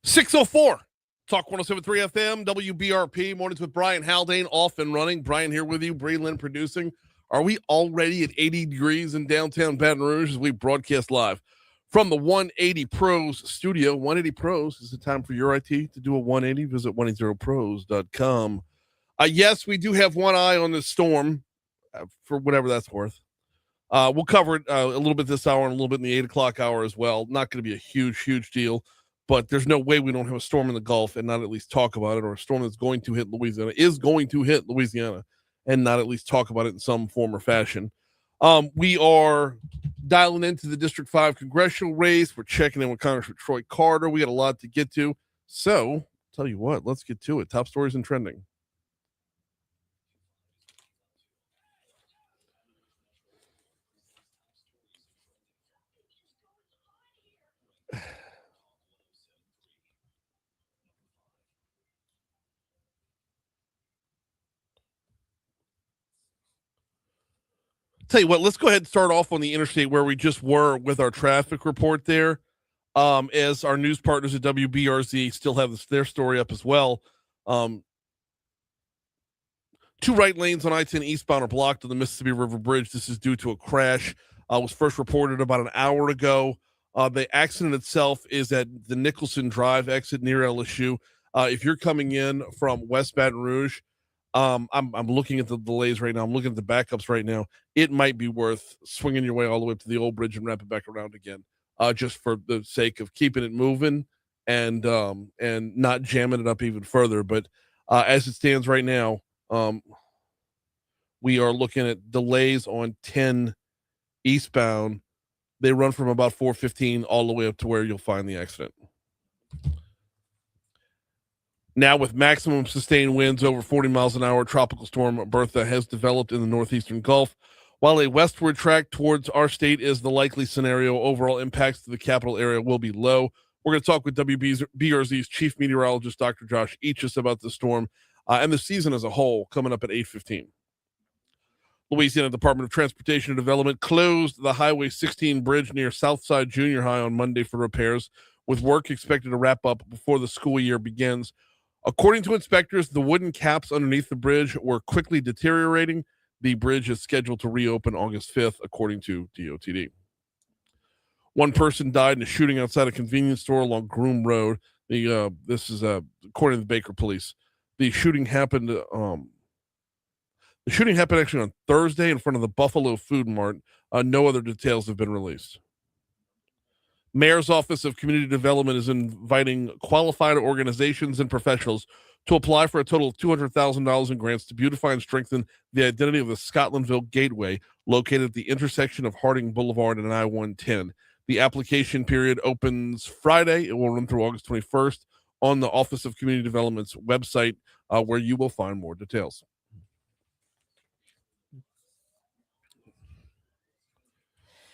6:04. Talk 107.3 FM, WBRP. Mornings with Brian Haldane, off and running. Brian here with you, Bree Lynn producing. Are we already at 80 degrees in downtown Baton Rouge as we broadcast live from the 180 Pros studio? 180 Pros is the time for your IT to do a 180. Visit 180pros.com. Yes, we do have one eye on this storm for whatever that's worth. We'll cover it a little bit this hour and a little bit in the 8 o'clock hour as well. Not going to be a huge deal. But there's no way we don't have a storm in the Gulf and not at least talk about it, or a storm that's going to hit Louisiana, and not at least talk about it in some form or fashion. We are dialing into the District 5 congressional race. We're checking in with Congressman Troy Carter. We got a lot to get to. So, tell you what, let's get to it. Top stories and trending. Tell you what, let's go ahead and start off on the interstate where we just were with our traffic report there. As our news partners at WBRZ still have their story up as well. 2 right lanes on I-10 eastbound are blocked on the Mississippi River Bridge. This is due to a crash. Was first reported about an hour ago. The accident itself is at the Nicholson Drive exit near LSU. If you're coming in from West Baton Rouge, I'm looking at the delays right now. I'm looking at the backups right now. It might be worth swinging your way all the way up to the old bridge and wrap it back around again, just for the sake of keeping it moving and not jamming it up even further. But as it stands right now, we are looking at delays on 10 eastbound. They run from about 4:15 all the way up to where you'll find the accident. Now, with maximum sustained winds over 40 miles an hour, Tropical Storm Bertha has developed in the northeastern Gulf. While a westward track towards our state is the likely scenario, overall impacts to the capital area will be low. We're going to talk with WBRZ's chief meteorologist, Dr. Josh Eachus, about the storm and the season as a whole, coming up at 8:15. Louisiana Department of Transportation and Development closed the Highway 16 bridge near Southside Junior High on Monday for repairs, with work expected to wrap up before the school year begins. According to inspectors, the wooden caps underneath the bridge were quickly deteriorating. The bridge is scheduled to reopen August 5th, according to DOTD. One person died in a shooting outside a convenience store along Groom Road. This is according to the Baker police. The shooting happened. The shooting happened actually on Thursday in front of the Buffalo Food Mart. No other details have been released. Mayor's Office of Community Development is inviting qualified organizations and professionals to apply for a total of $200,000 in grants to beautify and strengthen the identity of the Scotlandville Gateway, located at the intersection of Harding Boulevard and I-110. The application period opens Friday. It will run through August 21st on the Office of Community Development's website, where you will find more details.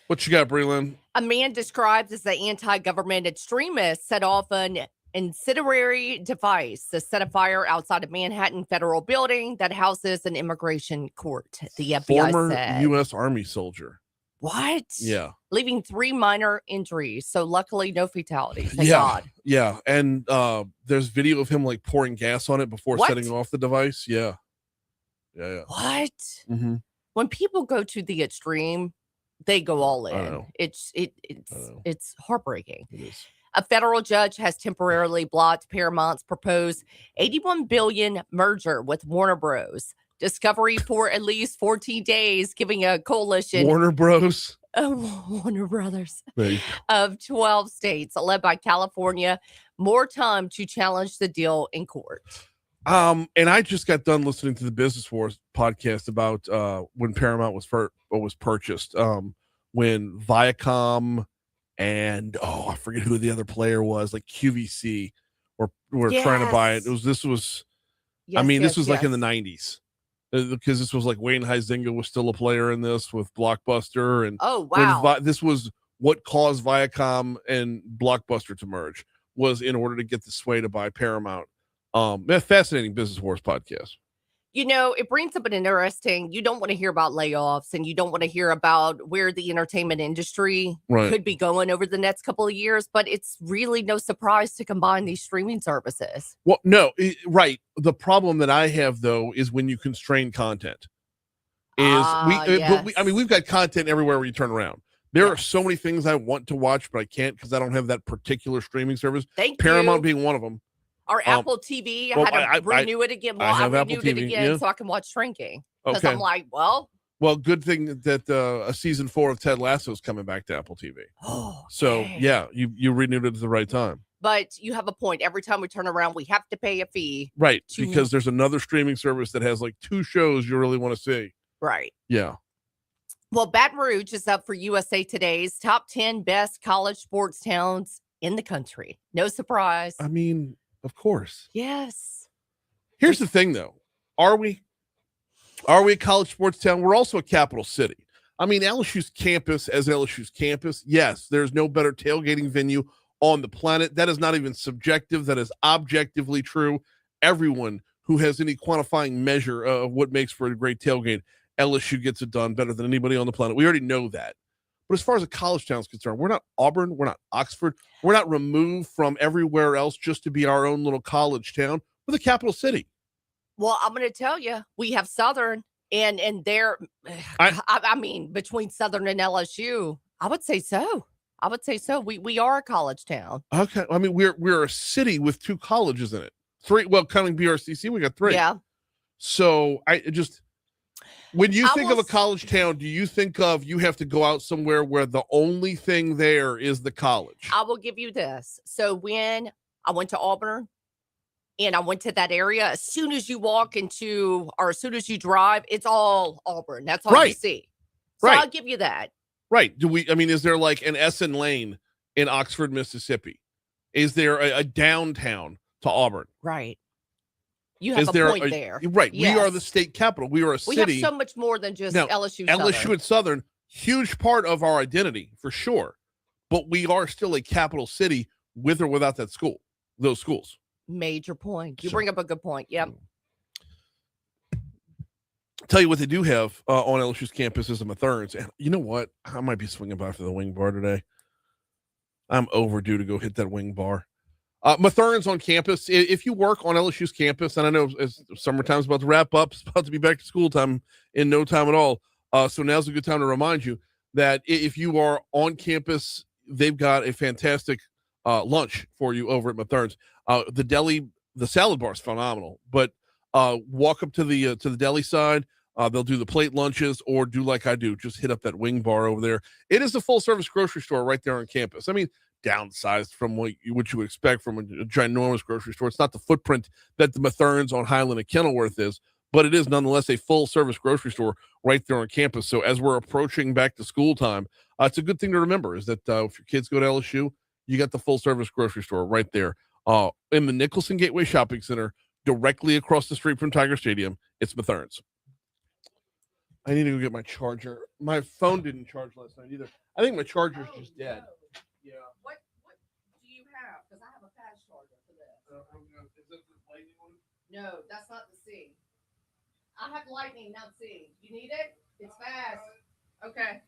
What you got, Breland? A man described as the anti-government extremist set off an incendiary device to set a fire outside a Manhattan federal building that houses an immigration court, the FBI Former said. U.S. Army soldier. What? Yeah. Leaving 3 minor injuries, so luckily no fatalities. Thank God. Yeah, and there's video of him like pouring gas on it before setting off the device. Yeah. What? Mm-hmm. When people go to the extreme, they go all in. It's heartbreaking. It is. A federal judge has temporarily blocked Paramount's proposed $81 billion merger with Warner Bros. Discovery for at least 14 days, giving a coalition Warner Bros. Warner Brothers of 12 states, led by California, more time to challenge the deal in court. And I just got done listening to the Business Wars podcast about when Paramount was purchased. When Viacom and I forget who the other player was, like QVC, were trying to buy it. This was like in the 90s, because this was like Wayne Huizenga was still a player in this with Blockbuster, and this was what caused Viacom and Blockbuster to merge, was in order to get the sway to buy Paramount. Fascinating Business Wars podcast. It brings up an interesting, you don't want to hear about layoffs and you don't want to hear about where the entertainment industry Right. could be going over the next couple of years, but it's really no surprise to combine these streaming services. Well, no, right. The problem that I have though is when you constrain content. We've got content everywhere where you turn around. There are so many things I want to watch, but I can't because I don't have that particular streaming service. Paramount being one of them. Or Apple TV. I had to renew it again. Well, I renewed it again so I can watch Shrinking. Because I'm like, well, good thing that a season 4 of Ted Lasso is coming back to Apple TV. Oh, so yeah, you renewed it at the right time. But you have a point. Every time we turn around, we have to pay a fee. Right, because there's another streaming service that has like 2 shows you really want to see. Right. Yeah. Well, Baton Rouge is up for USA Today's top 10 best college sports towns in the country. No surprise. I mean, of course. Yes. Here's the thing, though. Are we a college sports town? We're also a capital city. I mean, LSU's campus as LSU's campus, yes, there's no better tailgating venue on the planet. That is not even subjective. That is objectively true. Everyone who has any quantifying measure of what makes for a great tailgate, LSU gets it done better than anybody on the planet. We already know that. But as far as a college town is concerned, we're not Auburn. We're not Oxford. We're not removed from everywhere else just to be our own little college town. We're the capital city. Well, I'm going to tell you, we have Southern and they're, I mean, between Southern and LSU, I would say so. We are a college town. Okay. I mean, we're a city with 2 colleges in it. 3, well, counting BRCC, we got 3. Yeah. So when you think of a college town, do you think of you have to go out somewhere where the only thing there is the college? I will give you this. So when I went to Auburn and I went to that area, as soon as you walk into, or as soon as you drive, it's all Auburn. That's all you see. So I'll give you that. Right. Is there like an Essen Lane in Oxford, Mississippi? Is there a downtown to Auburn? Right. You have a point there. Right. Yes. We are the state capital. We are a city. We have so much more than just LSU Southern. LSU and Southern, huge part of our identity for sure. But we are still a capital city with or without those schools. Major point. You bring up a good point. Yep. Tell you what they do have on LSU's campus is a Metherns. And you know what? I might be swinging by for the wing bar today. I'm overdue to go hit that wing bar. Metherns on campus. If you work on LSU's campus, and I know summertime's about to wrap up, it's about to be back to school time in no time at all. So now's a good time to remind you that if you are on campus, they've got a fantastic lunch for you over at Metherns. The deli, the salad bar is phenomenal, but walk up to the deli side. They'll do the plate lunches, or do like I do, just hit up that wing bar over there. It is a full service grocery store right there on campus. I mean, downsized from what you would expect from a ginormous grocery store. It's not the footprint that the Metherns on Highland and Kenilworth is, but it is nonetheless a full service grocery store right there on campus. So as we're approaching back to school time, it's a good thing to remember is that if your kids go to LSU, you got the full service grocery store right there in the Nicholson Gateway Shopping Center, directly across the street from Tiger Stadium. It's Metherns. I need to go get my charger. My phone didn't charge last night either. I think my charger's just dead. Yeah. What do you have? Because I have a fast charger for this. Is that the lightning one? No, that's not the C. I have lightning, not C. You need it? It's fast. Okay.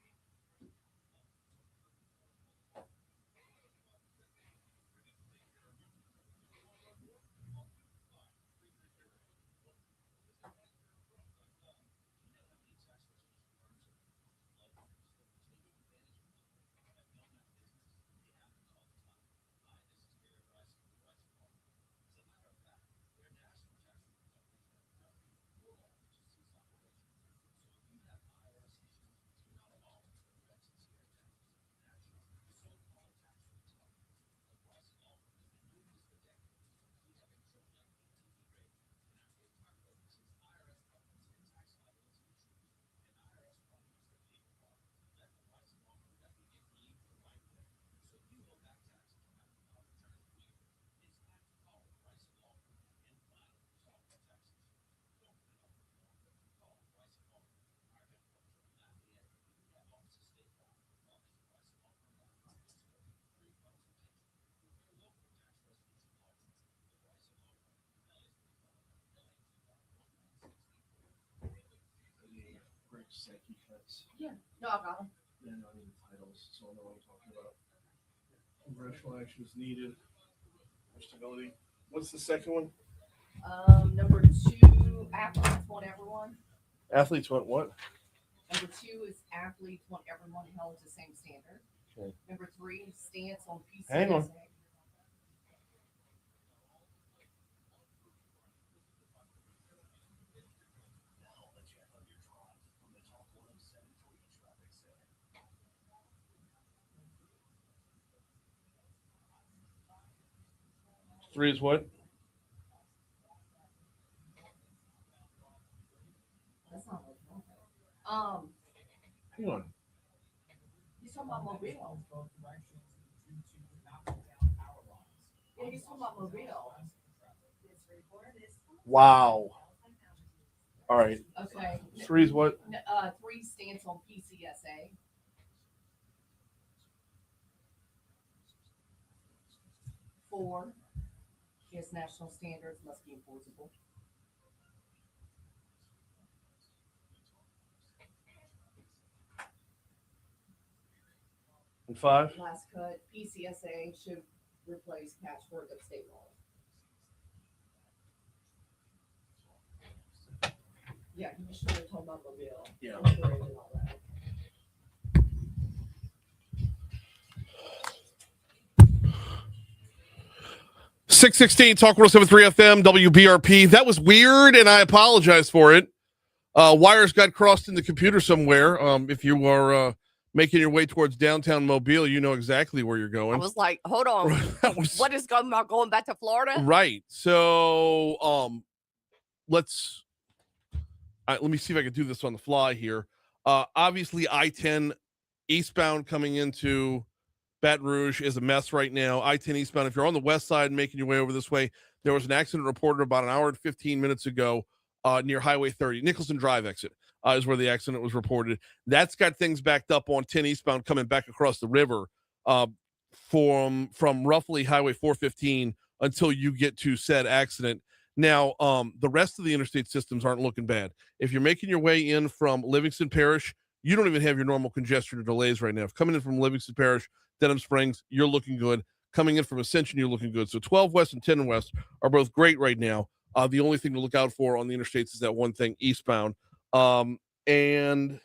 Sankey has. Yeah, no, I got them. And I need titles, so I know what I'm talking about. Congressional action is needed for stability. What's the second one? Number 2, athletes want everyone. Athletes want what? Number 2 is athletes want everyone held to the same standard. Okay. Number 3, stance on PCSA. Hang on. Three is what? That's not what Hang on. he's talking about Mobile. Yeah, he's talking about Mobile. Wow. All right. Okay. Three is what? 3 stance on PCSA. 4 is national standards must be enforceable. And 5? Last cut, PCSA should replace patchwork of state law. Yeah, you should have told about Mobile. Yeah. And all that. Six 616 Talk 107.3 FM WBRP. That was weird, and I apologize for it. Wires got crossed in the computer somewhere. If you are making your way towards downtown Mobile, you know exactly where you're I going. was like, hold on. What is going about going back to Florida? Right. So let me see if I can do this on the fly here. Obviously, I-10 eastbound coming into Baton Rouge is a mess right now. I-10 eastbound, if you're on the west side making your way over this way, there was an accident reported about an hour and 15 minutes ago near Highway 30. Nicholson Drive exit is where the accident was reported. That's got things backed up on 10 eastbound coming back across the river from roughly Highway 415 until you get to said accident. Now, the rest of the interstate systems aren't looking bad. If you're making your way in from Livingston Parish, you don't even have your normal congestion or delays right now. If coming in from Livingston Parish, Denham Springs, you're looking good. Coming in from Ascension, you're looking good. So 12 West and 10 West are both great right now. The only thing to look out for on the interstates is that one thing eastbound. And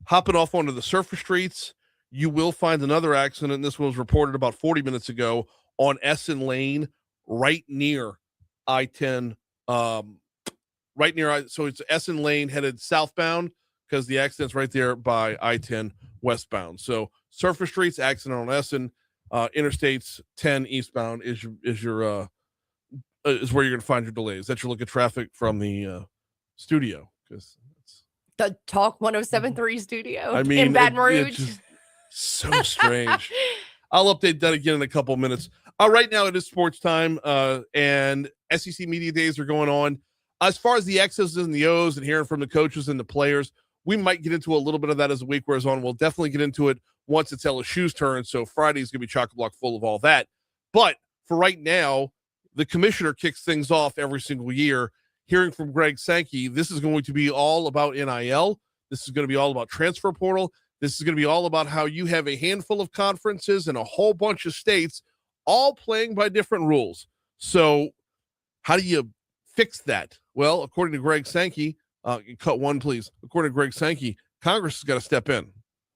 hopping off onto the surface streets, you will find another accident. This was reported about 40 minutes ago on Essen Lane, right near I-10. Right near, so it's Essen Lane headed southbound because the accident's right there by I-10 westbound. So surface streets, accident on Essen. Interstates 10 eastbound is where you're going to find your delays. That's your look at traffic from the studio, because The Talk 107.3 studio I mean, in Baton Rouge. It's just so strange. I'll update that again in a couple of minutes. Right now it is sports time, and SEC media days are going on. As far as the X's and the O's and hearing from the coaches and the players, we might get into a little bit of that as the week wears on. We'll definitely get into it once it's LSU's turn. So Friday's going to be chock-a-block full of all that. But for right now, the commissioner kicks things off every single year. Hearing from Greg Sankey, this is going to be all about NIL. This is going to be all about transfer portal. This is going to be all about how you have a handful of conferences and a whole bunch of states all playing by different rules. So how do you fix that? Well, according to Greg Sankey, cut one, please. According to Greg Sankey, Congress has got to step in.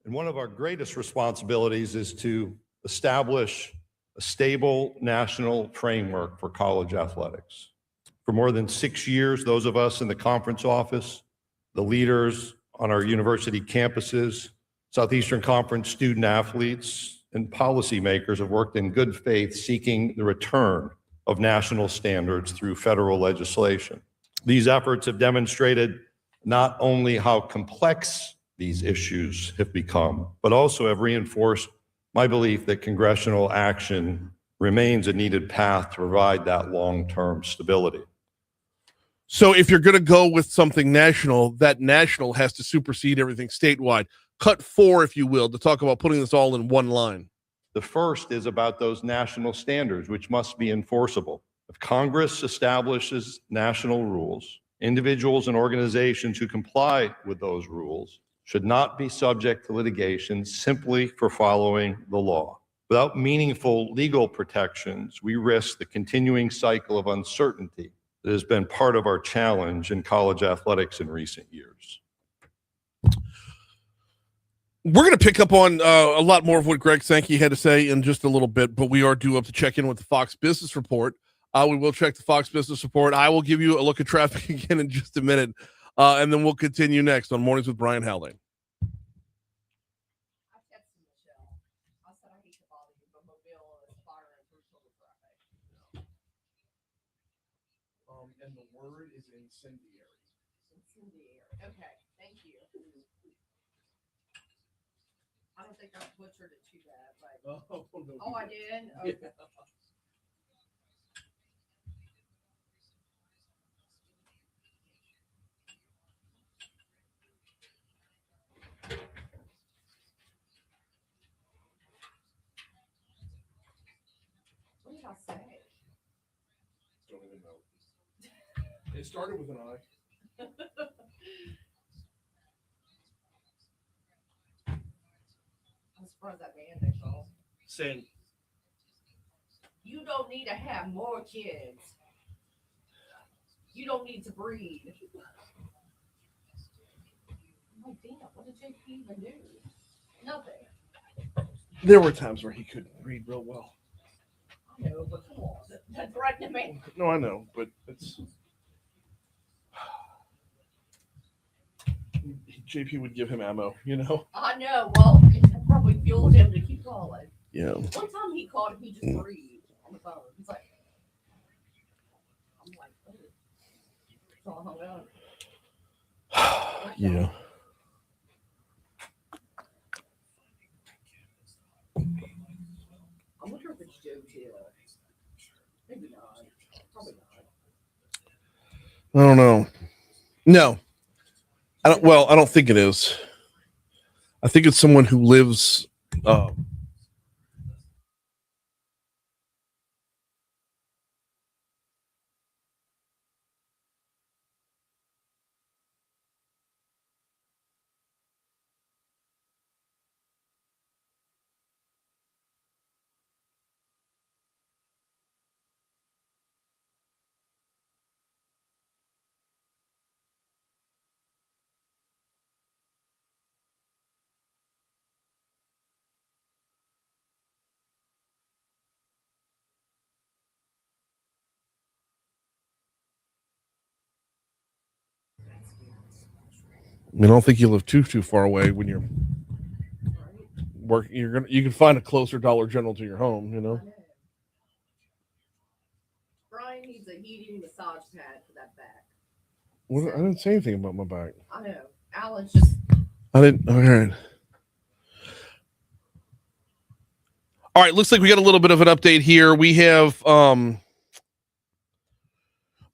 And one of our greatest responsibilities is to establish a stable national framework for college athletics. For more than 6 years, those of us in the conference office, the leaders on our university campuses, Southeastern Conference student athletes, and policymakers have worked in good faith seeking the return of national standards through federal legislation. These efforts have demonstrated not only how complex these issues have become, but also have reinforced my belief that congressional action remains a needed path to provide that long-term stability. So if you're going to go with something national, that national has to supersede everything statewide. Cut 4, if you will, to talk about putting this all in one line. The first is about those national standards, which must be enforceable. If Congress establishes national rules Individuals and organizations who comply with those rules should not be subject to litigation simply for following the law. Without meaningful legal protections, we risk the continuing cycle of uncertainty that has been part of our challenge in college athletics in recent years. We're going to pick up on a lot more of what Greg Sankey had to say in just a little bit, but we are due up to check in with the Fox Business Report. We will check the Fox Business Report. I will give you a look at traffic again in just a minute, and then we'll continue next on Mornings with Brian Haldane. And the word is incendiary. Incendiary. Okay, thank you. I don't think I butchered it too bad, but No, I did. Okay. Yeah. What did I say? Don't even know. It started with an I. I'm surprised that man called. Saying, You don't need to have more kids. You don't need to breed. I'm like, damn, what did JP even do? Nothing. There were times where he couldn't read real well. I know, but come on. That threatened me. No, I know, but it's JP would give him ammo, you know. I know. Well, it probably fueled him to keep calling. Yeah. One time he called him, he just breathed on the phone. He's like, I'm like, oh. So I hung up. Yeah. I wonder if it's Joe too. Maybe not. Probably not. I don't know. No. I don't think it is. I think it's someone who lives I don't think you live too far away when you're working. You can find a closer Dollar General to your home, you know. Brian needs a heating massage pad for that back. What, I didn't say anything about my back. I know. Alan's just. I didn't. All right. All right. Looks like we got a little bit of an update here. We have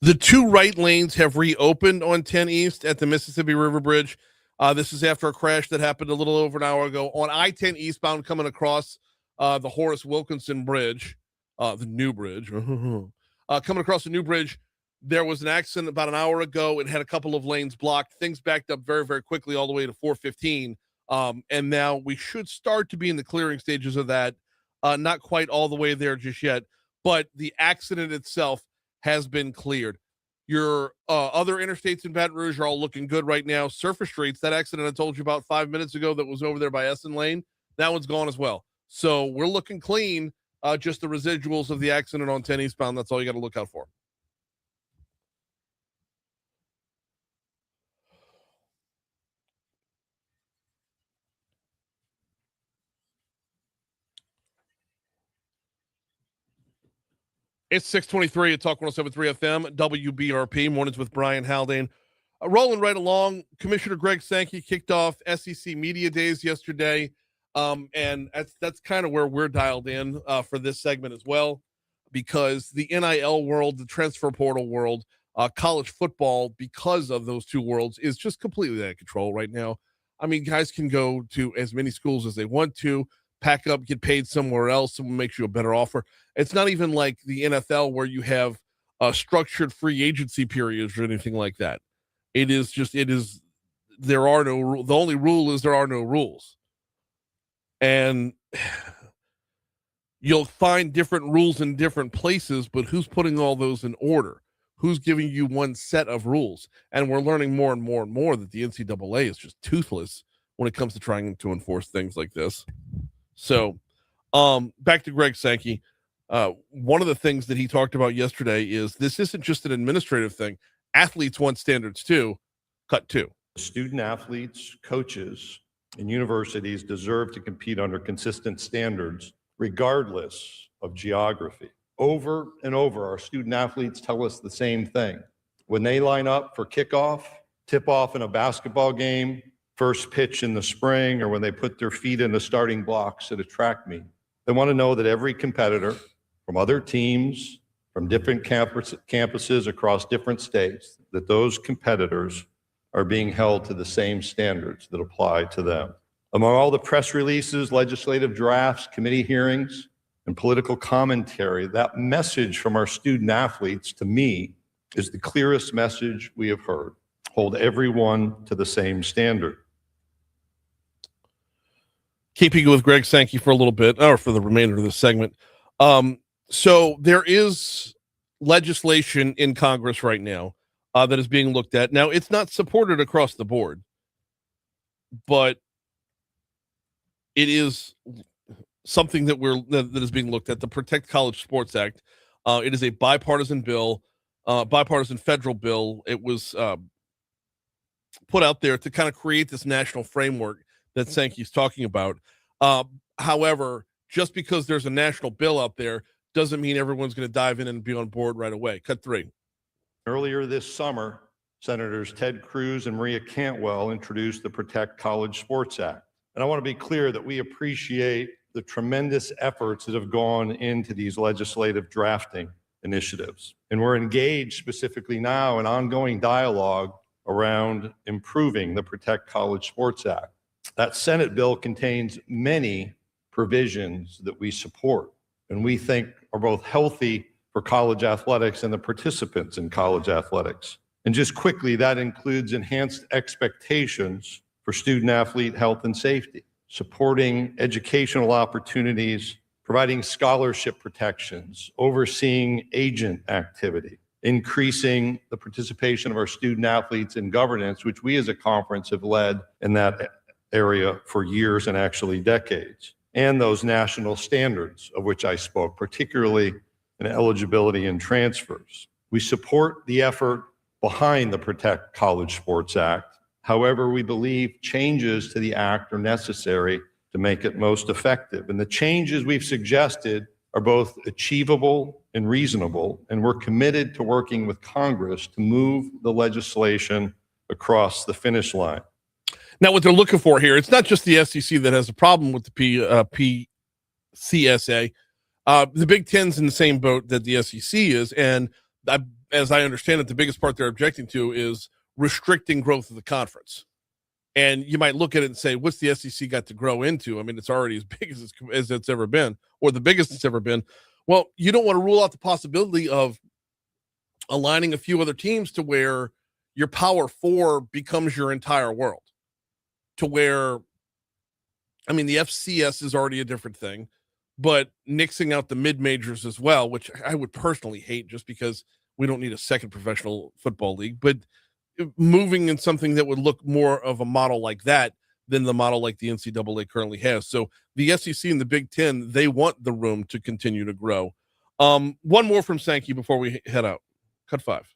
the two right lanes have reopened on 10 East at the Mississippi River Bridge. This is after a crash that happened a little over an hour ago on I-10 eastbound coming across the Horace Wilkinson Bridge, the new bridge. Coming across the new bridge, there was an accident about an hour ago. It had a couple of lanes blocked. Things backed up very, very quickly all the way to 415. And now we should start to be in the clearing stages of that. Not quite all the way there just yet, but the accident itself has been cleared. Your other interstates in Baton Rouge are all looking good right now. Surface streets, that accident I told you about 5 minutes ago that was over there by Essen Lane, that one's gone as well. So we're looking clean. Just the residuals of the accident on 10 eastbound. That's all you got to look out for. It's 6:23 at Talk 107.3 FM, WBRP, Mornings with Brian Haldane. Rolling right along, Commissioner Greg Sankey kicked off SEC Media Days yesterday, and that's kind of where we're dialed in for this segment as well, because the NIL world, the transfer portal world, college football, because of those two worlds, is just completely out of control right now. I mean, guys can go to as many schools as they want to, pack up, get paid somewhere else, someone makes you a better offer. It's not even like the NFL where you have structured free agency periods or anything like that. There are no, the only rule is there are no rules. And you'll find different rules in different places, but who's putting all those in order? Who's giving you one set of rules? And we're learning more and more and more that the NCAA is just toothless when it comes to trying to enforce things like this. So, back to Greg Sankey. One of the things that he talked about yesterday is this isn't just an administrative thing. Athletes want standards too. Cut two. Student athletes, coaches, and universities deserve to compete under consistent standards, regardless of geography. Over and over, our student athletes tell us the same thing. When they line up for kickoff, tip-off in a basketball game, first pitch in the spring, or when they put their feet in the starting blocks at a track meet, they want to know that every competitor from other teams, from different campuses across different states, that those competitors are being held to the same standards that apply to them. Among all the press releases, legislative drafts, committee hearings, and political commentary, that message from our student athletes, to me, is the clearest message we have heard. Hold everyone to the same standard. Keeping with Greg Sankey for a little bit, or for the remainder of this segment. So there is legislation in Congress right now that is being looked at. Now, it's not supported across the board, but it is something that is being looked at, the Protect College Sports Act. It is a bipartisan bill, bipartisan federal bill. It was put out there to kind of create this national framework that Sankey's talking about. However, just because there's a national bill out there doesn't mean everyone's going to dive in and be on board right away. Cut three. Earlier this summer, Senators Ted Cruz and Maria Cantwell introduced the Protect College Sports Act. And I want to be clear that we appreciate the tremendous efforts that have gone into these legislative drafting initiatives. And we're engaged specifically now in ongoing dialogue around improving the Protect College Sports Act. That Senate bill contains many provisions that we support and we think are both healthy for college athletics and the participants in college athletics. And just quickly, that includes enhanced expectations for student athlete health and safety, supporting educational opportunities, providing scholarship protections, overseeing agent activity, increasing the participation of our student athletes in governance, which we as a conference have led in that area for years and actually decades, and those national standards of which I spoke, particularly in eligibility and transfers. We support the effort behind the Protect College Sports Act. However, we believe changes to the act are necessary to make it most effective. And the changes we've suggested are both achievable and reasonable, and we're committed to working with Congress to move the legislation across the finish line. Now, what they're looking for here, it's not just the SEC that has a problem with the PCSA. The Big Ten's in the same boat that the SEC is, and as I understand it, the biggest part they're objecting to is restricting growth of the conference. And you might look at it and say, what's the SEC got to grow into? I mean, it's already as big as it's ever been, or the biggest it's ever been. Well, you don't want to rule out the possibility of aligning a few other teams to where your Power Four becomes your entire world. To where, I mean, the FCS is already a different thing, but nixing out the mid-majors as well, which I would personally hate just because we don't need a second professional football league, but moving in something that would look more of a model like that than the model like the NCAA currently has. So the SEC and the Big Ten, they want the room to continue to grow. One more from Sankey before we head out. Cut five.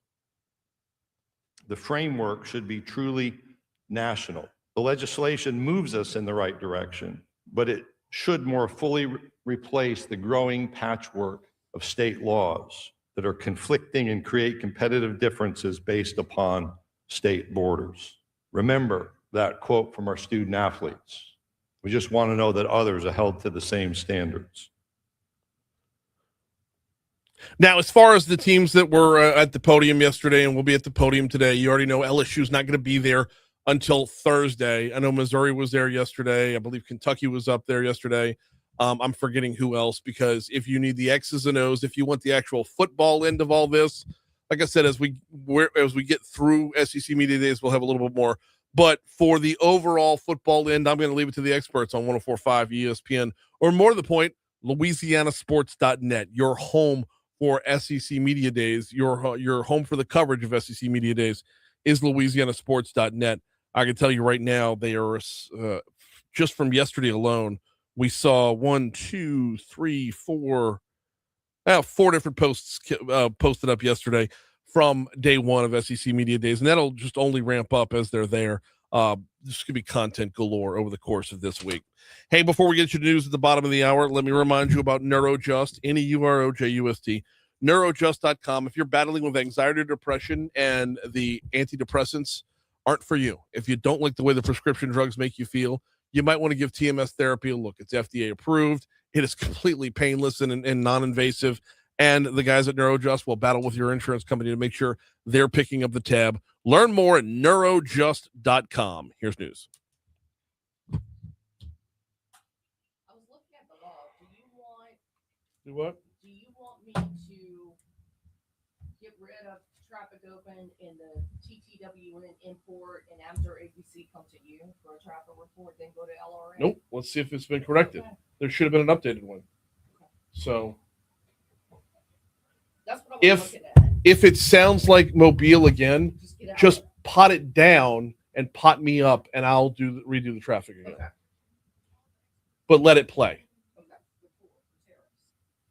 The framework should be truly national. The legislation moves us in the right direction, but it should more fully replace the growing patchwork of state laws that are conflicting and create competitive differences based upon state borders. Remember that quote from our student athletes. We just want to know that others are held to the same standards. Now, as far as the teams that were at the podium yesterday and will be at the podium today, you already know LSU's not going to be there until Thursday. I know Missouri was there yesterday. I believe Kentucky was up there yesterday. I'm forgetting who else, because if you need the X's and O's, if you want the actual football end of all this, like I said, as we get through SEC Media Days, we'll have a little bit more. But for the overall football end, I'm going to leave it to the experts on 104.5 ESPN, or more to the point, LouisianaSports.net, your home for SEC Media Days, your home for the coverage of SEC Media Days is LouisianaSports.net. I can tell you right now, they are just from yesterday alone. We saw 4 different posts posted up yesterday from day one of SEC Media Days, and that'll just only ramp up as they're there. This could be content galore over the course of this week. Hey, before we get to news at the bottom of the hour, let me remind you about Neurojust, Neurojust, neurojust.com. If you're battling with anxiety or depression and the antidepressants aren't for you, if you don't like the way the prescription drugs make you feel, you might want to give TMS therapy a look. It's FDA approved. It is completely painless and non-invasive. And the guys at Neurojust will battle with your insurance company to make sure they're picking up the tab. Learn more at neurojust.com. Here's news. I was looking at the law. Do what? Do you want me to get rid of traffic open in the TTWN import, and after ABC come to you for a traffic report, then go to LRA? Nope. Let's see if it's been corrected. Okay. There should have been an updated one. So That's what I was If- looking at. if it sounds like Mobile again, Just get out. just pot it down and pot me up, and I'll redo the traffic again. Okay. But let it play. Okay.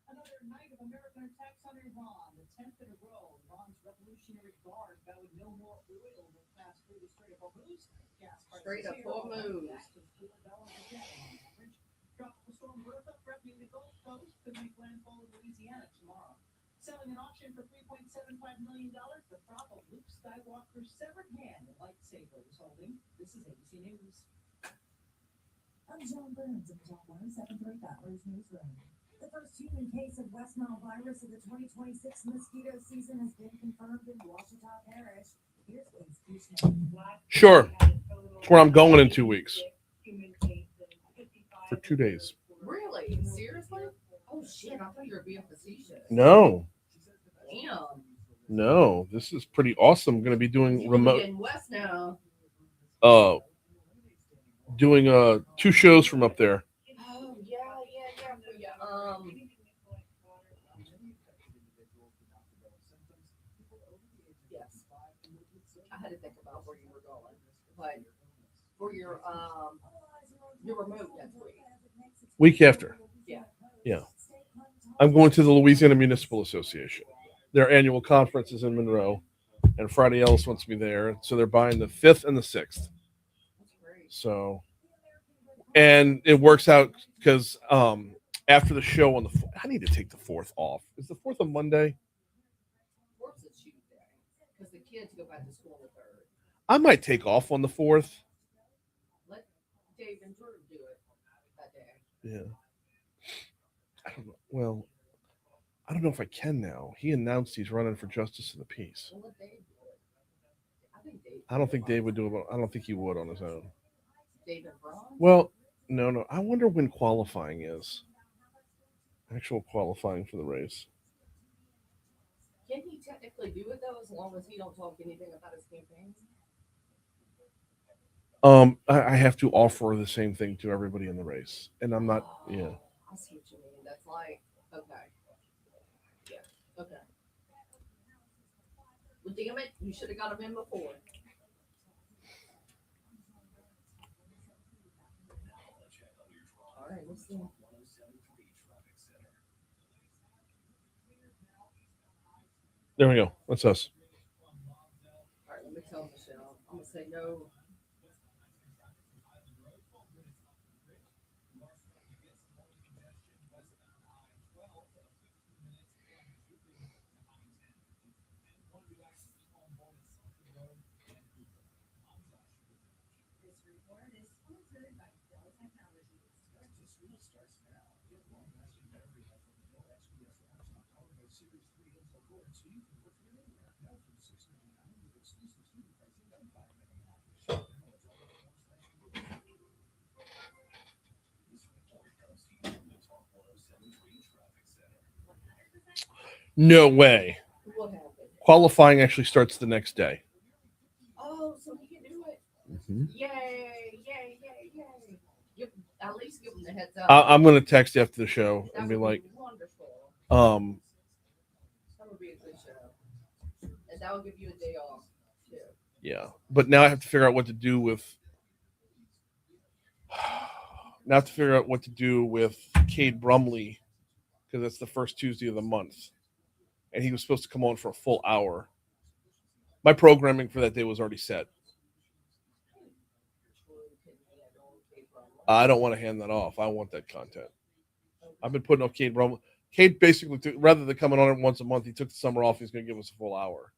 Another night of American attacks on Iran, the 10th in a row. Iran's Revolutionary Guard vowed no more oil will pass through the Strait of Hormuz. Gas prices Strait of here Hormuz. back to $4 a gallon on average. Tropical storm Bertha threatening the Gulf Coast could make landfall in Louisiana tomorrow. Selling an auction for $3.75 million, the prop of Luke Skywalker's severed hand and lightsaber is holding. This is ABC News. I'm John Burns in the Top 107.3 Battlers Newsroom. The first human case of West Nile virus of the 2026 mosquito season has been confirmed in Washita Parish. Here's Wayne's Kushner. Sure. It's where I'm going in 2 weeks. For 2 days. Really? Seriously? Oh shit! I thought you were being facetious. No. Damn. No. This is pretty awesome. I'm going to be doing You remote. in West now. Doing 2 shows from up there. Oh yeah. For you. Yes. I had to think about where you were going, but for your remote next week. Week after. Yeah. Yeah. I'm going to the Louisiana Municipal Association. Their annual conference is in Monroe, and Friday Ellis wants me there. So they're buying the 5th and the 6th. That's great. So, and it works out because after the show on I need to take the 4th off. Is the 4th a Monday? Fourth is Tuesday because the kids go back to school on the 3rd. I might take off on the 4th. Let Dave and Drew do it that day. Yeah. I don't know. Well, I don't know if I can now. He announced he's running for justice of the peace. Well, let Dave do it. I think Dave. I don't think Dave would do it. I don't think he would on his own. Dave and Braun. Well, no. I wonder when qualifying is. Actual qualifying for the race. Can he technically do it though, as long as he don't talk anything about his campaign? I have to offer the same thing to everybody in the race, and I'm not. Yeah. I see what you mean. That's like okay. Yeah. Okay. Well, damn it! You should have got him in before. All right. Let's see. There we go. That's us. All right. Let me tell Michelle. I'm gonna say no. No way. What happened? Qualifying actually starts the next day. Oh, so he can do it. Mm-hmm. Yay, yay, yay, yay. At least give him the heads up. I'm going to text you after the show and be like, wonderful. That would be a good show. And that will give you a day off, too. Yeah. But now I have to figure out what to do with. Now I have to figure out what to do with Cade Brumley, because it's the first Tuesday of the month. And he was supposed to come on for a full hour. My programming for that day was already set. I don't want to hand that off. I want that content. I've been putting off Cade Brumley. Cade basically, rather than coming on once a month, he took the summer off. He's going to give us a full hour.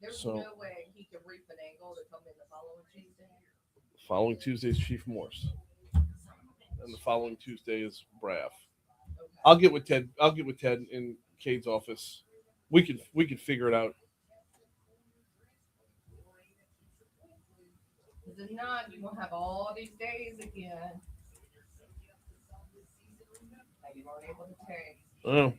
There's no way he can refinagle to come in the following Tuesday. Following Tuesday is Chief Morse. And the following Tuesday is Braff. Okay. I'll get with Ted. I'll get with Ted in Cade's office. We could figure it out. Because if not, you're going to have all these days again that you weren't able to take. Oh.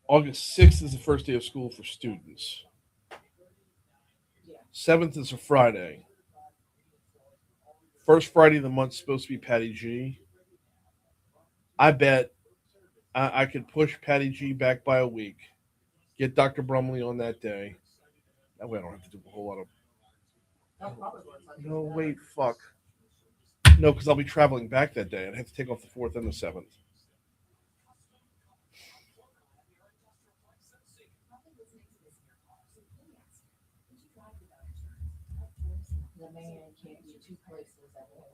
August 6th is the first day of school for students. 7th is a Friday. First Friday of the month is supposed to be Patty G. I bet I could push Patty G back by a week. Get Dr. Brumley on that day. That way I don't have to do a whole lot of... No, wait, fuck. No, because I'll be traveling back that day. I'd have to take off the 4th and the 7th. The man can't be two places at once.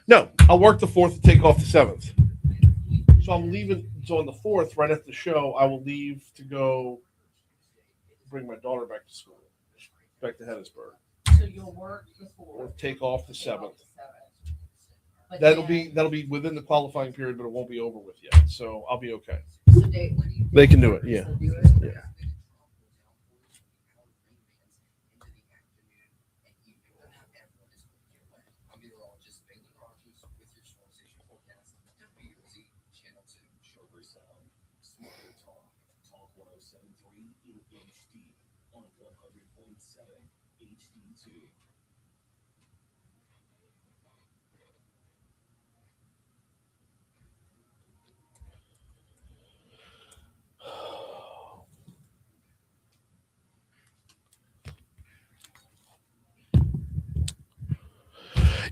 No, I'll work the 4th and take off the 7th. So I'm leaving. So on the 4th, right after the show, I will leave to go bring my daughter back to school, back to Hattiesburg. So you'll work the 4th. Or take off the 7th. But That'll then- be within the qualifying period, but it won't be over with yet. So I'll be okay. So Dave, what do you think? They can do it, yeah. They'll do it? Yeah.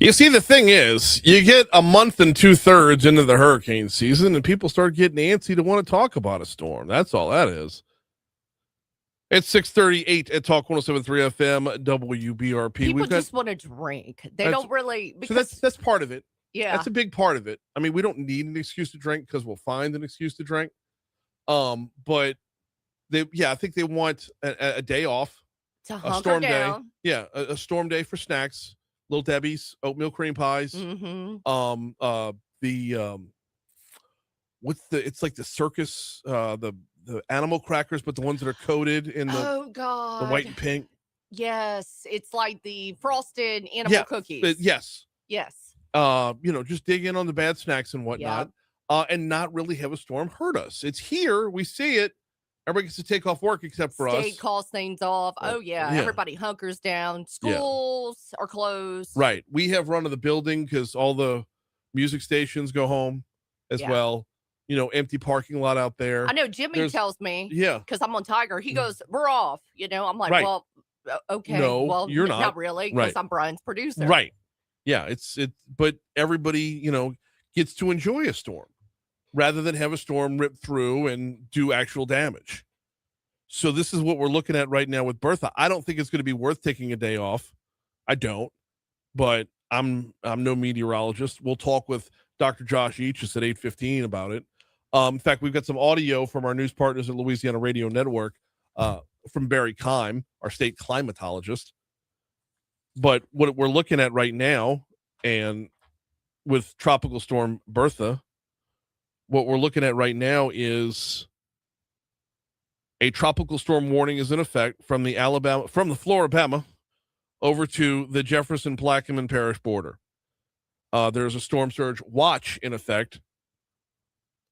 You see, the thing is, you get a month and 2/3 into the hurricane season, and people start getting antsy to want to talk about a storm. That's all that is. It's 6:38 at Talk 107.3 FM WBRP. People We've got, just want to drink. They That's- don't really so because that's part of it. yeah. That's a big part of it. I mean, we don't need an excuse to drink because we'll find an excuse to drink. But I think they want a day off, to a hunker storm day. down. Yeah, a storm day for snacks, Little Debbie's, oatmeal cream pies. Mm-hmm. It's like the circus, the animal crackers, but the ones that are coated in Oh God. the white and pink. Yes, it's like the frosted animal cookies. Yes. Yes. Just dig in on the bad snacks and whatnot, and not really have a storm hurt us. It's here. We see it. Everybody gets to take off work except for us. State calls things off. Oh yeah. Yeah. Everybody hunkers down. Schools are closed. Right. We have run of the building because all the music stations go home as Yeah. well. Empty parking lot out there. I know Jimmy There's- tells me Yeah. because I'm on Tiger. He goes, "We're off." I'm like, Right. "Well, okay, No, well, you're not not. really, Right. because I'm Brian's producer." Right. Yeah. But everybody, gets to enjoy a storm. rather than have a storm rip through and do actual damage. So this is what we're looking at right now with Bertha. I don't think it's going to be worth taking a day off. I don't, but I'm no meteorologist. We'll talk with Dr. Josh Eachus at 8:15 about it. In fact, we've got some audio from our news partners at Louisiana Radio Network, from Barry Keim, our state climatologist. But what we're looking at right now, and with Tropical Storm Bertha, what we're looking at right now is a tropical storm warning is in effect from the Floribama over to the Jefferson-Plaquemine Parish border. There's a storm surge watch in effect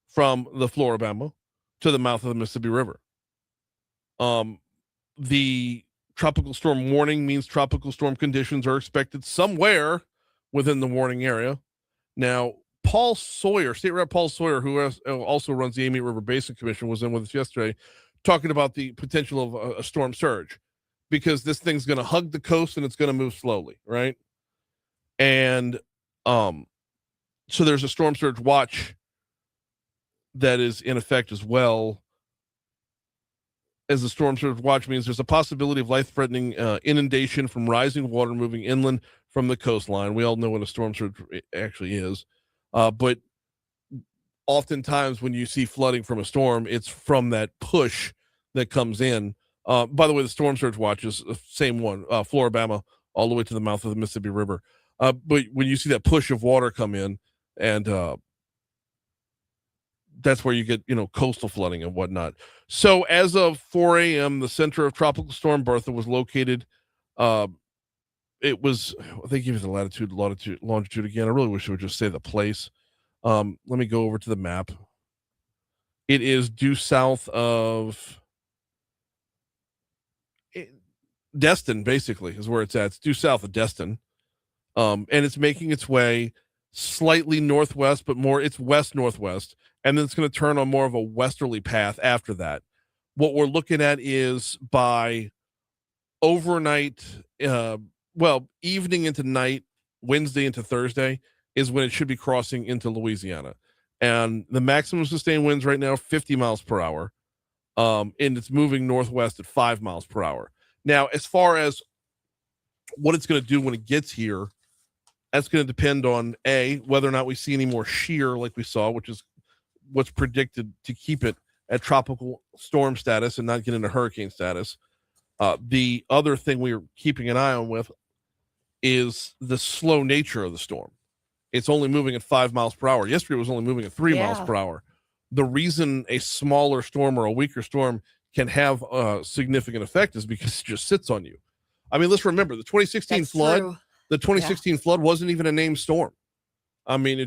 from the Floribama to the mouth of the Mississippi River. The tropical storm warning means tropical storm conditions are expected somewhere within the warning area. Now, Paul Sawyer, State Rep Paul Sawyer, who also runs the Amite River Basin Commission, was in with us yesterday talking about the potential of a storm surge, because this thing's going to hug the coast and it's going to move slowly, right? And so there's a storm surge watch that is in effect as well. As the storm surge watch means there's a possibility of life-threatening inundation from rising water moving inland from the coastline. We all know what a storm surge actually is. But oftentimes when you see flooding from a storm, it's from that push that comes in. By the way, the storm surge watch is the same one, Floribama, all the way to the mouth of the Mississippi River. But when you see that push of water come in, and that's where you get, coastal flooding and whatnot. So as of 4 a.m., the center of Tropical Storm Bertha was located. It was, they give you the latitude, longitude again. I really wish it would just say the place. Let me go over to the map. It is due south of Destin, basically, is where it's at. It's due south of Destin. And it's making its way slightly northwest, but more, it's west-northwest. And then it's going to turn on more of a westerly path after that. What we're looking at is by overnight, evening into night, Wednesday into Thursday, is when it should be crossing into Louisiana. And the maximum sustained winds right now, 50 miles per hour. And it's moving northwest at 5 miles per hour. Now, as far as what it's going to do when it gets here, that's going to depend on, A, whether or not we see any more shear like we saw, which is what's predicted to keep it at tropical storm status and not get into hurricane status. The other thing we're keeping an eye on with is the slow nature of the storm. It's only moving at 5 miles per hour. Yesterday it was only moving at 3 miles per hour. The reason a smaller storm or a weaker storm can have a significant effect is because it just sits on you. I mean, let's remember the 2016 flood. True. The 2016 flood wasn't even a named storm. I mean,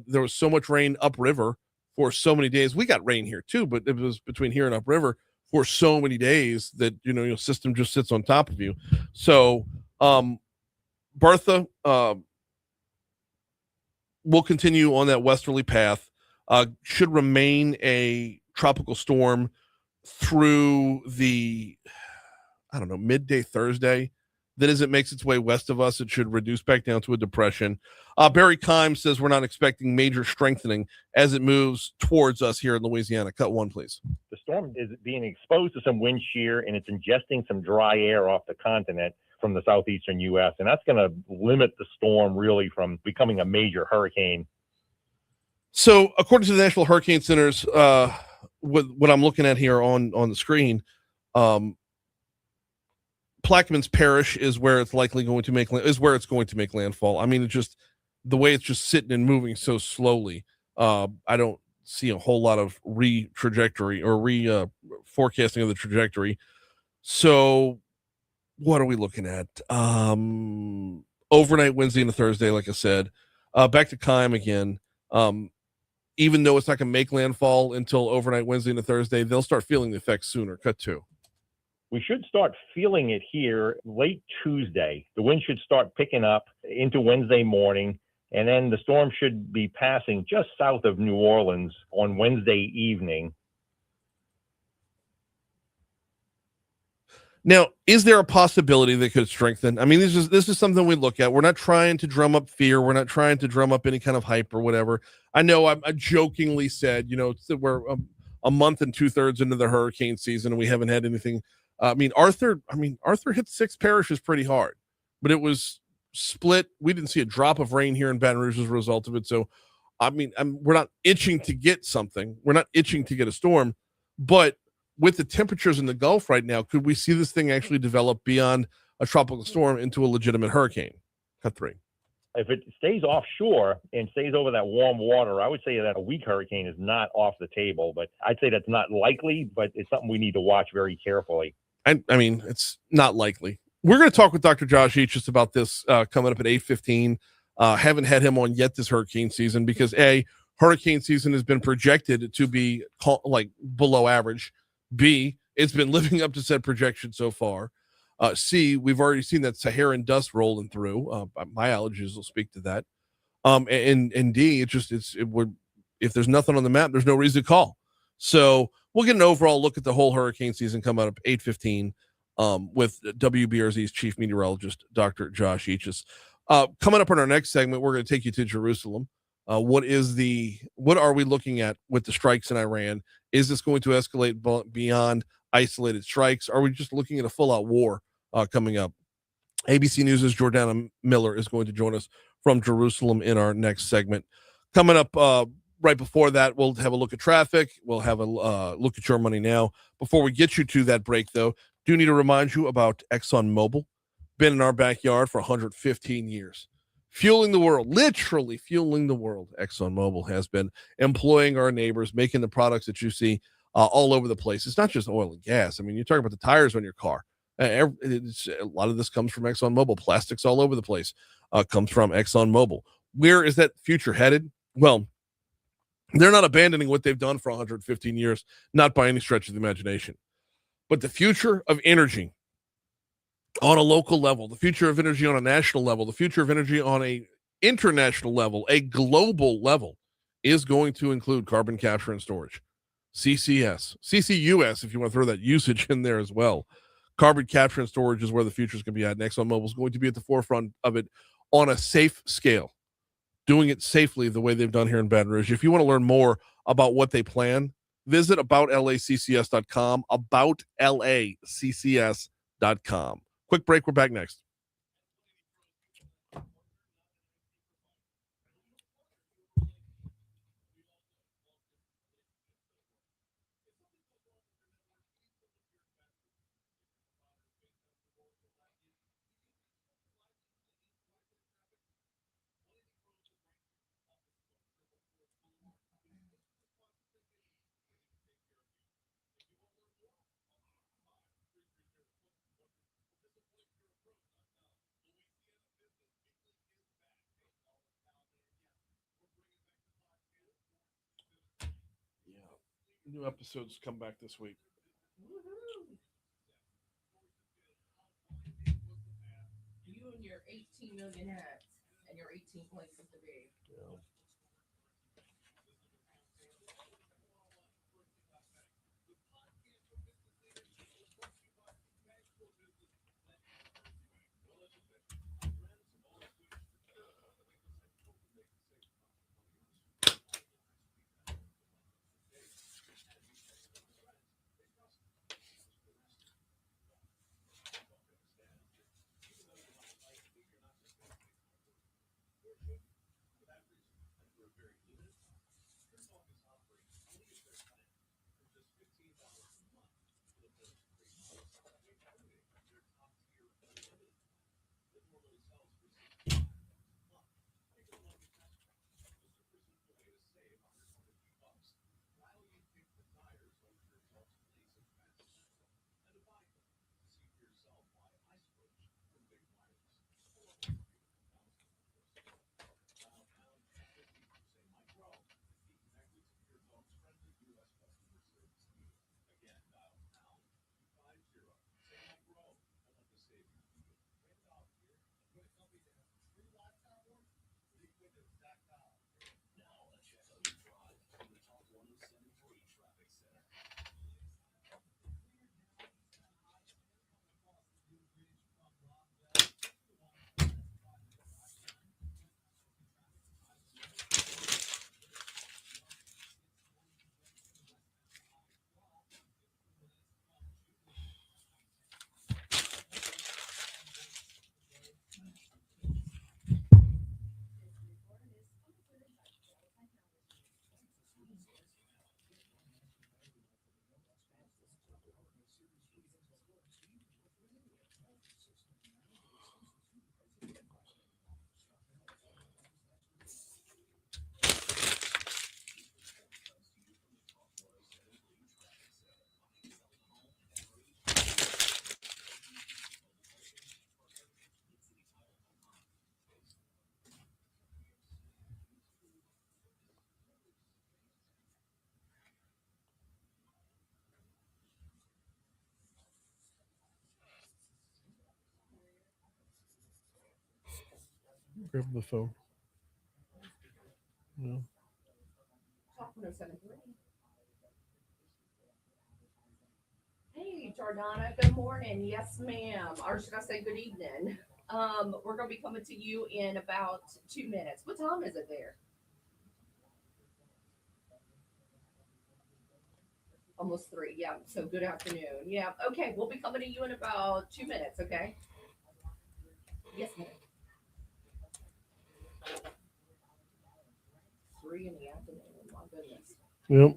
there was so much rain upriver for so many days. We got rain here too, but it was between here and upriver for so many days that, your system just sits on top of you. So, Bertha will continue on that westerly path, should remain a tropical storm through the, midday Thursday. Then as it makes its way west of us, it should reduce back down to a depression. Barry Keim says we're not expecting major strengthening as it moves towards us here in Louisiana. Cut one, please. The storm is being exposed to some wind shear, and it's ingesting some dry air off the continent from the southeastern U.S., and that's going to limit the storm really from becoming a major hurricane. So according to the National Hurricane Center's, what I'm looking at here on the screen, Plaquemines Parish is where it's likely going to make landfall. I mean, it's just the way it's just sitting and moving so slowly. I don't see a whole lot of forecasting of the trajectory. So what are we looking at? Overnight Wednesday into Thursday, like I said. Back to Keim again. Even though it's not going to make landfall until overnight Wednesday into Thursday, they'll start feeling the effects sooner. Cut two. We should start feeling it here late Tuesday. The wind should start picking up into Wednesday morning, and then the storm should be passing just south of New Orleans on Wednesday evening. Now, is there a possibility that could strengthen? I mean, this is something we look at. We're not trying to drum up fear. We're not trying to drum up any kind of hype or whatever. I know I jokingly said, we're a month and 2/3 into the hurricane season, and we haven't had anything. Arthur hit 6 parishes pretty hard, but it was split. We didn't see a drop of rain here in Baton Rouge as a result of it. So, we're not itching to get something. We're not itching to get a storm, but with the temperatures in the Gulf right now, could we see this thing actually develop beyond a tropical storm into a legitimate hurricane? Cut 3. If it stays offshore and stays over that warm water, I would say that a weak hurricane is not off the table, but I'd say that's not likely, but it's something we need to watch very carefully. It's not likely. We're going to talk with Dr. Josh Eachus about this coming up at 8:15. Haven't had him on yet this hurricane season because hurricane season has been projected to be below average. B, it's been living up to said projection so far. C, we've already seen that Saharan dust rolling through. My allergies will speak to that. And D, if there's nothing on the map, there's no reason to call. So we'll get an overall look at the whole hurricane season coming up 8:15 with WBRZ's chief meteorologist, Dr. Josh Eachus. Coming up in our next segment, we're going to take you to Jerusalem. What are we looking at with the strikes in Iran? Is this going to escalate beyond isolated strikes? Are we just looking at a full-out war coming up? ABC News' Jordanna Miller is going to join us from Jerusalem in our next segment. Coming up right before that, we'll have a look at traffic. We'll have a look at your money now. Before we get you to that break, though, do need to remind you about ExxonMobil. Been in our backyard for 115 years. Fueling the world, literally fueling the world. ExxonMobil has been employing our neighbors, making the products that you see all over the place. It's not just oil and gas. You're talking about the tires on your car. A lot of this comes from ExxonMobil. Plastics all over the place comes from ExxonMobil. Where is that future headed? Well, they're not abandoning what they've done for 115 years, not by any stretch of the imagination. But the future of energy on a local level, the future of energy on a national level, the future of energy on a international level, a global level, is going to include carbon capture and storage. CCUS, if you want to throw that usage in there as well. Carbon capture and storage is where the future is going to be at. And ExxonMobil is going to be at the forefront of it on a safe scale, doing it safely the way they've done here in Baton Rouge. If you want to learn more about what they plan, visit aboutlaccs.com, aboutlaccs.com. Quick break. We're back next. New episodes come back this week. You and your 18 million hats and your 18 places to be. Yeah. Grab the phone. Yeah. Talk 107.3. Hey, Jordanna, good morning. Yes, ma'am. Or should I say good evening? We're going to be coming to you in about 2 minutes. What time is it there? Almost 3. Yeah. So good afternoon. Yeah. Okay. We'll be coming to you in about 2 minutes. Okay. Yes, ma'am. 3 in the afternoon. My goodness. Yep.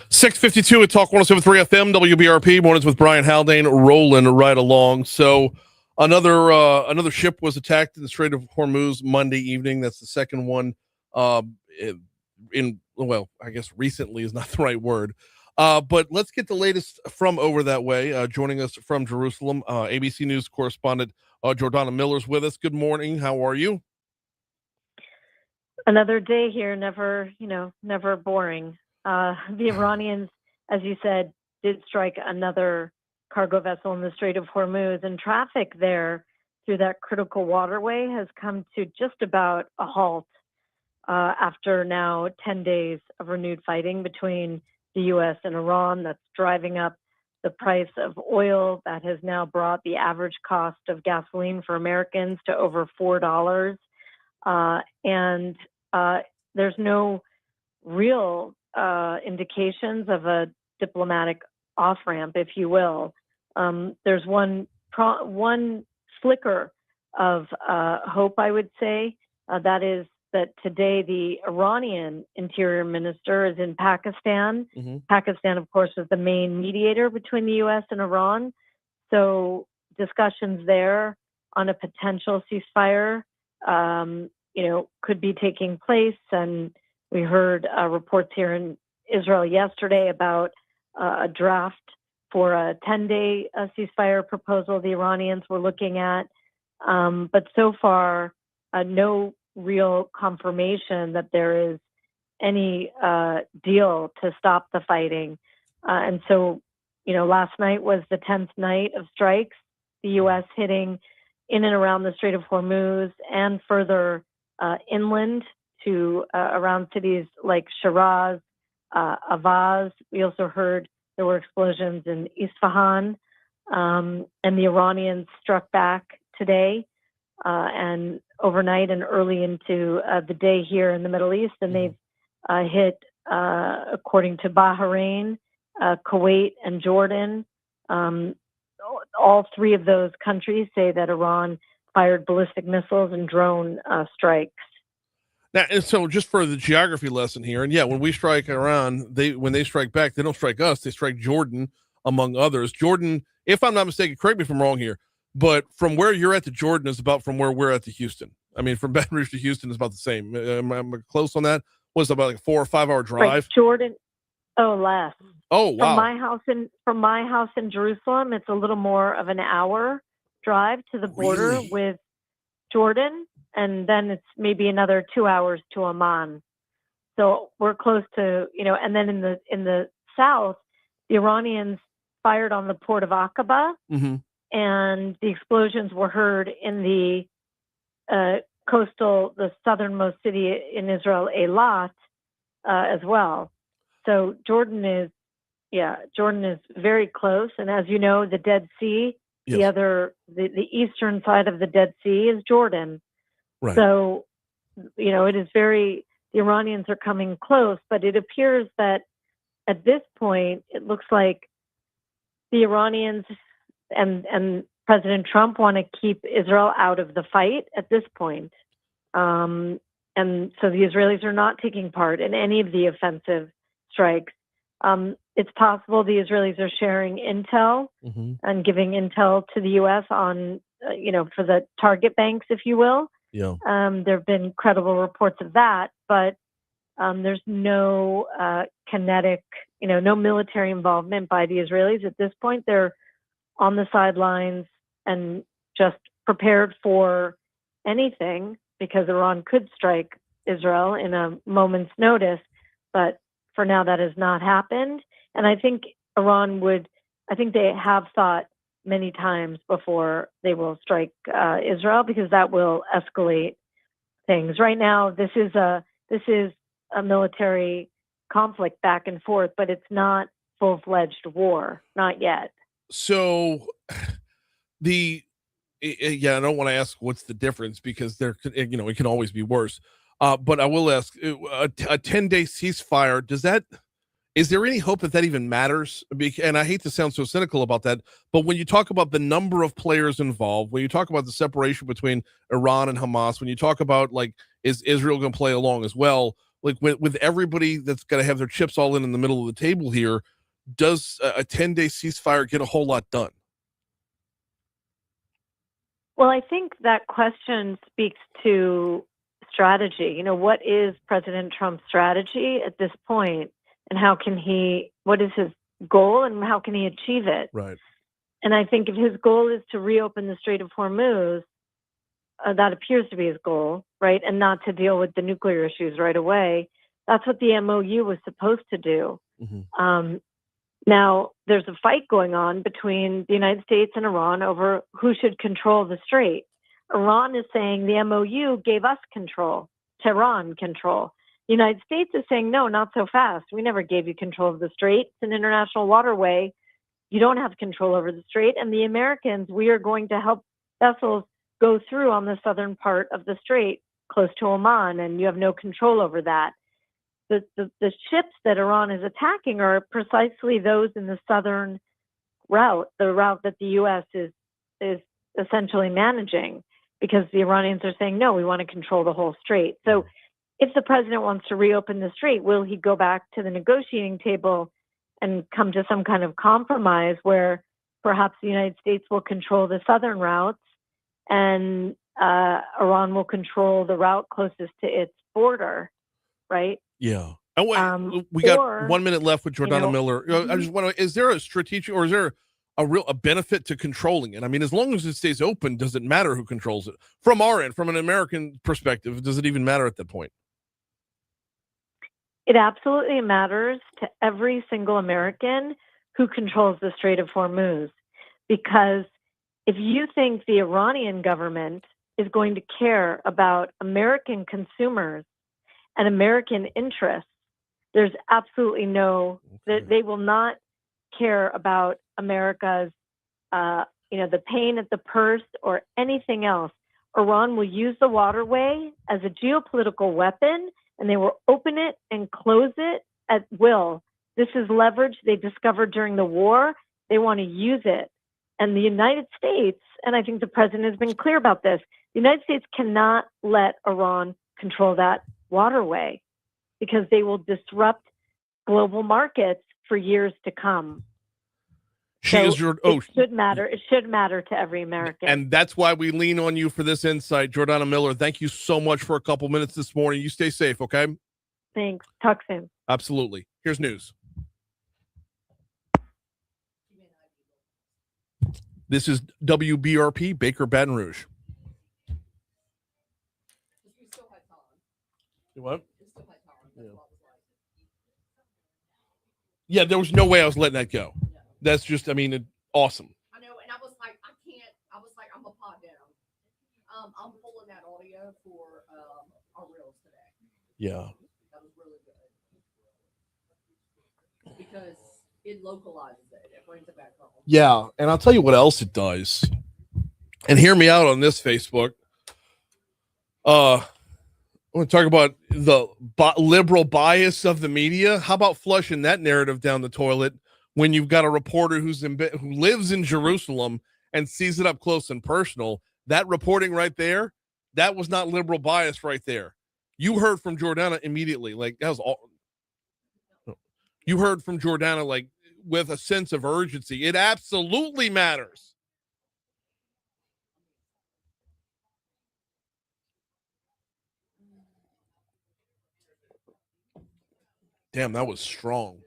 .652 at Talk 107.3 FM, WBRP. Mornings with Brian Haldane, rolling right along. So another ship was attacked in the Strait of Hormuz Monday evening. That's the second one well, I guess recently is not the right word. But let's get the latest from over that way. Joining us from Jerusalem, ABC News correspondent Jordanna Miller's with us. Good morning. How are you? Another day here, never boring. The Iranians, as you said, did strike another cargo vessel in the Strait of Hormuz, and traffic there through that critical waterway has come to just about a halt after now 10 days of renewed fighting between the U.S. and Iran. That's driving up the price of oil. That has now brought the average cost of gasoline for Americans to over $4. And there's no real indications of a diplomatic off-ramp, if you will. There's one flicker of hope, I would say. That is that today the Iranian interior minister is in Pakistan. Mm-hmm. Pakistan, of course, is the main mediator between the U.S. and Iran. So discussions there on a potential ceasefire, could be taking place. And we heard reports here in Israel yesterday about a draft for a 10-day ceasefire proposal the Iranians were looking at. But so far, no real confirmation that there is any deal to stop the fighting. And so, last night was the 10th night of strikes, the U.S. hitting in and around the Strait of Hormuz and further inland to around cities like Shiraz, Avaz. We also heard there were explosions in Isfahan, and the Iranians struck back today and overnight and early into the day here in the Middle East, and they've hit, according to Bahrain, Kuwait, and Jordan. All three of those countries say that Iran fired ballistic missiles and drone strikes. Now, and so just for the geography lesson here, and when we strike Iran, when they strike back, they don't strike us, they strike Jordan, among others. Jordan, if I'm not mistaken, correct me if I'm wrong here, but from where you're at to Jordan is about from where we're at to Houston. I mean, from Baton Rouge to Houston is about the same. Am I close on that? Was about like a 4 or 5 hour drive? Right. Jordan, less. Oh, wow. From my house in Jerusalem, it's a little more of an hour drive to the border Really? with Jordan, and then it's maybe another 2 hours to Amman. So we're close to, and then in the south, the Iranians fired on the port of Aqaba, Mm-hmm. and the explosions were heard in the the southernmost city in Israel, Eilat, as well. So Jordan is very close. And as you know, the Dead Sea, Yes. the eastern side of the Dead Sea is Jordan. Right. So, it is the Iranians are coming close, but it appears that at this point, it looks like the Iranians and President Trump want to keep Israel out of the fight at this point. And so the Israelis are not taking part in any of the offensive strikes. It's possible the Israelis are sharing intel and giving intel to the U.S. on, for the target banks, if you will. Yeah. There have been credible reports of that, but there's no kinetic, no military involvement by the Israelis at this point. They're on the sidelines and just prepared for anything because Iran could strike Israel in a moment's notice. But for now, that has not happened. And I think they have thought many times before they will strike Israel, because that will escalate things. Right now, this is a military conflict back and forth, but it's not full-fledged war, not yet. So I don't want to ask what's the difference, because it can always be worse. But I will ask, a 10-day ceasefire, is there any hope that even matters? And I hate to sound so cynical about that, but when you talk about the number of players involved, when you talk about the separation between Iran and Hamas, when you talk about, is Israel going to play along as well? With everybody that's going to have their chips all in the middle of the table here, does a 10-day ceasefire get a whole lot done? Well, I think that question speaks to strategy. What is President Trump's strategy at this point, and what is his goal, and how can he achieve it? Right. And I think if his goal is to reopen the Strait of Hormuz, that appears to be his goal, right? And not to deal with the nuclear issues right away. That's what the MOU was supposed to do. Now, there's a fight going on between the United States and Iran over who should control the strait. Iran is saying the MOU gave us control, Tehran control. The United States is saying, no, not so fast. We never gave you control of the strait. It's an international waterway. You don't have control over the strait. And the Americans, we are going to help vessels go through on the southern part of the strait close to Oman, and you have no control over that. The ships that Iran is attacking are precisely those in the southern route, the route that the U.S. is essentially managing, because the Iranians are saying, no, we want to control the whole strait. So if the president wants to reopen the strait, will he go back to the negotiating table and come to some kind of compromise where perhaps the United States will control the southern routes and Iran will control the route closest to its border, right? Yeah. We got 1 minute left with Jordanna Miller. I just want to, is there a strategic, or is there a benefit to controlling it? I mean, as long as it stays open, does it matter who controls it? From our end, from an American perspective, does it even matter at that point? It absolutely matters to every single American who controls the Strait of Hormuz, because if you think the Iranian government is going to care about American consumers and American interests, there's absolutely they will not care about America's, the pain at the purse or anything else. Iran will use the waterway as a geopolitical weapon, and they will open it and close it at will. This is leverage they discovered during the war. They want to use it. And the United States, and I think the president has been clear about this, the United States cannot let Iran control that waterway, because they will disrupt global markets for years to come. It should matter. It should matter to every American. And that's why we lean on you for this insight. Jordanna Miller, thank you so much for a couple minutes this morning. You stay safe, okay? Thanks. Talk soon. Absolutely. Here's news. This is WBRP, Baker, Baton Rouge. What? Yeah, there was no way I was letting that go. That's just, awesome. I know, and I was like, I I'm pulling that audio for our reels today. Yeah. That was really good because it localizes it. It brings it back home. Yeah, and I'll tell you what else it does. And hear me out on this, Facebook. I want to talk about the liberal bias of the media. How about flushing that narrative down the toilet when you've got a reporter who lives in Jerusalem and sees it up close and personal? That reporting right there, that was not liberal bias right there. You heard from Jordanna immediately. Like, that was all. You heard from Jordanna, like, with a sense of urgency. It absolutely matters. Damn, that was strong.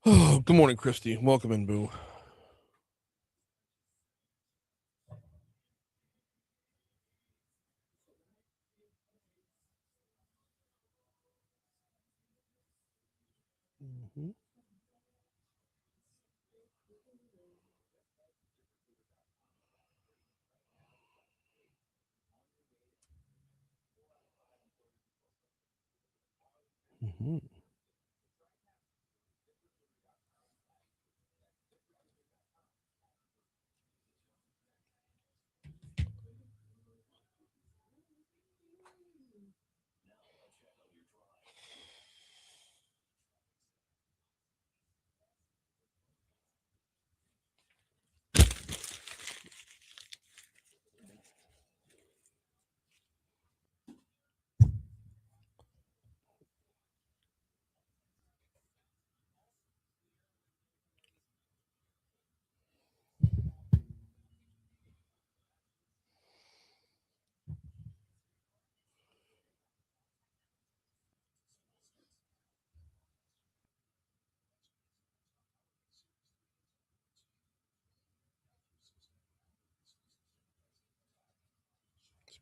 Oh, good morning, Christy. Welcome in, boo. Mm-hmm. Mm-hmm.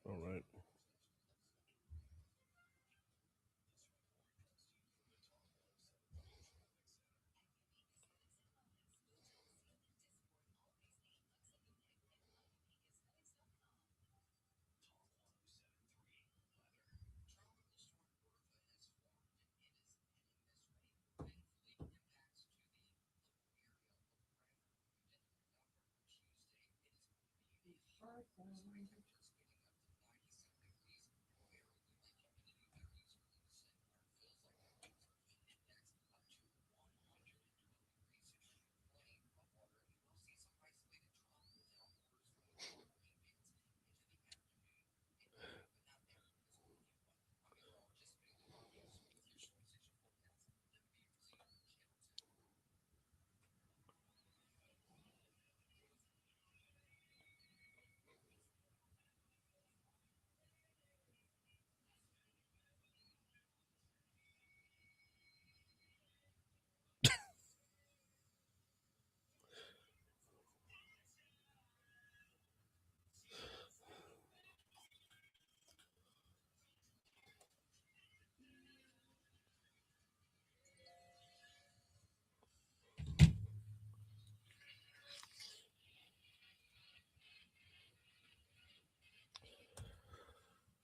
All right.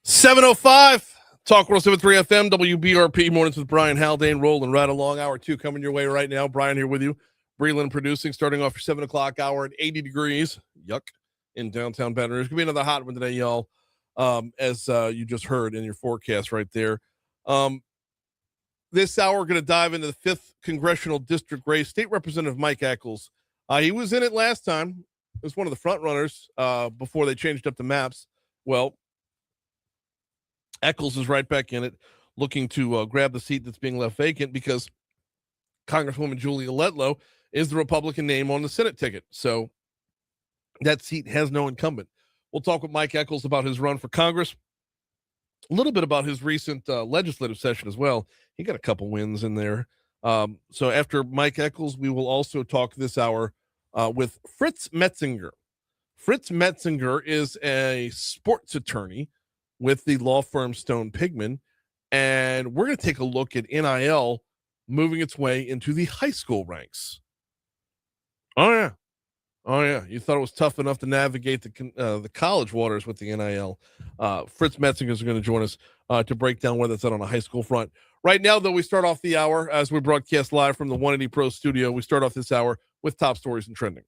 $7:05. Talk 107.3 FM, WBRP, mornings with Brian Haldane, rolling right along. Hour 2 coming your way right now. Brian here with you. Breland producing, starting off your 7 o'clock hour at 80 degrees. Yuck. In downtown Baton Rouge. It's going to be another hot one today, y'all, as you just heard in your forecast right there. This hour, we're going to dive into the 5th Congressional District race. State Representative Mike Echols. He was in it last time. It was one of the front runners before they changed up the maps. Well, Echols is right back in it, looking to grab the seat that's being left vacant because Congresswoman Julia Letlow is the Republican name on the Senate ticket. So that seat has no incumbent. We'll talk with Mike Echols about his run for Congress, a little bit about his recent legislative session as well. He got a couple wins in there. So after Mike Echols, we will also talk this hour with Fritz Metzinger. Fritz Metzinger is a sports attorney with the law firm Stone Pigman, and we're going to take a look at NIL moving its way into the high school ranks. Oh yeah. You thought it was tough enough to navigate the college waters with the NIL. Fritz Metzinger is going to join us to break down where that's at on a high school front. Right now, though, we start off the hour as we broadcast live from the 180 Pro studio. We start off this hour with top stories and trending.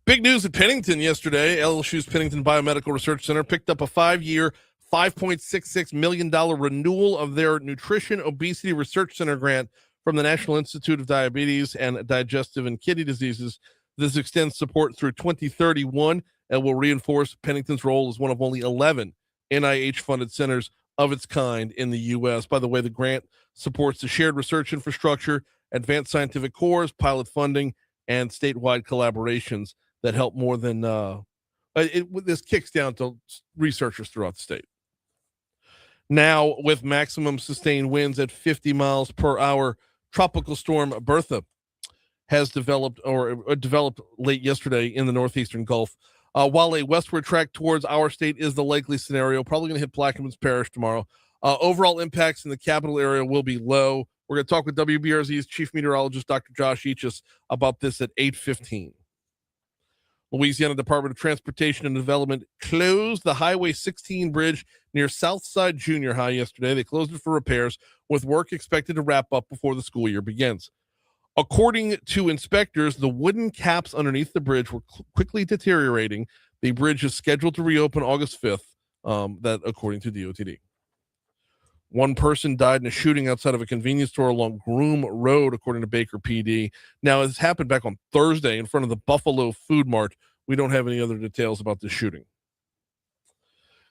Big news at Pennington yesterday. LSU's Pennington Biomedical Research Center picked up a 5-year, $5.66 million renewal of their Nutrition Obesity Research Center grant from the National Institute of Diabetes and Digestive and Kidney Diseases. This extends support through 2031 and will reinforce Pennington's role as one of only 11 NIH-funded centers of its kind in the U.S. By the way, the grant supports the shared research infrastructure, advanced scientific cores, pilot funding, and statewide collaborations that help more than this kicks down to researchers throughout the state. Now, with maximum sustained winds at 50 miles per hour, Tropical Storm Bertha has developed late yesterday in the northeastern Gulf. While a westward track towards our state is the likely scenario, probably going to hit Plaquemines Parish tomorrow. Overall impacts in the capital area will be low. We're going to talk with WBRZ's chief meteorologist, Dr. Josh Eachus, about this at 8:15. Louisiana Department of Transportation and Development closed the Highway 16 bridge near Southside Junior High yesterday. They closed it for repairs, with work expected to wrap up before the school year begins. According to inspectors, the wooden caps underneath the bridge were quickly deteriorating. The bridge is scheduled to reopen August 5th, that according to DOTD. One person died in a shooting outside of a convenience store along Groom Road, according to Baker PD. Now, this happened back on Thursday in front of the Buffalo Food Mart. We don't have any other details about this shooting.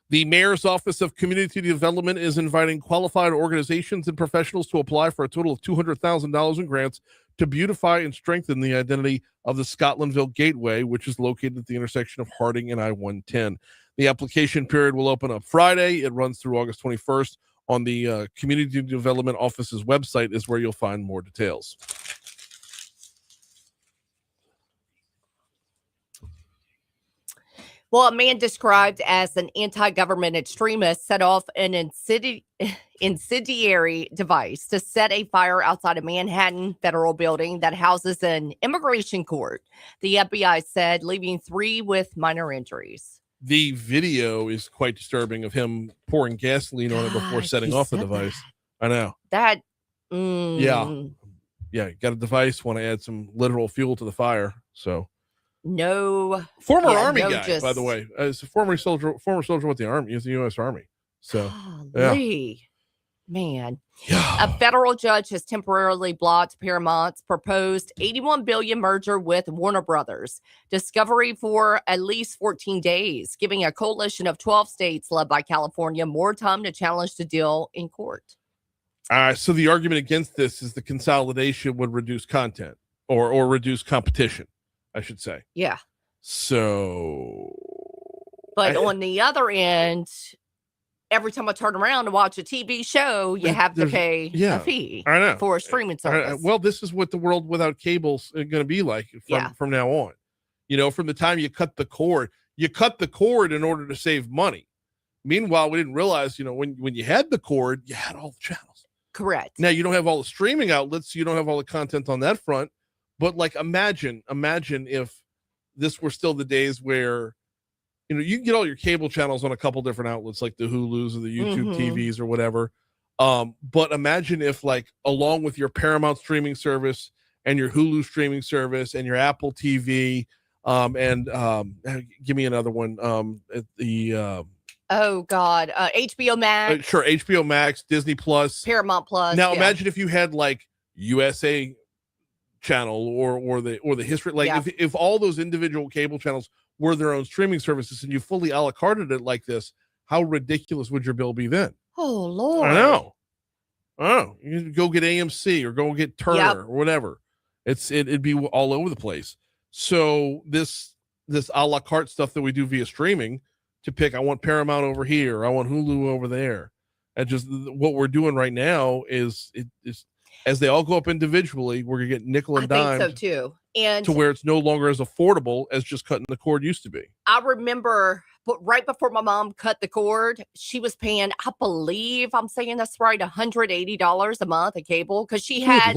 The Mayor's Office of Community Development is inviting qualified organizations and professionals to apply for a total of $200,000 in grants to beautify and strengthen the identity of the Scotlandville Gateway, which is located at the intersection of Harding and I-110. The application period will open up Friday. It runs through August 21st. On the Community Development Office's website is where you'll find more details. Well, a man described as an anti-government extremist set off an incendiary device to set a fire outside a Manhattan federal building that houses an immigration court, the FBI said, leaving 3 with minor injuries. The video is quite disturbing of him pouring gasoline on it before setting off the device. I know. That. Yeah. Got a device, want to add some literal fuel to the fire. So. No. Former Army guy, by the way. As a former soldier with the Army, he's the U.S. Army. So. Golly. Man. Yeah. A federal judge has temporarily blocked Paramount's proposed $81 billion merger with Warner Brothers Discovery for at least 14 days, giving a coalition of 12 states led by California more time to challenge the deal in court. So the argument against this is the consolidation would reduce content or reduce competition, I should say. Yeah. So. But on the other end, every time I turn around to watch a TV show, you have to pay a fee for a streaming service. Well, this is what the world without cable's going to be like from now on. You know, from the time you cut the cord in order to save money. Meanwhile, we didn't realize, when you had the cord, you had all the channels. Correct. Now you don't have all the streaming outlets, so you don't have all the content on that front. But like, imagine if this were still the days where, you can get all your cable channels on a couple different outlets, like the Hulus or the YouTube TVs or whatever. But imagine if, like, along with your Paramount streaming service and your Hulu streaming service and your Apple TV, and give me another one, oh God, HBO Max. Sure, HBO Max, Disney Plus, Paramount Plus. Now imagine if you had like USA channel or the history, like if all those individual cable channels were their own streaming services and you fully a la carted it like this, how ridiculous would your bill be then? Oh Lord. I know. You go get AMC or go get Turner or whatever. It'd be all over the place. So this a la carte stuff that we do via streaming to pick, I want Paramount over here, I want Hulu over there. And just what we're doing right now is as they all go up individually, we're gonna get nickel and dime. I think so too. And to where it's no longer as affordable as just cutting the cord used to be. I remember, but right before my mom cut the cord, she was paying, I believe I'm saying that's right, $180 a month a cable, because she had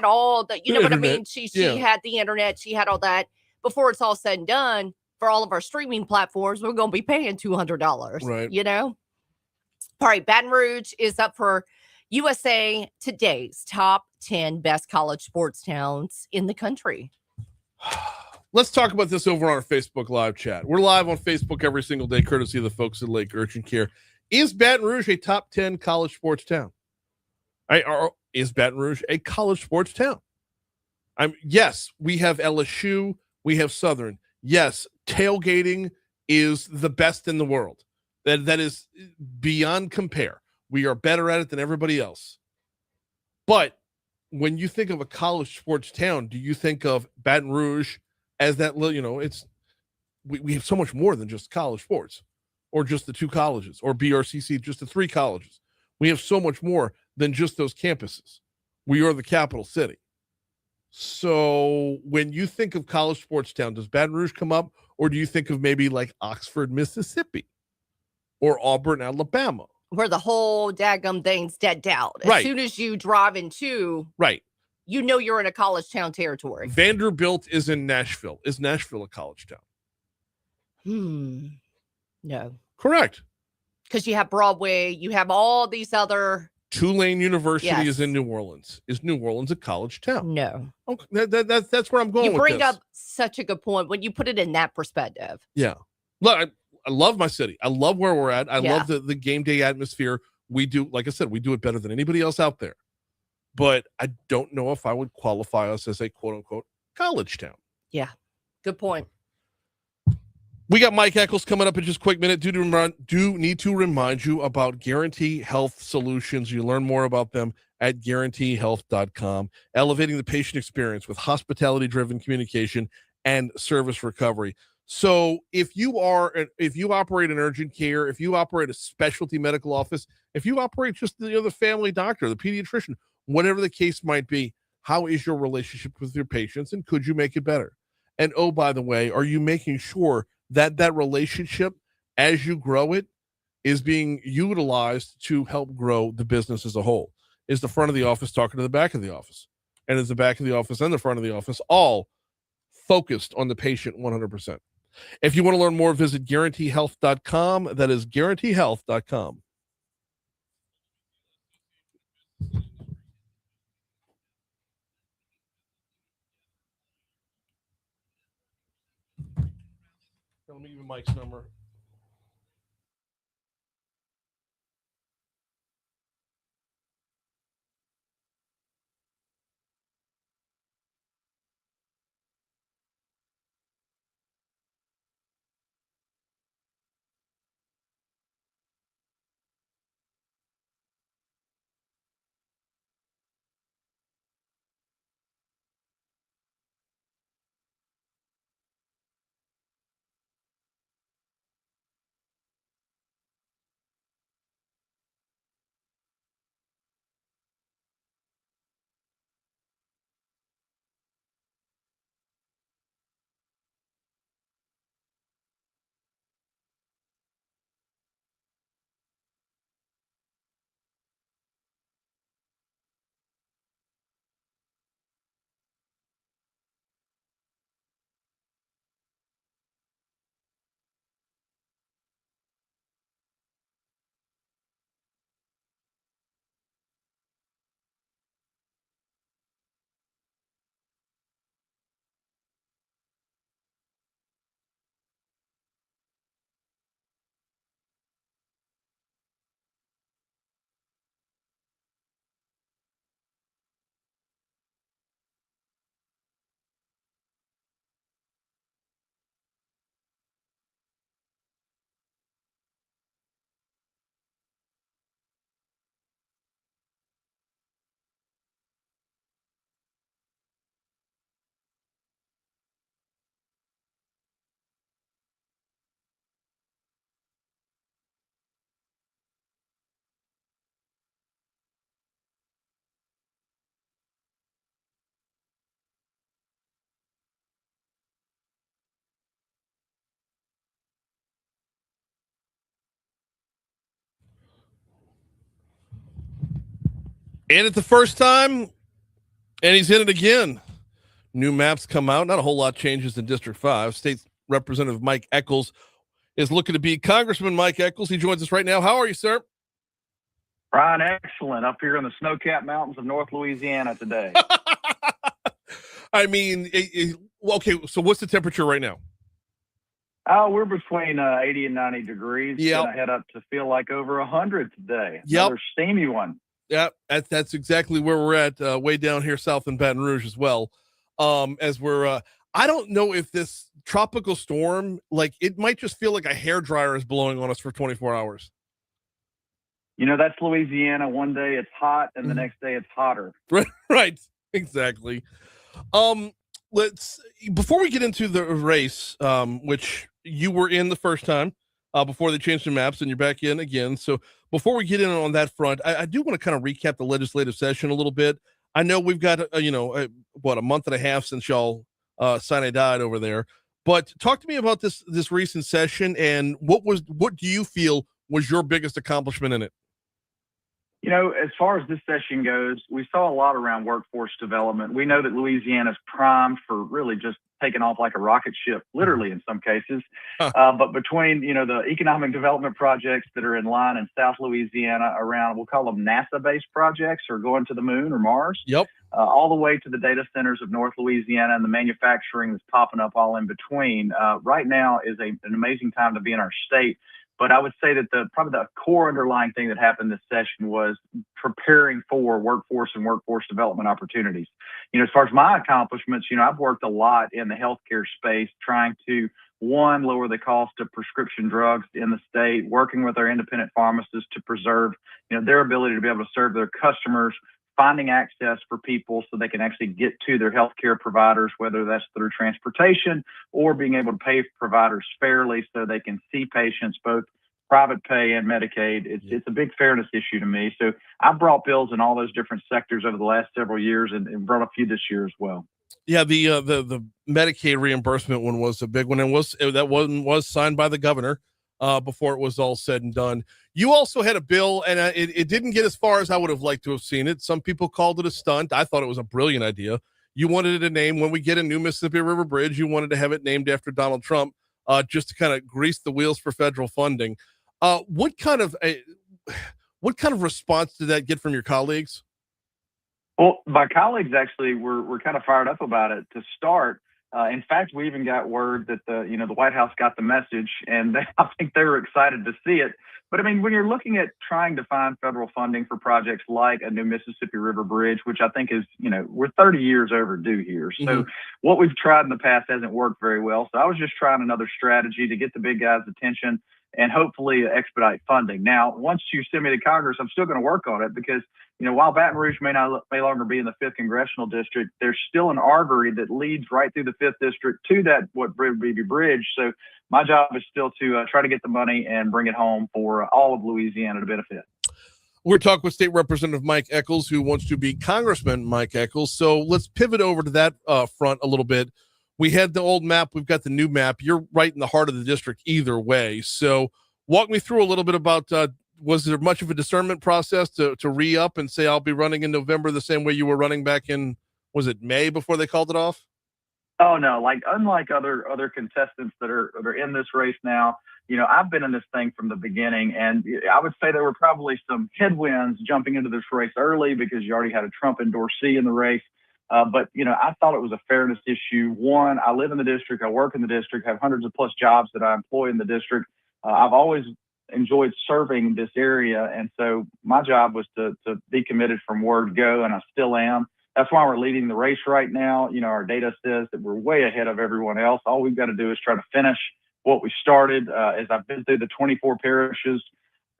all the, you know what I mean? She had the internet, she had all that. Before it's all said and done, for all of our streaming platforms, we're going to be paying $200, right? All right, Baton Rouge is up for USA Today's top 10 best college sports towns in the country. Let's talk about this over on our Facebook live chat. We're live on Facebook every single day, courtesy of the folks at Lake Urchin Care. Is Baton Rouge a top 10 college sports town? Is Baton Rouge a college sports town? Yes, we have LSU, we have Southern. Yes, tailgating is the best in the world. That is beyond compare. We are better at it than everybody else. But when you think of a college sports town, do you think of Baton Rouge as that? It's we have so much more than just college sports, or just the two colleges, or BRCC, just the three colleges. We have so much more than just those campuses. We are the capital city. So when you think of college sports town, does Baton Rouge come up, or do you think of maybe like Oxford, Mississippi, or Auburn, Alabama? Where the whole daggum thing's dead out. As soon as you drive into, you know you're in a college town territory. Vanderbilt is in Nashville. Is Nashville a college town? No. Correct. Because you have Broadway, you have all these other. Tulane University is in New Orleans. Is New Orleans a college town? No. Okay, that's where I'm going with this. You bring up such a good point when you put it in that perspective. Yeah. Look, I love my city. I love where we're at. I love the game day atmosphere. We do, like I said, we do it better than anybody else out there. But I don't know if I would qualify us as a quote unquote college town. Yeah. Good point. We got Mike Echols coming up in just a quick minute. Do need to remind you about Guarantee Health Solutions. You learn more about them at guaranteehealth.com, elevating the patient experience with hospitality-driven communication and service recovery. So if you operate an urgent care, if you operate a specialty medical office, if you operate just the family doctor, the pediatrician, whatever the case might be, how is your relationship with your patients, and could you make it better? And oh, by the way, are you making sure that relationship, as you grow it, is being utilized to help grow the business as a whole? Is the front of the office talking to the back of the office? And is the back of the office and the front of the office all focused on the patient 100%? If you want to learn more, visit guaranteehealth.com. That is guaranteehealth.com. Let me give you Mike's number. And it's the first time, and he's in it again. New maps come out. Not a whole lot changes in District 5. State Representative Mike Echols is looking to be Congressman Mike Echols. He joins us right now. How are you, sir? Brian, excellent. Up here in the snow-capped mountains of North Louisiana today. I mean, okay, so what's the temperature right now? Oh, we're between 80 and 90 degrees. Yeah. Gonna head up to feel like over 100 today. Yep. Another steamy one. Yeah, that's exactly where we're at, way down here south in Baton Rouge as well. As we're, I don't know if this tropical storm, like, it might just feel like a hairdryer is blowing on us for 24 hours. You know, that's Louisiana. One day it's hot, and the next day it's hotter. Right, exactly. Let's, before we get into the race, which you were in the first time, before they changed the maps, and you're back in again. So before we get in on that front, I do want to kind of recap the legislative session a little bit. I know we've got, a month and a half since y'all sine died over there, but talk to me about this recent session, and what do you feel was your biggest accomplishment in it? You know, as far as this session goes, we saw a lot around workforce development. We know that Louisiana's primed for really just taking off like a rocket ship, literally in some cases. But between, the economic development projects that are in line in South Louisiana around, we'll call them NASA-based projects, or going to the moon or Mars. Yep. All the way to the data centers of North Louisiana and the manufacturing that's popping up all in between. Right now is an amazing time to be in our state. But I would say that probably the core underlying thing that happened this session was preparing for workforce and workforce development opportunities. As far as my accomplishments, I've worked a lot in the healthcare space, trying to, one, lower the cost of prescription drugs in the state, working with our independent pharmacists to preserve, their ability to be able to serve their customers, finding access for people so they can actually get to their healthcare providers, whether that's through transportation or being able to pay providers fairly so they can see patients, both private pay and Medicaid. It's a big fairness issue to me. So I brought bills in all those different sectors over the last several years, and brought a few this year as well. Yeah, the Medicaid reimbursement one was a big one, and that one was signed by the governor before it was all said and done. You also had a bill, and it didn't get as far as I would have liked to have seen it. Some people called it a stunt. I thought it was a brilliant idea. You wanted it a name. When we get a new Mississippi River Bridge, you wanted to have it named after Donald Trump, just to kind of grease the wheels for federal funding. What kind of response did that get from your colleagues? Well, my colleagues actually were kind of fired up about it to start. In fact, we even got word that the White House got the message, and I think they were excited to see it. But I mean, when you're looking at trying to find federal funding for projects like a new Mississippi River Bridge, which I think is, we're 30 years overdue here. So what we've tried in the past hasn't worked very well. So I was just trying another strategy to get the big guys' attention and hopefully expedite funding. Now, once you send me to Congress, I'm still going to work on it because, while Baton Rouge may longer be in the 5th Congressional District, there's still an artery that leads right through the 5th District to that would be bridge. So my job is still to try to get the money and bring it home for all of Louisiana to benefit. We're talking with State Representative Mike Echols, who wants to be Congressman Mike Echols. So let's pivot over to that front a little bit. We had the old map. We've got the new map. You're right in the heart of the district either way. So walk me through a little bit about, was there much of a discernment process to re-up and say, I'll be running in November the same way you were running back in, was it May before they called it off? Oh, no. Unlike other contestants that are in this race now, I've been in this thing from the beginning, and I would say there were probably some headwinds jumping into this race early because you already had a Trump endorsee in the race. But I thought it was a fairness issue. One, I live in the district, I work in the district, have hundreds of plus jobs that I employ in the district. I've always enjoyed serving this area, and so my job was to be committed from word go, and I still am. That's why we're leading the race right now. Our data says that we're way ahead of everyone else. All we've got to do is try to finish what we started. As I've been through the 24 parishes,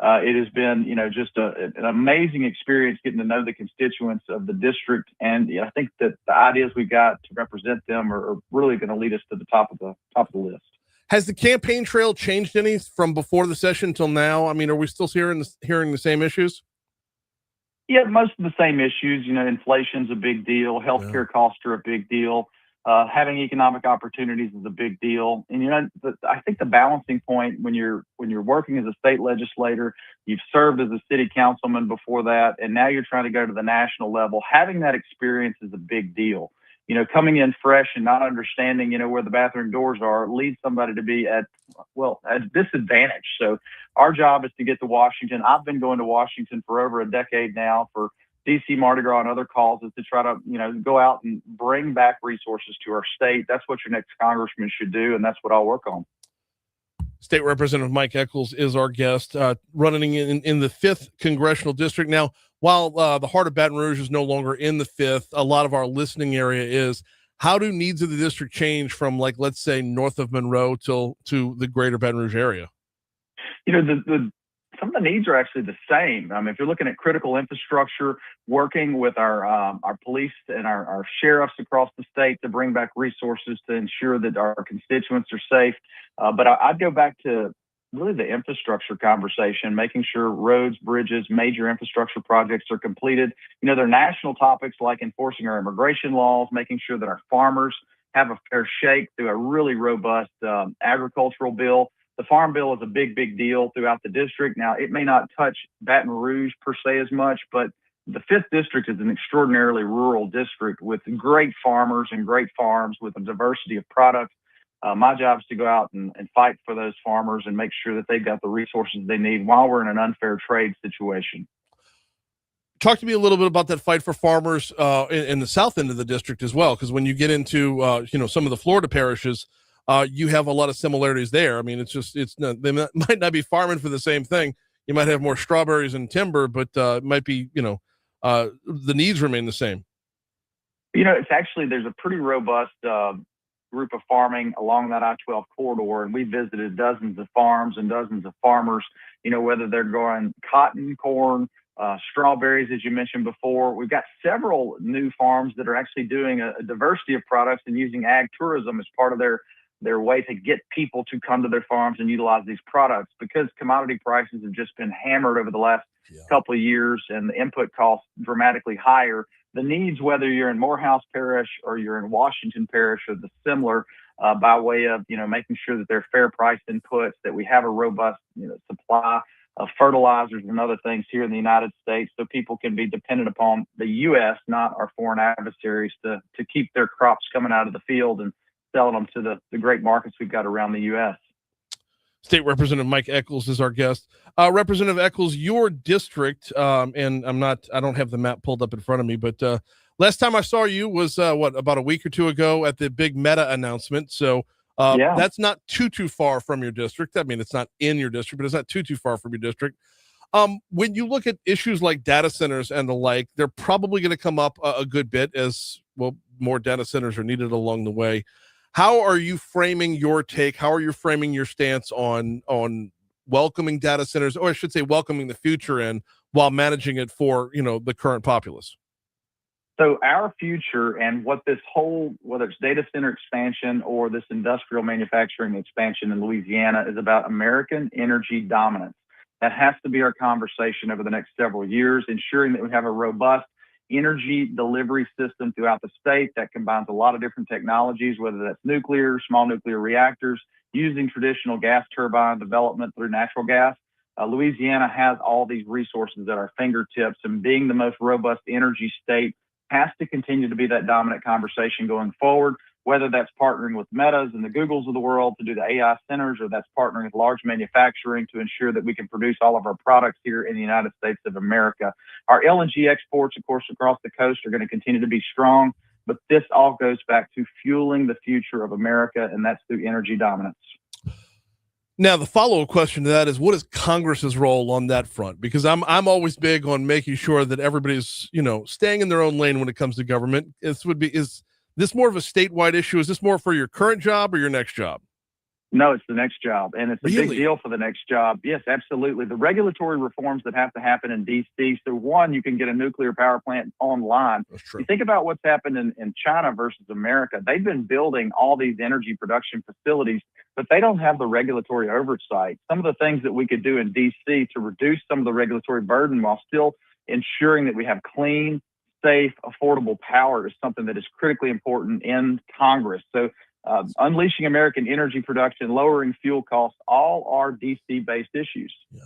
it has been, just an amazing experience getting to know the constituents of the district. And I think that the ideas we got to represent them are really going to lead us to the top of the list. Has the campaign trail changed any from before the session till now? I mean, are we still hearing the same issues? Yeah, most of the same issues. Inflation's a big deal. Healthcare costs are a big deal. Having economic opportunities is a big deal. And, I think the balancing point when you're working as a state legislator, you've served as a city councilman before that, and now you're trying to go to the national level, having that experience is a big deal. Coming in fresh and not understanding, where the bathroom doors are leads somebody to be at disadvantage. So our job is to get to Washington. I've been going to Washington for over a decade now for DC Mardi Gras and other causes to try to, go out and bring back resources to our state. That's what your next congressman should do, and that's what I'll work on. State Representative Mike Echols is our guest, running in the 5th Congressional District. Now, while the heart of Baton Rouge is no longer in the 5th, a lot of our listening area is. How do needs of the district change from, like, let's say, north of Monroe to the greater Baton Rouge area? Some of the needs are actually the same. I mean, if you're looking at critical infrastructure, working with our police and our sheriffs across the state to bring back resources to ensure that our constituents are safe. But I'd go back to really the infrastructure conversation, making sure roads, bridges, major infrastructure projects are completed. There are national topics like enforcing our immigration laws, making sure that our farmers have a fair shake through a really robust agricultural bill. The farm bill is a big, big deal throughout the district. Now, it may not touch Baton Rouge per se as much, but the 5th District is an extraordinarily rural district with great farmers and great farms with a diversity of products. My job is to go out and fight for those farmers and make sure that they've got the resources they need while we're in an unfair trade situation. Talk to me a little bit about that fight for farmers in the south end of the district as well, because when you get into some of the Florida parishes, you have a lot of similarities there. I mean, they might not be farming for the same thing. You might have more strawberries and timber, but it might be the needs remain the same. It's actually, there's a pretty robust group of farming along that I-12 corridor, and we visited dozens of farms and dozens of farmers, whether they're growing cotton, corn, strawberries, as you mentioned before. We've got several new farms that are actually doing a diversity of products and using ag tourism as part of their way to get people to come to their farms and utilize these products, because commodity prices have just been hammered over the last couple of years and the input costs dramatically higher. The needs, whether you're in Morehouse Parish or you're in Washington Parish, are the similar by way of, making sure that they're fair priced inputs, that we have a robust, supply of fertilizers and other things here in the United States so people can be dependent upon the U.S., not our foreign adversaries, to keep their crops coming out of the field and selling them to the great markets we've got around the U.S. State Representative Mike Echols is our guest. Representative Echols, your district, and I don't have the map pulled up in front of me, but last time I saw you was about a week or two ago at the big Meta announcement. So that's not too far from your district. I mean, it's not in your district, but it's not too far from your district. When you look at issues like data centers and the like, they're probably going to come up a good bit as well. More data centers are needed along the way. How are you framing your take? How are you framing your stance on welcoming data centers, or I should say welcoming the future in, while managing it for, the current populace? So our future and what this whole, whether it's data center expansion or this industrial manufacturing expansion in Louisiana, is about American energy dominance. That has to be our conversation over the next several years, ensuring that we have a robust energy delivery system throughout the state that combines a lot of different technologies, whether that's nuclear, small nuclear reactors, using traditional gas turbine development through natural gas. Louisiana has all these resources at our fingertips, and being the most robust energy state has to continue to be that dominant conversation going forward, whether that's partnering with Metas and the Googles of the world to do the AI centers, or that's partnering with large manufacturing to ensure that we can produce all of our products here in the United States of America. Our LNG exports, of course, across the coast are going to continue to be strong, but this all goes back to fueling the future of America, and that's through energy dominance. Now, the follow-up question to that is, what is Congress's role on that front? Because I'm always big on making sure that everybody's, staying in their own lane when it comes to government. Is this more of a statewide issue? Is this more for your current job or your next job? No, it's the next job, and it's a Really? big deal for the next job. Yes, absolutely. The regulatory reforms that have to happen in D.C. So one, you can get a nuclear power plant online. That's true. You think about what's happened in China versus America. They've been building all these energy production facilities, but they don't have the regulatory oversight. Some of the things that we could do in D.C. to reduce some of the regulatory burden while still ensuring that we have clean, safe, affordable power is something that is critically important in Congress. So unleashing American energy production, lowering fuel costs, all are DC-based issues. Yeah.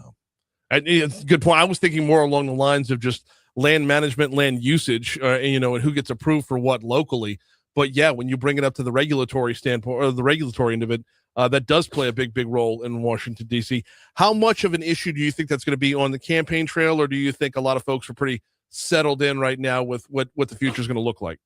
And it's a good point. I was thinking more along the lines of just land management, land usage, and who gets approved for what locally. But yeah, when you bring it up to the regulatory standpoint or the regulatory end of it, that does play a big role in Washington, D.C. How much of an issue do you think that's going to be on the campaign trail, or do you think a lot of folks are pretty settled in right now with what the future is going to look like?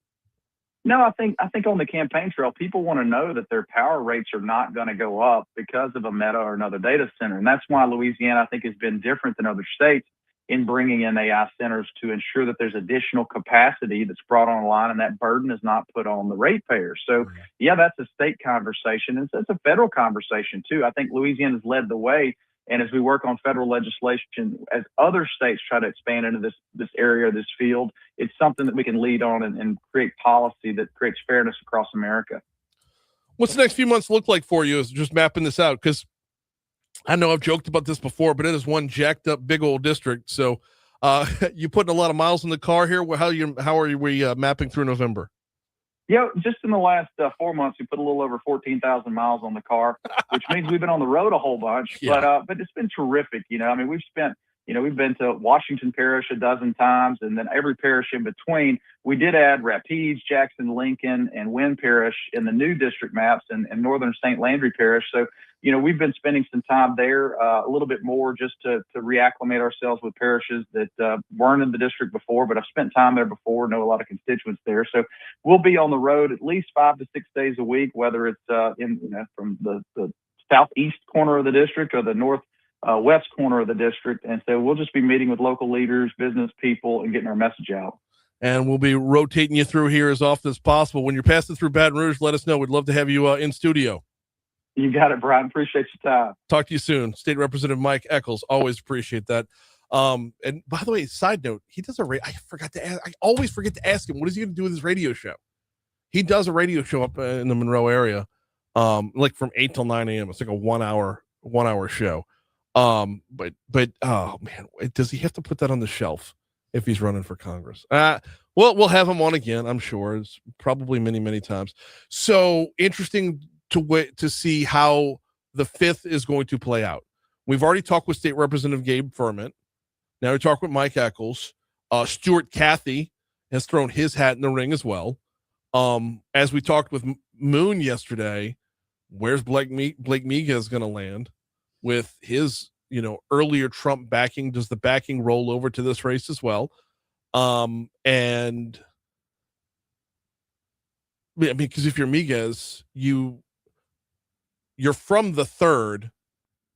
No, I think on the campaign trail, people want to know that their power rates are not going to go up because of a Meta or another data center. And that's why Louisiana, I think, has been different than other states in bringing in AI centers to ensure that there's additional capacity that's brought online and that burden is not put on the ratepayers. So, yeah, that's a state conversation. And it's a federal conversation, too. I think Louisiana's led the way. And as we work on federal legislation, as other states try to expand into this area, this field, it's something that we can lead on and create policy that creates fairness across America. What's the next few months look like for you? Is just mapping this out? Because I know I've joked about this before, but it is one jacked up big old district. So you putting a lot of miles in the car here. How are we mapping through November? Yeah, just in the last 4 months, we put a little over 14,000 miles on the car, which means we've been on the road a whole bunch. Yeah. But it's been terrific. I mean, we've been to Washington Parish a dozen times, and then every parish in between. We did add Rapides, Jackson, Lincoln, and Wynn Parish in the new district maps, and Northern St. Landry Parish. So, we've been spending some time there a little bit more just to reacclimate ourselves with parishes that weren't in the district before, but I've spent time there before, know a lot of constituents there. So we'll be on the road at least 5 to 6 days a week, whether it's from the southeast corner of the district or the northwest corner of the district. And so we'll just be meeting with local leaders, business people, and getting our message out. And we'll be rotating you through here as often as possible. When you're passing through Baton Rouge, let us know. We'd love to have you in studio. You got it, Brian. Appreciate your time. Talk to you soon. State Representative Mike Echols. Always appreciate that. And by the way, side note, he does I always forget to ask him, what is he going to do with his radio show? He does a radio show up in the Monroe area, like from 8 till 9 a.m. It's like a one hour show. But oh man, does he have to put that on the shelf if he's running for Congress? We'll have him on again, I'm sure. It's probably many, many times. So interesting to see how the 5th is going to play out. We've already talked with State Representative Gabe Ferment. Now we talk with Mike Echols. Stuart Cathy has thrown his hat in the ring as well. As we talked with Moon yesterday, where's Blake Miguez going to land with his, earlier Trump backing? Does the backing roll over to this race as well? And I mean, because if you're Miguez, you're from the 3rd,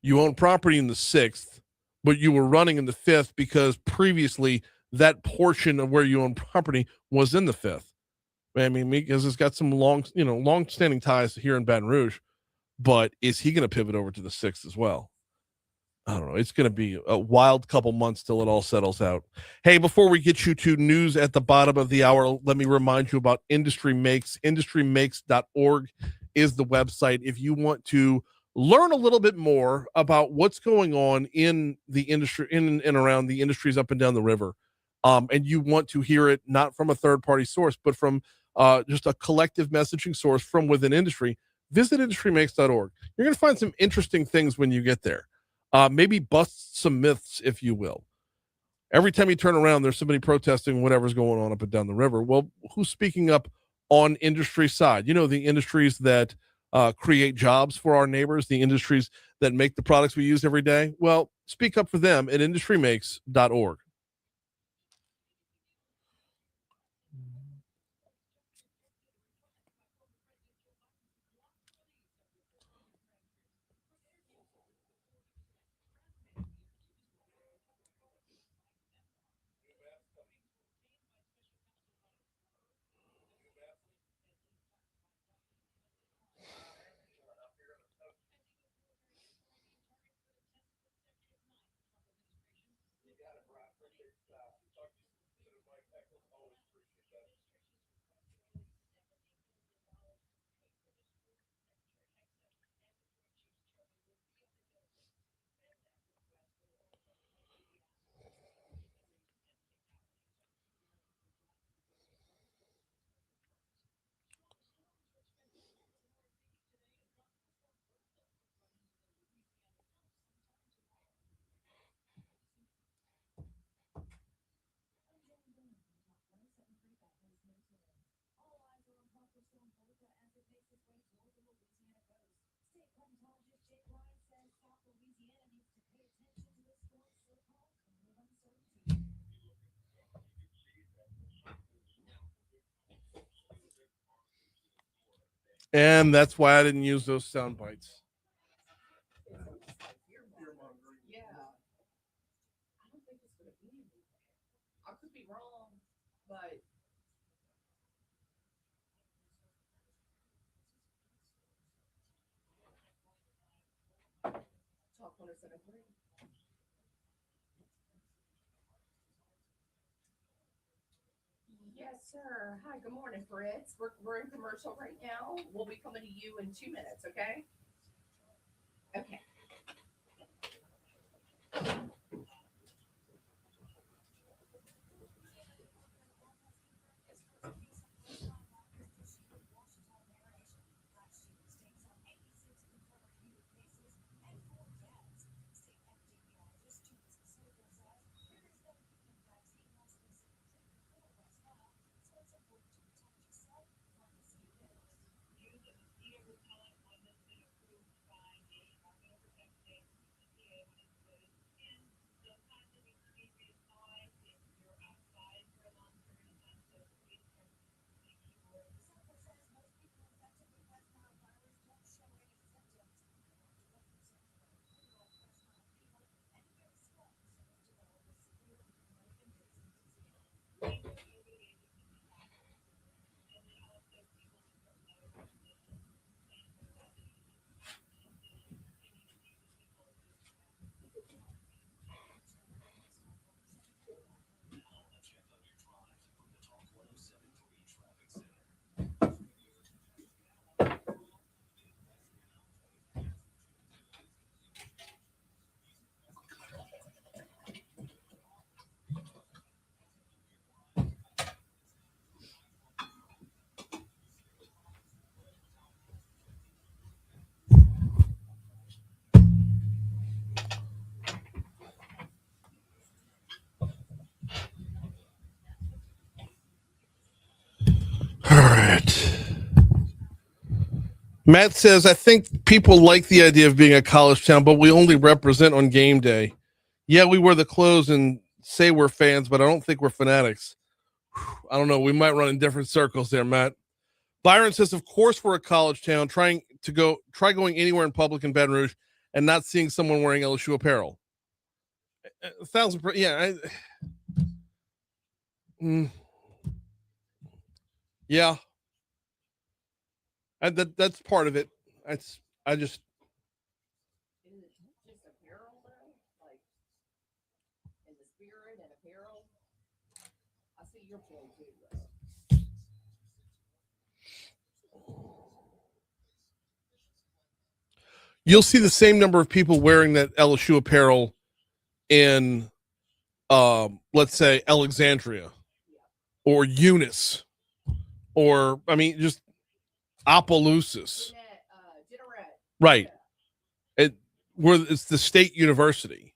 you own property in the 6th, but you were running in the 5th because previously that portion of where you own property was in the 5th. I mean, Miguez has got some long-standing ties here in Baton Rouge, but is he going to pivot over to the 6th as well? I don't know. It's going to be a wild couple months till it all settles out. Hey, before we get you to news at the bottom of the hour, let me remind you about Industry Makes. IndustryMakes.org is the website. If you want to learn a little bit more about what's going on in the industry, in and around the industries up and down the river, and you want to hear it not from a third-party source, but from just a collective messaging source from within industry, visit IndustryMakes.org. You're going to find some interesting things when you get there. Maybe bust some myths, if you will. Every time you turn around, there's somebody protesting whatever's going on up and down the river. Well, who's speaking up on industry side? The industries that create jobs for our neighbors, the industries that make the products we use every day. Well, speak up for them at IndustryMakes.org. And that's why I didn't use those sound bites. Yeah. I don't think it's gonna be anything. I could be wrong, but Talk 107.3. Yes, sir. Hi, good morning, Fritz. We're in commercial right now. We'll be coming to you in 2 minutes, okay? Okay. All right. Matt says, I think people like the idea of being a college town, but we only represent on game day. Yeah, we wear the clothes and say we're fans, but I don't think we're fanatics. I don't know. We might run in different circles there, Matt. Byron says, of course we're a college town. Try going anywhere in public in Baton Rouge and not seeing someone wearing LSU apparel. 1,000%. Yeah. Yeah. That's part of it. I just. Is it just apparel though? Like in the spirit and apparel? I see your point too, though. You'll see the same number of people wearing that LSU apparel in, let's say, Alexandria or Eunice, or just Opelousas. Right. It's the state university.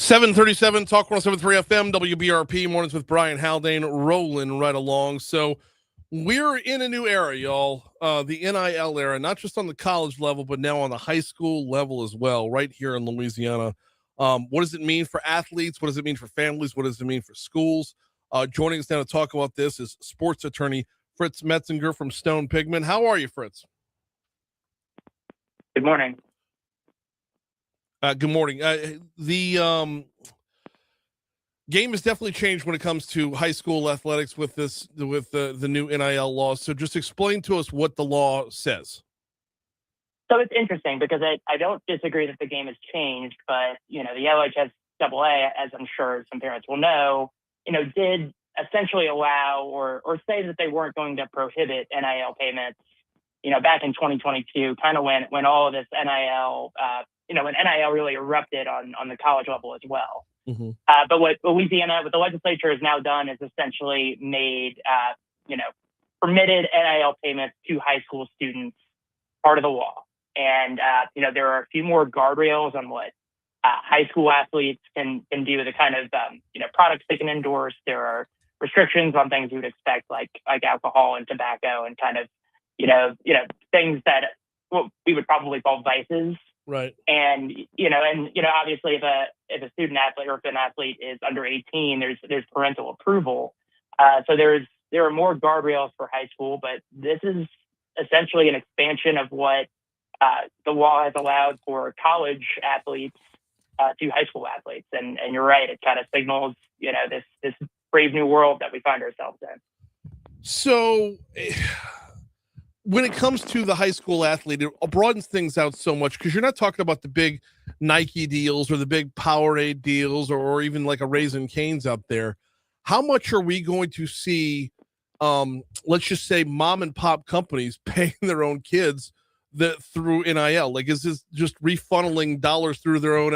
737 Talk 107.3 FM, WBRP, mornings with Brian Haldane, rolling right along. So we're in a new era, y'all. The NIL era, not just on the college level, but now on the high school level as well, right here in Louisiana. What does it mean for athletes? What does it mean for families? What does it mean for schools? Joining us now to talk about this is sports attorney Fritz Metzinger from Stone Pigment. How are you, Fritz? Good morning. Good morning. The game has definitely changed when it comes to high school athletics with the new NIL laws. So just explain to us what the law says. So it's interesting because I don't disagree that the game has changed, but, the LHSAA, as I'm sure some parents will know, did essentially allow or say that they weren't going to prohibit NIL payments, back in 2022, kind of when all of this NIL, when NIL really erupted on the college level as well. Mm-hmm. But what the legislature has now done is essentially made, permitted NIL payments to high school students part of the law. And, there are a few more guardrails on what high school athletes can do, the kind of, products they can endorse. There are restrictions on things you would expect, like alcohol and tobacco and kind of, things that we would probably call vices. Right. And, obviously if a student athlete or if an athlete is under 18, there's parental approval. So there are more guardrails for high school, but this is essentially an expansion of what the law has allowed for college athletes to high school athletes. And you're right, it kind of signals, this brave new world that we find ourselves in. So when it comes to the high school athlete, it broadens things out so much because you're not talking about the big Nike deals or the big Powerade deals or even like a Raising Cane's out there. How much are we going to see, let's just say, mom and pop companies paying their own kids through NIL? Like, is this just refunneling dollars through their own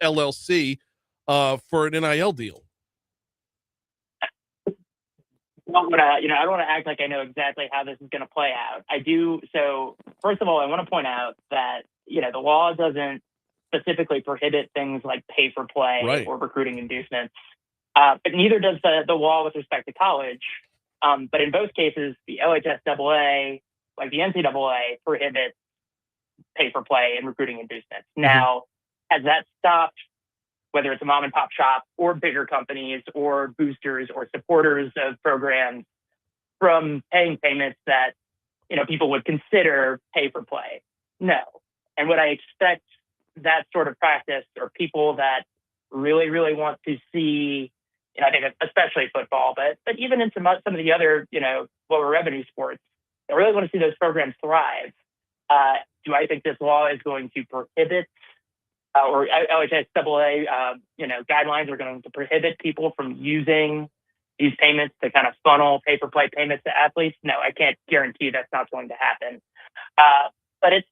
LLC for an NIL deal? I don't want to act like I know exactly how this is going to play out. I do. So first of all, I want to point out that, the law doesn't specifically prohibit things like pay for play right. or recruiting inducements. But neither does the law with respect to college. But in both cases, the LHSAA, like the NCAA, prohibits pay for play and recruiting inducements. Mm-hmm. Now, has that stopped, whether it's a mom and pop shop or bigger companies or boosters or supporters of programs, from paying payments that, people would consider pay for play? No. And what I expect that sort of practice, or people that really, really want to see, I think especially football, but even in some of the other, lower revenue sports, I really want to see those programs thrive. Do I think this law is going to prohibit or LHSAA, guidelines are going to prohibit people from using these payments to kind of funnel pay-for-play payments to athletes? No, I can't guarantee that's not going to happen. But it's,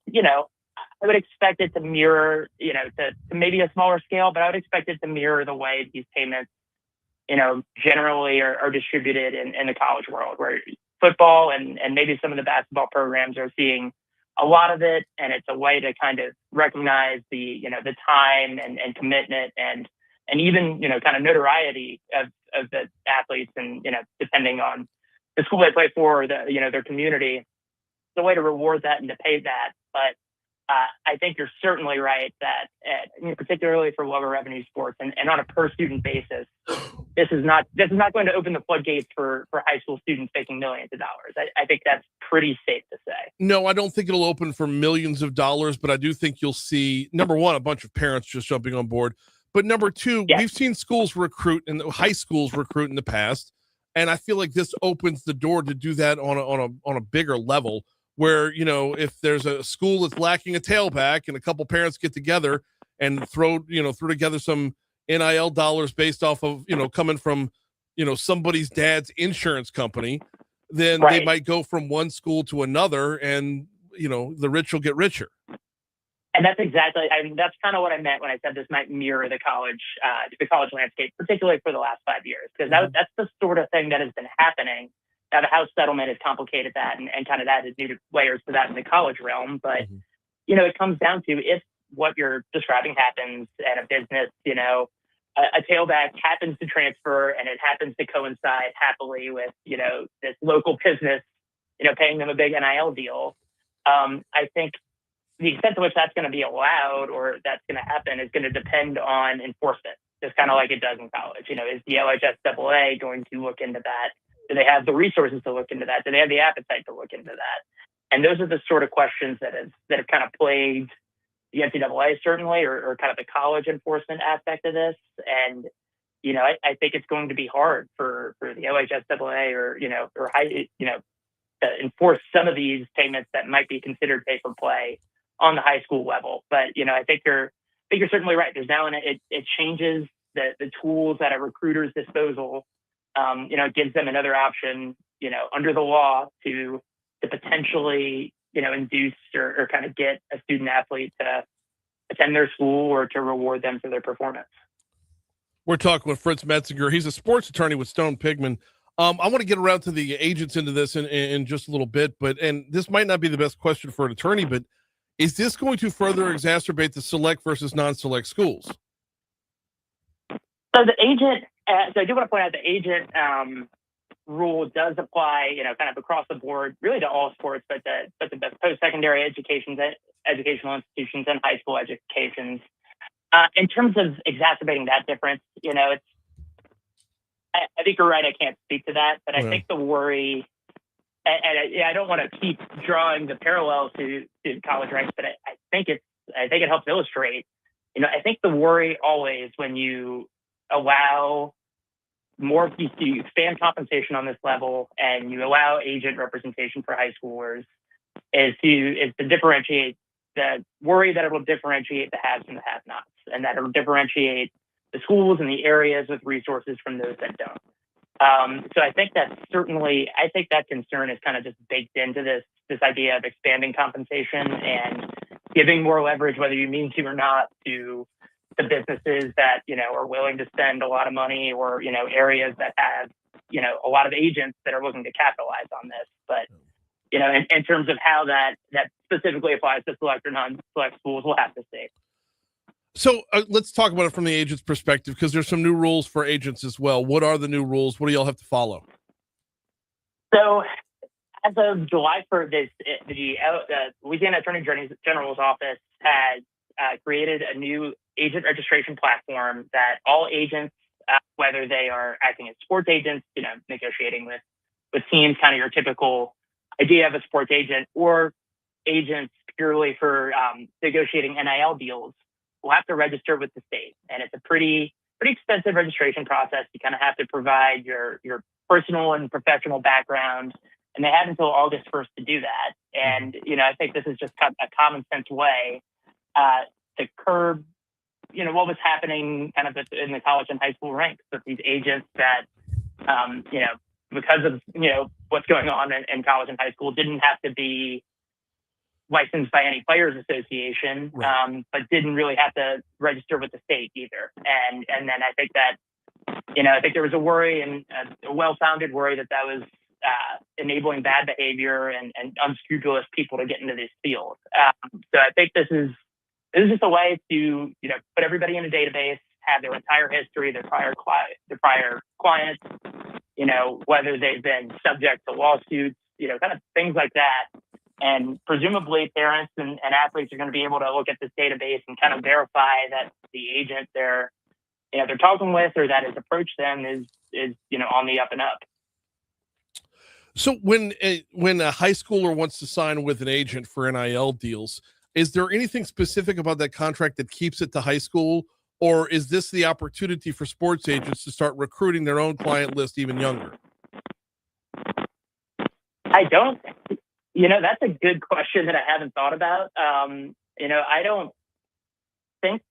I would expect it to mirror, to maybe a smaller scale, but I would expect it to mirror the way these payments, generally are distributed in the college world, where football and maybe some of the basketball programs are seeing a lot of it, and it's a way to kind of recognize the time and commitment and even kind of notoriety of the athletes, and depending on the school they play for, their community, it's a way to reward that and to pay that. But I think you're certainly right that, particularly for lower revenue sports and on a per student basis, this is not going to open the floodgates for high school students making millions of dollars. I think that's pretty safe to say. No, I don't think it'll open for millions of dollars, but I do think you'll see, number one, a bunch of parents just jumping on board. But number two, yes. We've seen schools recruit and high schools recruit in the past, and I feel like this opens the door to do that on a bigger level. Where, if there's a school that's lacking a tailback and a couple parents get together and throw together some NIL dollars based off of, coming from, somebody's dad's insurance company, then right. They might go from one school to another, and, the rich will get richer. And that's exactly, that's kind of what I meant when I said this might mirror the college landscape, particularly for the last 5 years, because that's the sort of thing that has been happening. Now, the House settlement has complicated that and kind of added new layers to that in the college realm. But, it comes down to, if what you're describing happens at a business, a tailback happens to transfer and it happens to coincide happily with, this local business, paying them a big NIL deal. I think the extent to which that's going to be allowed or that's going to happen is going to depend on enforcement, just kind of like it does in college. Is the LHSAA going to look into that? Do they have the resources to look into that? Do they have the appetite to look into that? And those are the sort of questions that have kind of plagued the NCAA, certainly, or kind of the college enforcement aspect of this. And, I think it's going to be hard for the LHSAA or high, to enforce some of these payments that might be considered pay for play on the high school level. But, I think you're certainly right. There's now, it changes the tools at a recruiter's disposal. It gives them another option, under the law to potentially, induce or kind of get a student athlete to attend their school or to reward them for their performance. We're talking with Fritz Metzinger. He's a sports attorney with Stone Pigman. I want to get around to the agents into this in just a little bit, and this might not be the best question for an attorney, but is this going to further exacerbate the select versus non-select schools? So the agent, so I do want to point out the agent rule does apply, kind of across the board, really to all sports, but the post-secondary educational institutions and high school educations. In terms of exacerbating that difference, I think you're right. I can't speak to that, but I think the worry, and I don't want to keep drawing the parallels to college ranks, but I think it helps illustrate. I think the worry always when you allow you expand compensation on this level and you allow agent representation for high schoolers is to differentiate the worry that it will differentiate the haves and the have-nots, and that it will differentiate the schools and the areas with resources from those that don't. So I think that concern is kind of just baked into this idea of expanding compensation and giving more leverage, whether you mean to or not, to the businesses that, are willing to spend a lot of money or, areas that have, a lot of agents that are looking to capitalize on this. But, in terms of how that specifically applies to select or non-select schools, we'll have to see. So let's talk about it from the agent's perspective, because there's some new rules for agents as well. What are the new rules? What do y'all have to follow? So as of July 1st, the Louisiana Attorney General's office has created a new agent registration platform that all agents, whether they are acting as sports agents, negotiating with teams, kind of your typical idea of a sports agent, or agents purely for negotiating NIL deals, will have to register with the state. And it's a pretty expensive registration process. You kind of have to provide your personal and professional background, and they have until August 1st to do that. And, I think this is just a common sense way to curb, what was happening kind of in the college and high school ranks with these agents that, because of, what's going on in college and high school, didn't have to be licensed by any players association, right. But didn't really have to register with the state either. And then I think that, I think there was a worry, and a well-founded worry, that was enabling bad behavior and unscrupulous people to get into this field. So I think this is just a way to, put everybody in a database, have their entire history, their prior clients, whether they've been subject to lawsuits, kind of things like that. And presumably parents and athletes are going to be able to look at this database and kind of verify that the agent they're talking with or that has approached them is on the up and up. So when a high schooler wants to sign with an agent for NIL deals, is there anything specific about that contract that keeps it to high school, or is this the opportunity for sports agents to start recruiting their own client list even younger? I don't. That's a good question that I haven't thought about. I don't think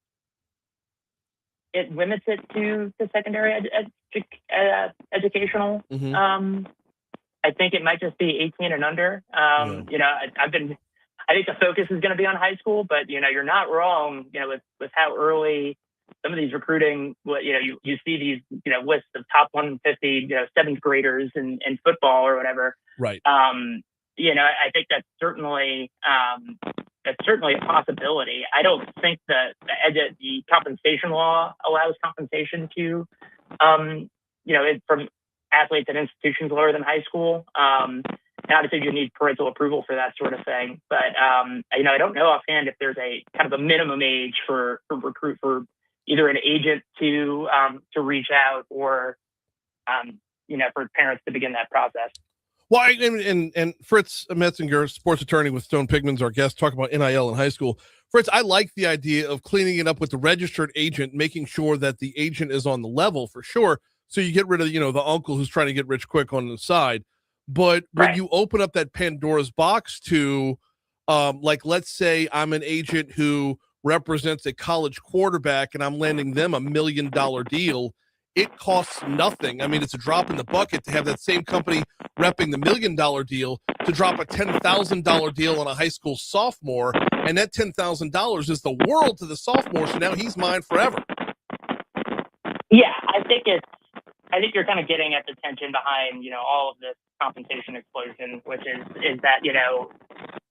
it limits it to secondary educational. Mm-hmm. I think it might just be 18 and under. I think the focus is going to be on high school, but you're not wrong. With how early some of these recruiting, you see these lists of top 150 seventh graders in football or whatever. Right. I think that's certainly that's certainly a possibility. I don't think that the compensation law allows compensation to, from athletes at institutions lower than high school. And obviously you need parental approval for that sort of thing. But, I don't know offhand if there's a kind of a minimum age for either an agent to reach out or, for parents to begin that process. Well, and Fritz Metzinger, sports attorney with Stone Pigman's our guest, talk about NIL in high school. Fritz, I like the idea of cleaning it up with the registered agent, making sure that the agent is on the level for sure. So you get rid of, the uncle who's trying to get rich quick on the side. But when you open up that Pandora's box to, let's say I'm an agent who represents a college quarterback and I'm landing them $1 million deal, it costs nothing. I mean, it's a drop in the bucket to have that same company repping the $1 million deal to drop a $10,000 deal on a high school sophomore. And that $10,000 is the world to the sophomore. So now he's mine forever. Yeah, I think you're kind of getting at the tension behind, all of this compensation explosion, which is that,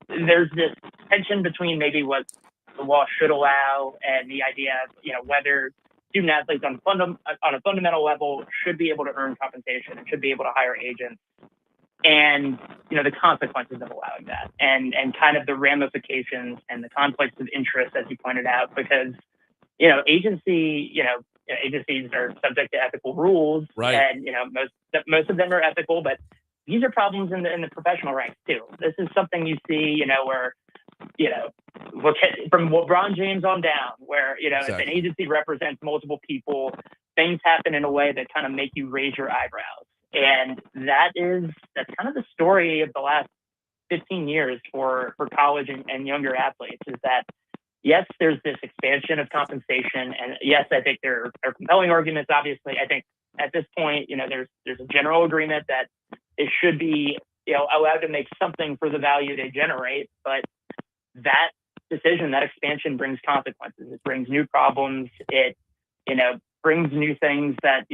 there's this tension between maybe what the law should allow and the idea of, whether student athletes on a fundamental level should be able to earn compensation and should be able to hire agents, and the consequences of allowing that, and kind of the ramifications and the conflicts of interest, as you pointed out, because agencies are subject to ethical rules, right? And most of them are ethical, but these are problems in the professional ranks too. This is something you see, where look at from LeBron James on down, where exactly. If an agency represents multiple people, things happen in a way that kind of make you raise your eyebrows, and that's kind of the story of the last 15 years for college and younger athletes. Is that yes, there's this expansion of compensation, and yes, I think there are compelling arguments. Obviously, I think at this point, there's a general agreement that it should be allowed to make something for the value they generate, but that decision, that expansion brings consequences. It brings new problems. It, brings new things that,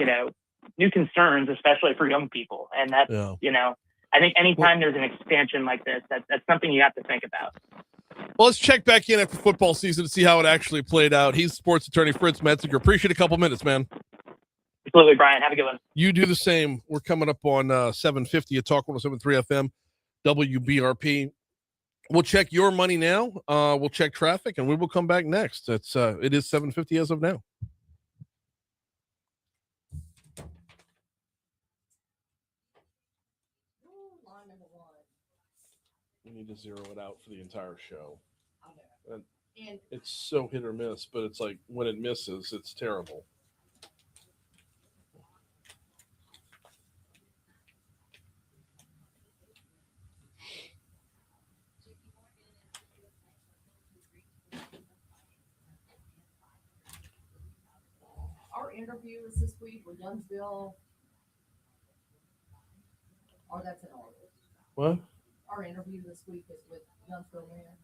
new concerns, especially for young people. And that's, I think anytime there's an expansion like this, that's something you have to think about. Well, let's check back in after football season to see how it actually played out. He's sports attorney Fritz Metzinger. Appreciate a couple minutes, man. Absolutely, Brian. Have a good one. You do the same. We're coming up on 750 at Talk 107.3 FM, WBRP. We'll check your money now. We'll check traffic, and we will come back next. It is 750 as of now. We need to zero it out for the entire show. And it's so hit or miss, but it's like when it misses, it's terrible. Our interviews this week with Youngsville, that's in August. What? Our interview this week is with Youngsville man.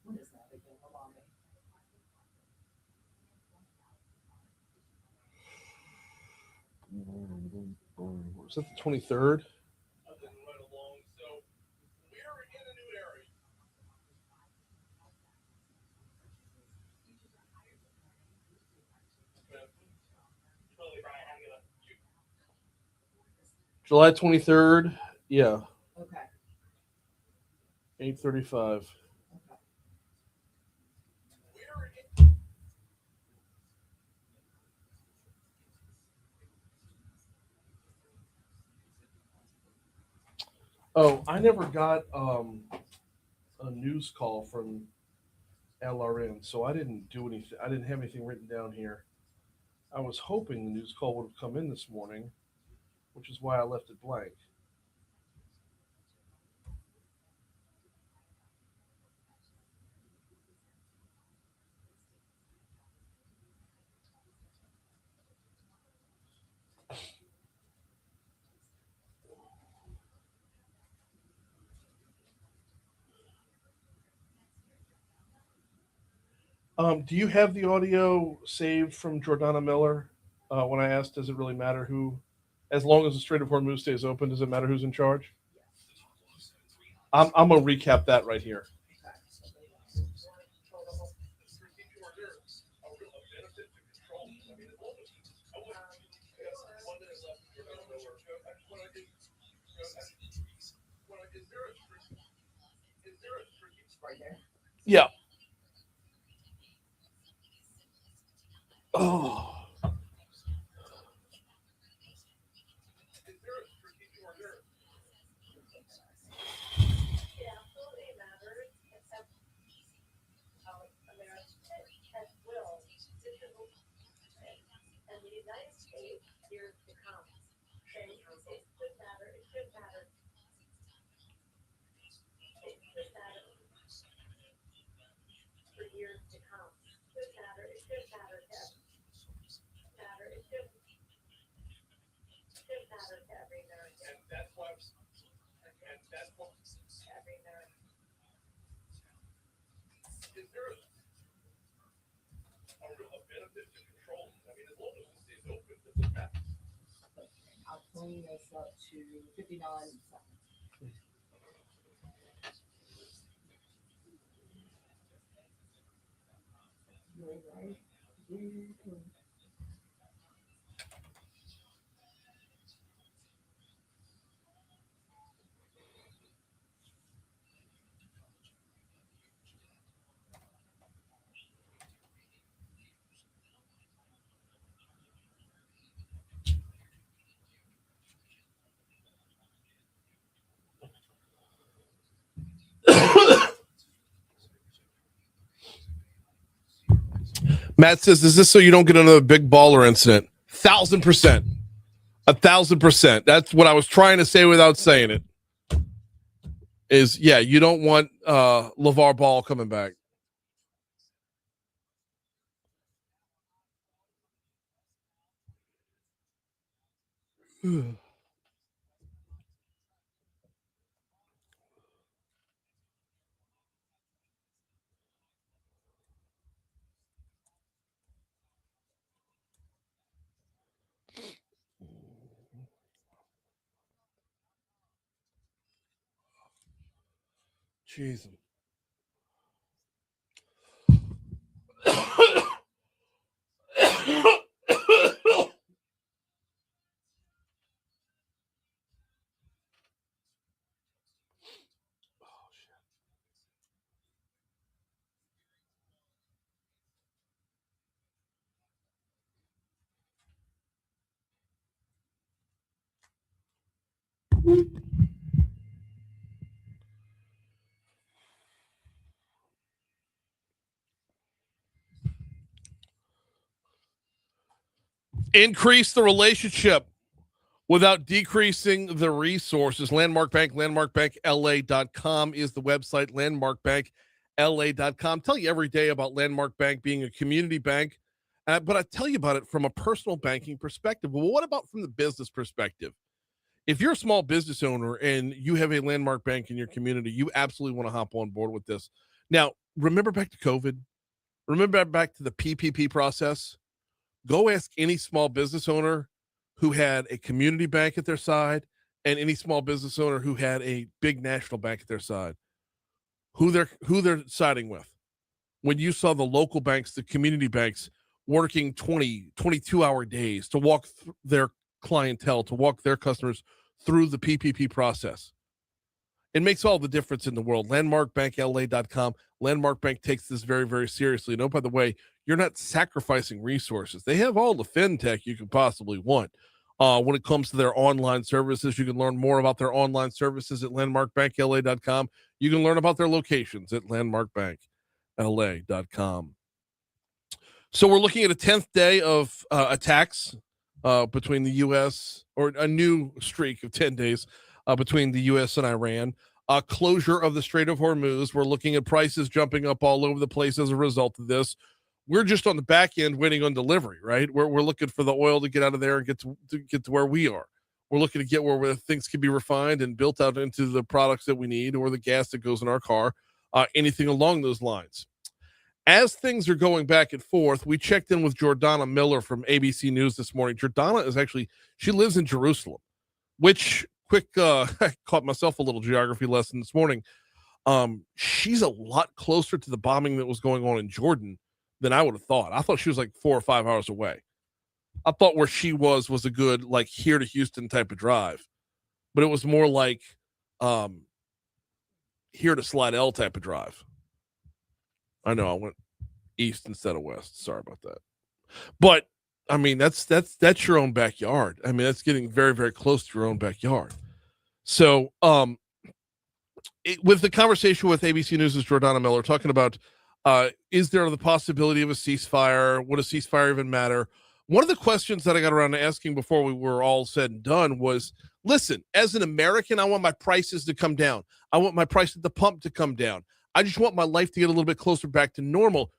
When is that again? Hold on. Was that the 23rd? July 23rd. Yeah. Okay. 8:35. Okay. Oh, I never got a news call from LRN, so I didn't do anything. I didn't have anything written down here. I was hoping the news call would have come in this morning, which is why I left it blank. Do you have the audio saved from Jordanna Miller when I asked, does it really matter who, as long as the Strait of Hormuz stays open, does it matter who's in charge? I'm going to recap that right here. Yeah. Oh. I'll clean this up to 59 seconds. Right. Matt says, is this so you don't get another big baller incident? 1,000%. 1,000%. That's what I was trying to say without saying it. Is, yeah, you don't want LeVar Ball coming back. Jeez. Increase the relationship without decreasing the resources. Landmark Bank, landmarkbankla.com is the website, landmarkbankla.com. Tell you every day about Landmark Bank being a community bank, but I tell you about it from a personal banking perspective. Well, what about from the business perspective? If you're a small business owner and you have a Landmark Bank in your community, you absolutely want to hop on board with this. Now, remember back to COVID? Remember back to the PPP process? Go ask any small business owner who had a community bank at their side and any small business owner who had a big national bank at their side, who they're siding with. When you saw the local banks, the community banks working 22-hour days to walk their clientele, to walk their customers through the PPP process. It makes all the difference in the world. LandmarkBankLA.com. Landmark Bank takes this very, very seriously. And oh, by the way, you're not sacrificing resources. They have all the fintech you could possibly want. When it comes to their online services, you can learn more about their online services at LandmarkBankLA.com. You can learn about their locations at LandmarkBankLA.com. So we're looking at a 10th day of attacks between the U.S., or a new streak of 10 days between the U.S. and Iran. Closure of the Strait of Hormuz. We're looking at prices jumping up all over the place as a result of this. We're just on the back end waiting on delivery, right? We're looking for the oil to get out of there and get to where we are. We're looking to get where things can be refined and built out into the products that we need, or the gas that goes in our car, anything along those lines. As things are going back and forth, we checked in with Jordanna Miller from ABC News this morning. Jordanna she lives in Jerusalem, which, I caught myself a little geography lesson this morning. She's a lot closer to the bombing that was going on in Jordan than I would have thought. I thought she was like 4 or 5 hours away. I thought where she was a good, like, here to Houston type of drive, but it was more like here to Slidell type of drive. I know I went east instead of west. Sorry about that. But I mean, that's your own backyard. I mean, that's getting very, very close to your own backyard. So, with the conversation with ABC News' Jordanna Miller talking about, is there the possibility of a ceasefire? Would a ceasefire even matter? One of the questions that I got around to asking before we were all said and done was, listen, as an American, I want my prices to come down. I want my price at the pump to come down. I just want my life to get a little bit closer back to normal.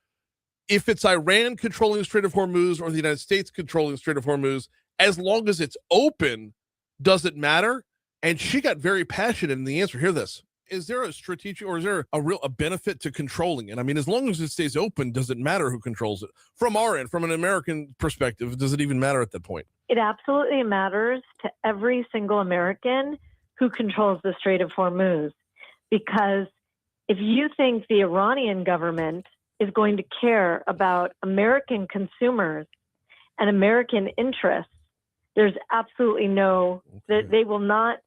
If it's Iran controlling the Strait of Hormuz or the United States controlling the Strait of Hormuz, as long as it's open, does it matter? And she got very passionate in the answer. Hear this. Is there a strategic or is there a benefit to controlling it? I mean, as long as it stays open, does it matter who controls it? From our end, from an American perspective, does it even matter at that point? It absolutely matters to every single American who controls the Strait of Hormuz. Because if you think the Iranian government is going to care about American consumers and American interests, there's absolutely no, they will not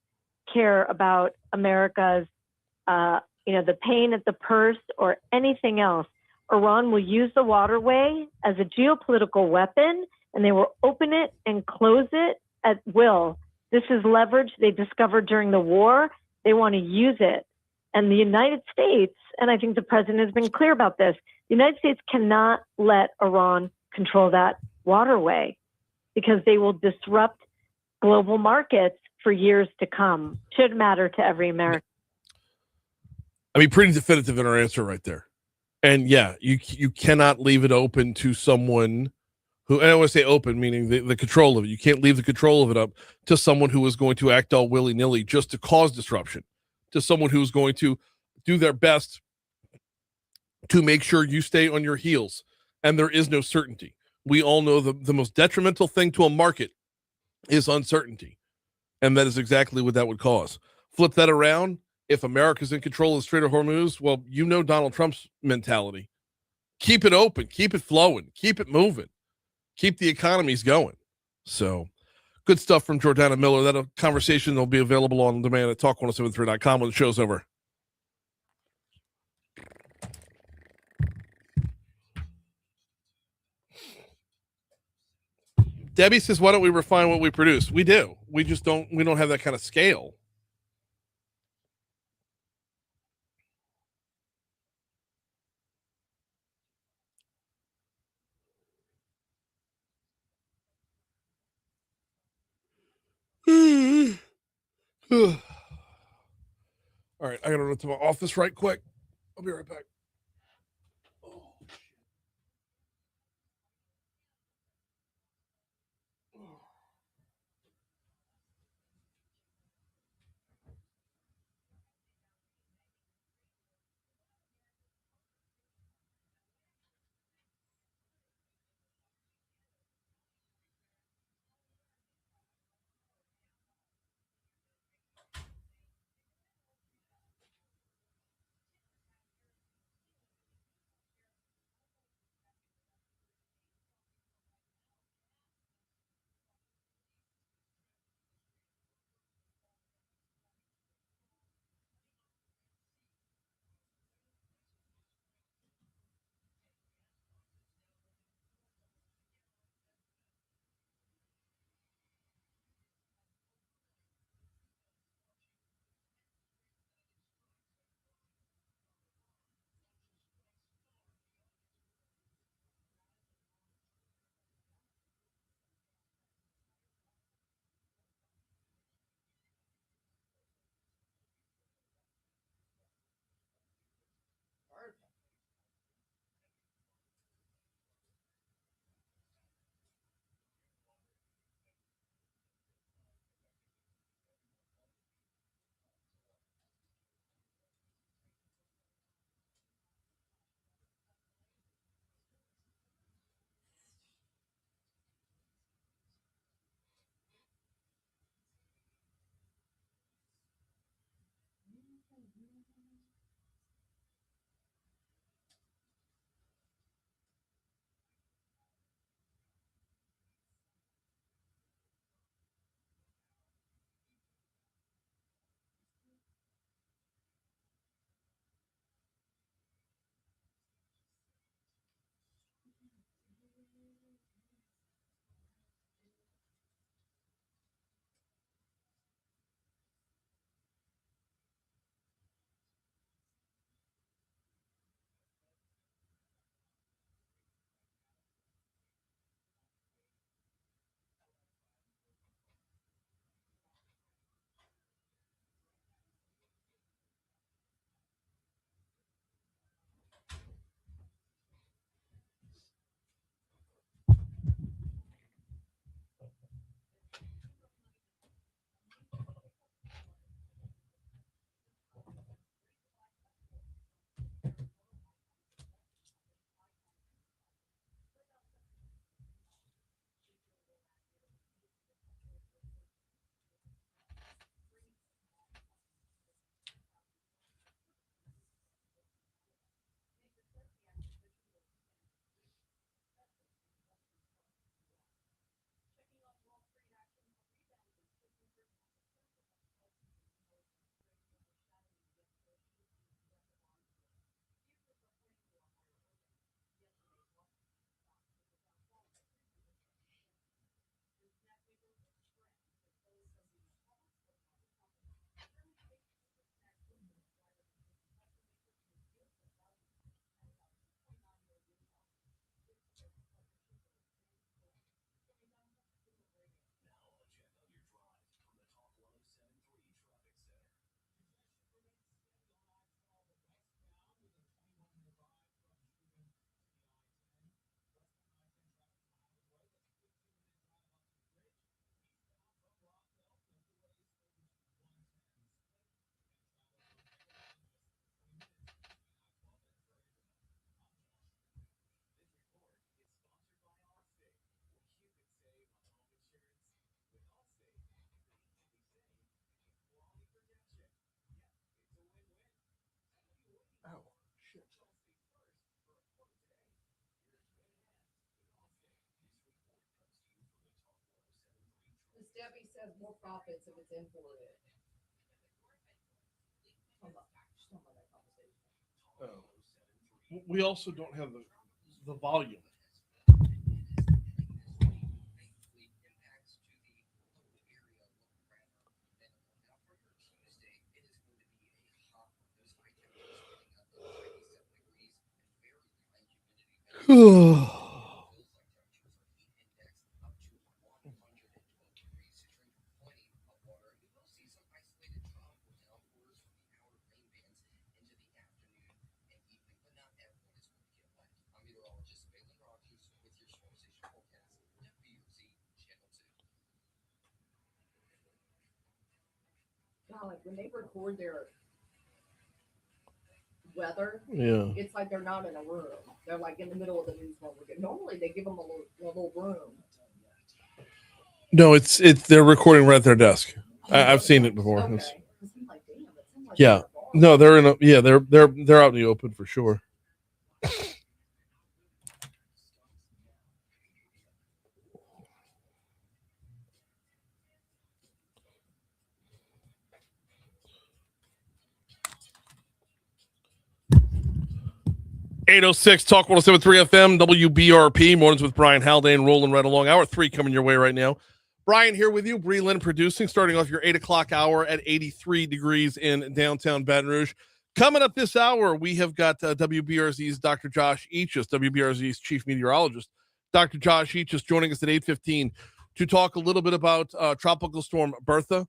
care about America's, the pain at the purse or anything else. Iran will use the waterway as a geopolitical weapon, and they will open it and close it at will. This is leverage they discovered during the war. They want to use it. And the United States, and I think the president has been clear about this, the United States cannot let Iran control that waterway because they will disrupt global markets for years to come. Should matter to every American. I mean, pretty definitive in our answer right there. And yeah, you cannot leave it open to someone who, and I want to say open, meaning the control of it. You can't leave the control of it up to someone who is going to act all willy-nilly just to cause disruption, to someone who's going to do their best to make sure you stay on your heels. And there is no certainty. We all know the most detrimental thing to a market is uncertainty. And that is exactly what that would cause. Flip that around. If America's in control of the Strait of Hormuz, well, you know Donald Trump's mentality. Keep it open, keep it flowing, keep it moving, keep the economies going. So, good stuff from Jordanna Miller. That conversation will be available on demand at talk1073.com when the show's over. Debbie says, why don't we refine what we produce? We do. We just don't have that kind of scale. All right, I gotta run to my office right quick. I'll be right back. Debbie says more profits if it's imported. We also don't have the volume. Like when they record their weather, Yeah. it's like they're not in a room. They're like in the middle of the news while we're getting. Normally they give them a little room. No, it's they're recording right at their desk. I've seen it before. Okay. It's- Like, damn, it seems like Yeah. they're No, they're in a they're out in the open for sure. (806) Talk 107.3 FM WBRP mornings with Brian Haldane rolling right along. Hour 3 coming your way right now. Brian here with you. Bree Lynn producing, starting off your 8 o'clock hour at 83 degrees in downtown Baton Rouge. Coming up this hour, we have got WBRZ's Dr. Josh Eachus, WBRZ's chief meteorologist. Dr. Josh Eachus joining us at 8:15 to talk a little bit about Tropical Storm Bertha,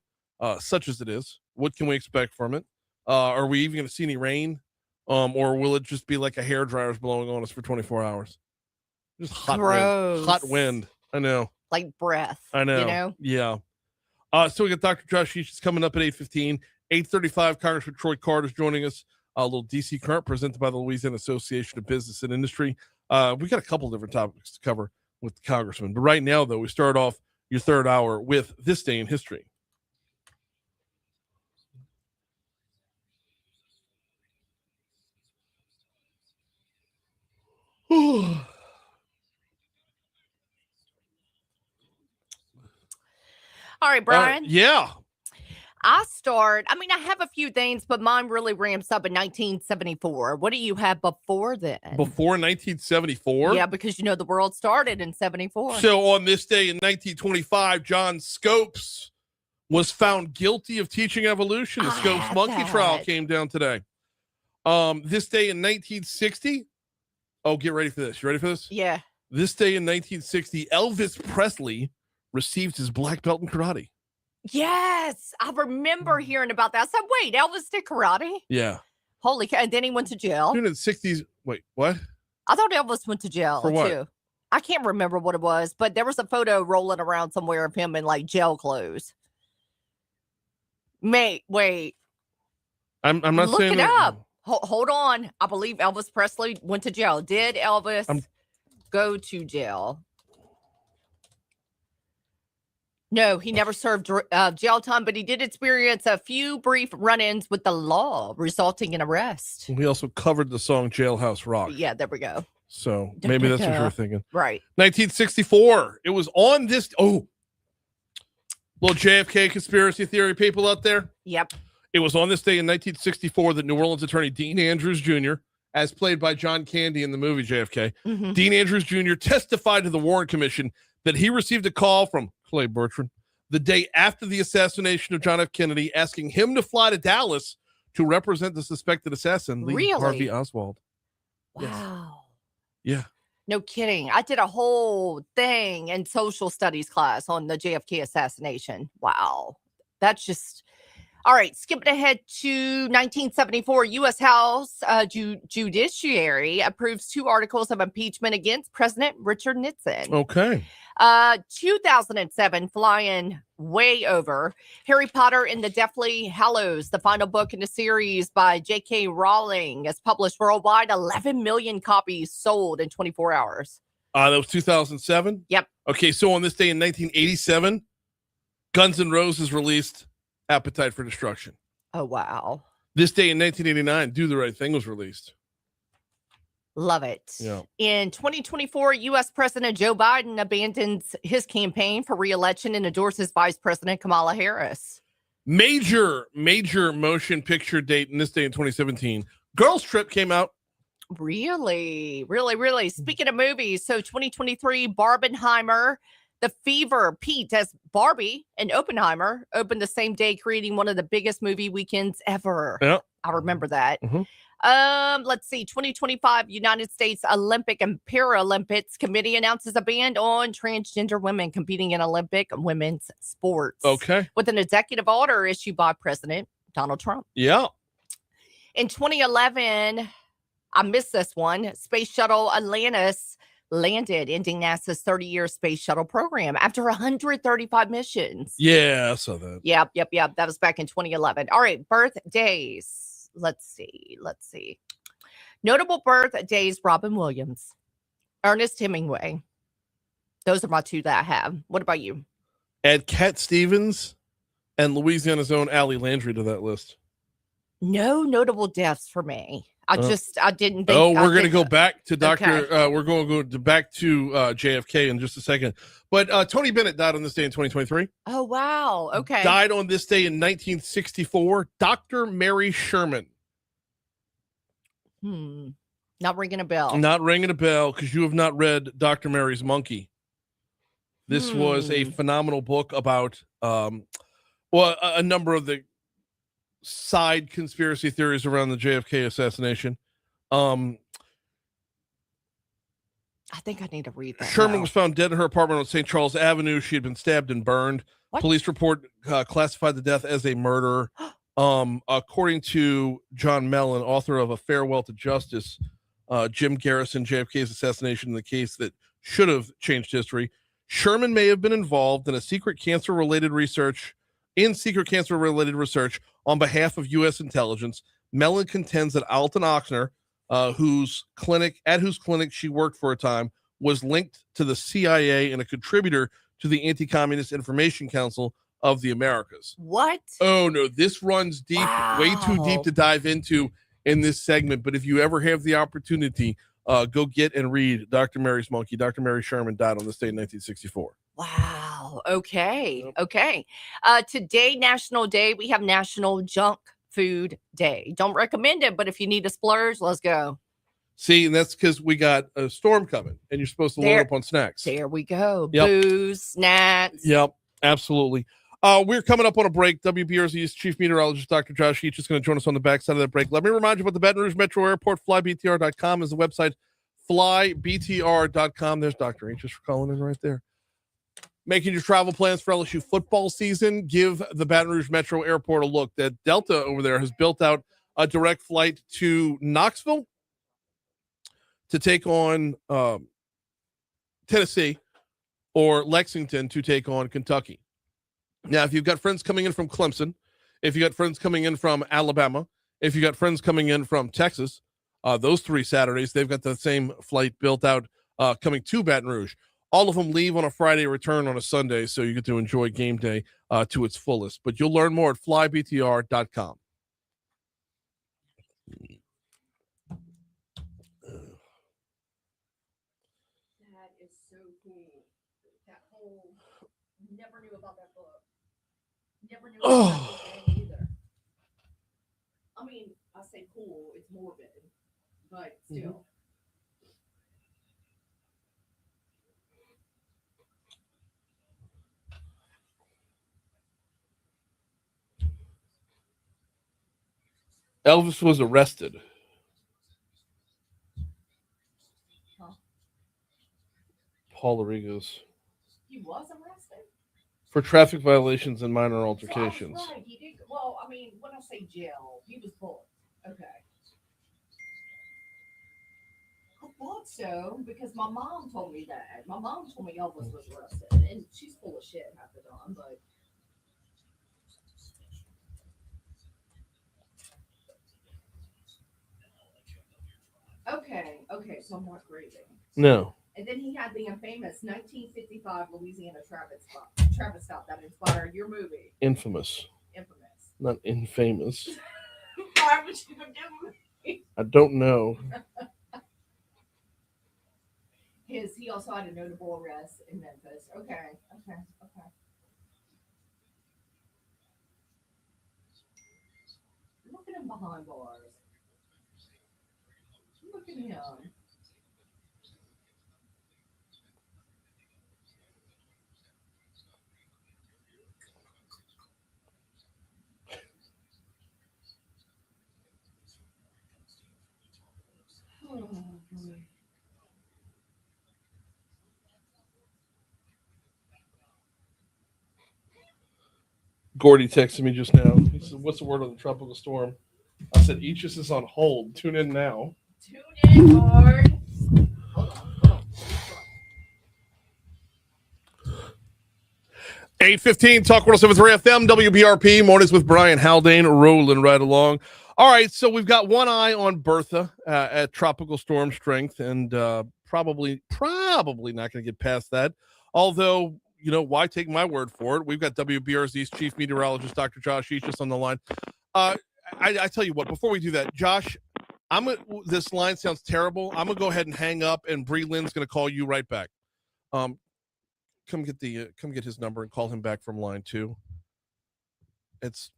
such as it is. What can we expect from it? Are we even going to see any rain? Or will it just be like a hairdryer's blowing on us for 24 hours? Just hot wind. Hot wind. I know. like breath. I know. You know? Yeah. So we got Dr. Josh Eachus coming up at 8:15. 8:35, Congressman Troy Card is joining us. A little DC Current presented by the Louisiana Association of Business and Industry. We got a couple different topics to cover with the Congressman. But right now, though, we start off your third hour with This Day in History. All right, Brian. Yeah. I have a few things, but mine really ramps up in 1974. What do you have before then? Before 1974? Yeah, because the world started in 74. So on this day in 1925, John Scopes was found guilty of teaching evolution. The Scopes monkey trial came down today. This day in 1960. Oh, get ready for this. You ready for this? Yeah. This day in 1960, Elvis Presley received his black belt in karate. Yes, I remember hearing about that. I said, wait, Elvis did karate? Yeah. Holy cow. And then he went to jail. During the 60s. Wait, what? I thought Elvis went to jail For what? too. I can't remember what it was, but there was a photo rolling around somewhere of him in like jail clothes. Wait. I'm not Look saying it up. Hold on. I believe Elvis Presley went to jail. Did Elvis go to jail? No, he never served jail time, but he did experience a few brief run-ins with the law, resulting in arrest. We also covered the song Jailhouse Rock. Yeah, there we go. So maybe that's what you're thinking. Right. 1964. It was on this. Oh, little JFK conspiracy theory people out there. Yep. It was on this day in 1964 that New Orleans attorney Dean Andrews Jr., as played by John Candy in the movie JFK, Dean Andrews Jr. testified to the Warren Commission that he received a call from Clay Bertrand the day after the assassination of John F. Kennedy, asking him to fly to Dallas to represent the suspected assassin, Lee Harvey Oswald. Wow. Yes. Yeah. No kidding. I did a whole thing in social studies class on the JFK assassination. Wow. That's just... All right, skipping ahead to 1974, U.S. House Judiciary approves 2 articles of impeachment against President Richard Nixon. Okay. 2007, flying way over, Harry Potter and the Deathly Hallows, the final book in the series by J.K. Rowling, is published worldwide. 11 million copies sold in 24 hours. That was 2007? Yep. Okay, so on this day in 1987, Guns N' Roses released Appetite for Destruction. Oh, wow. This day in 1989, Do the Right Thing was released. Love it. Yeah. In 2024, U.S. President Joe Biden abandons his campaign for re-election and endorses Vice President Kamala Harris. Major motion picture date in this day in 2017. Girls Trip came out. Really? Speaking of movies, so 2023, Barbenheimer, The Fever, Pete as Barbie, and Oppenheimer opened the same day, creating one of the biggest movie weekends ever. Yeah. I remember that. Mhm. Let's see. 2025 United States Olympic and Paralympics Committee announces a ban on transgender women competing in Olympic women's sports. Okay. With an executive order issued by President Donald Trump. Yeah. In 2011, I missed this one. Space Shuttle Atlantis landed, ending NASA's 30-year space shuttle program after 135 missions. Yeah, I saw that. Yep. That was back in 2011. All right, birthdays. Let's see. Notable birthdays, Robin Williams, Ernest Hemingway. Those are my two that I have. What about you? Add Cat Stevens and Louisiana's own Allie Landry to that list. No notable deaths for me. I didn't think. Oh, we're going to go back to Dr. Okay. We're going to go back to JFK in just a second. But Tony Bennett died on this day in 2023. Oh, wow. Okay. Died on this day in 1964. Dr. Mary Sherman. Not ringing a bell. Not ringing a bell because you have not read Dr. Mary's Monkey. This was a phenomenal book about a number of the side conspiracy theories around the JFK assassination. I think I need to read that. Sherman now. was found dead in her apartment on St. Charles Avenue. She had been stabbed and burned. What? Police report classified the death as a murder. According to John Mellon, author of A Farewell to Justice, Jim Garrison, JFK's assassination, the case that should have changed history. Sherman may have been involved in secret cancer-related research on behalf of U.S. intelligence. Mellon contends that Alton Ochsner, whose clinic she worked for a time, was linked to the CIA and a contributor to the Anti-Communist Information Council of the Americas. What? Oh no, this runs deep, way too deep to dive into in this segment. But if you ever have the opportunity, go get and read Dr. Mary's Monkey. Dr. Mary Sherman died on this day in 1964. Wow. Okay. Yep. Okay. Today, National Day, we have National Junk Food Day. Don't recommend it, but if you need a splurge, let's go. See, and that's because we got a storm coming and you're supposed to load up on snacks. There we go. Yep. Booze, snacks. Yep, absolutely. We're coming up on a break. WBRZ's Chief Meteorologist, Dr. Josh Eachus, is going to join us on the backside of that break. Let me remind you about the Baton Rouge Metro Airport. FlyBTR.com is the website. FlyBTR.com. There's Dr. Eachus for calling in right there. Making your travel plans for LSU football season, give the Baton Rouge Metro Airport a look. That Delta over there has built out a direct flight to Knoxville to take on Tennessee, or Lexington to take on Kentucky. Now, if you've got friends coming in from Clemson, if you got friends coming in from Alabama, if you got friends coming in from Texas, those 3 Saturdays, they've got the same flight built out coming to Baton Rouge. All of them leave on a Friday, return on a Sunday, so you get to enjoy game day to its fullest. But you'll learn more at flybtr.com. That is so cool. That whole, never knew about that book. Never knew about that book either. I mean, I say cool, it's morbid, but still. Elvis was arrested. Huh? Paul Arrigos. He was arrested? For traffic violations and minor altercations. So right. He did. Well, I mean, when I say jail, he was booked. Okay. I thought so because my mom told me that. My mom told me Elvis was arrested, and she's full of shit half the time, but. Okay, so I'm not grieving. No. And then he had the infamous 1955 Louisiana Travis stop that inspired your movie. Infamous. Not infamous. Why would you forgive me? I don't know. He also had a notable arrest in Memphis. Okay. Look at him behind bars. Look at him. Gordy texted me just now. He said, "What's the word on the tropical storm?" I said, "Eachus is on hold. Tune in now." Tune in, Gord. Hold on. 8:15 Talk 107.3 FM WBRP mornings with Brian Haldane rolling right along. All right, so we've got one eye on Bertha at tropical storm strength, and probably not going to get past that. Although, why take my word for it? We've got WBRZ's chief meteorologist, Dr. Josh Eachus, on the line. I tell you what, before we do that, Josh, this line sounds terrible. I'm gonna go ahead and hang up, and Bree Lynn's gonna call you right back. Come get his number and call him back from line 2. It's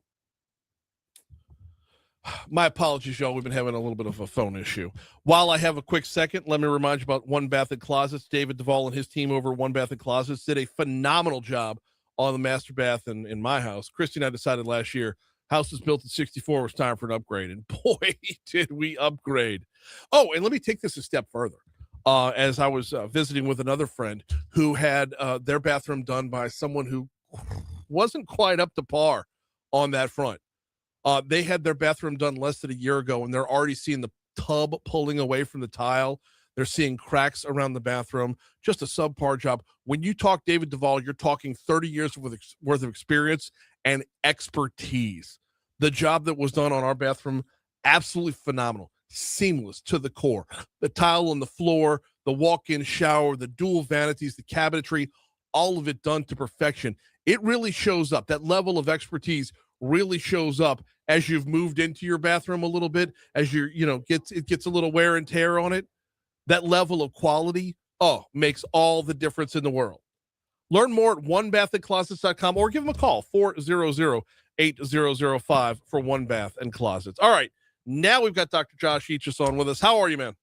my apologies, y'all. We've been having a little bit of a phone issue. While I have a quick second, let me remind you about One Bath and Closets. David Duvall and his team over at One Bath and Closets did a phenomenal job on the master bath in my house. Christy and I decided last year, house was built in 64, it was time for an upgrade. And boy, did we upgrade. Oh, and let me take this a step further. As I was visiting with another friend who had their bathroom done by someone who wasn't quite up to par on that front. They had their bathroom done less than a year ago, and they're already seeing the tub pulling away from the tile. They're seeing cracks around the bathroom. Just a subpar job. When you talk David Duvall, you're talking 30 years worth of experience and expertise. The job that was done on our bathroom, absolutely phenomenal. Seamless to the core. The tile on the floor, the walk-in shower, the dual vanities, the cabinetry, all of it done to perfection. It really shows up. That level of expertise really shows up as you've moved into your bathroom a little bit, as it gets a little wear and tear on it. That level of quality, makes all the difference in the world. Learn more at onebathandclosets.com or give them a call, 400-8005 for One Bath and Closets. All right. Now we've got Dr. Josh Eachus on with us. How are you, man?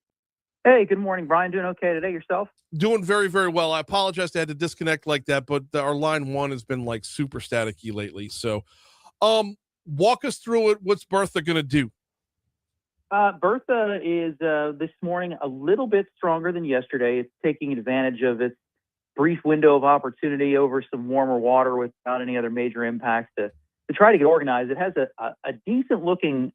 Hey, good morning, Brian. Doing okay today? Yourself? Doing very, very well. I apologize I had to disconnect like that, but our line 1 has been like super staticky lately. So walk us through it. What's Bertha going to do? Bertha is this morning a little bit stronger than yesterday. It's taking advantage of its brief window of opportunity over some warmer water without any other major impacts to try to get organized. It has a decent looking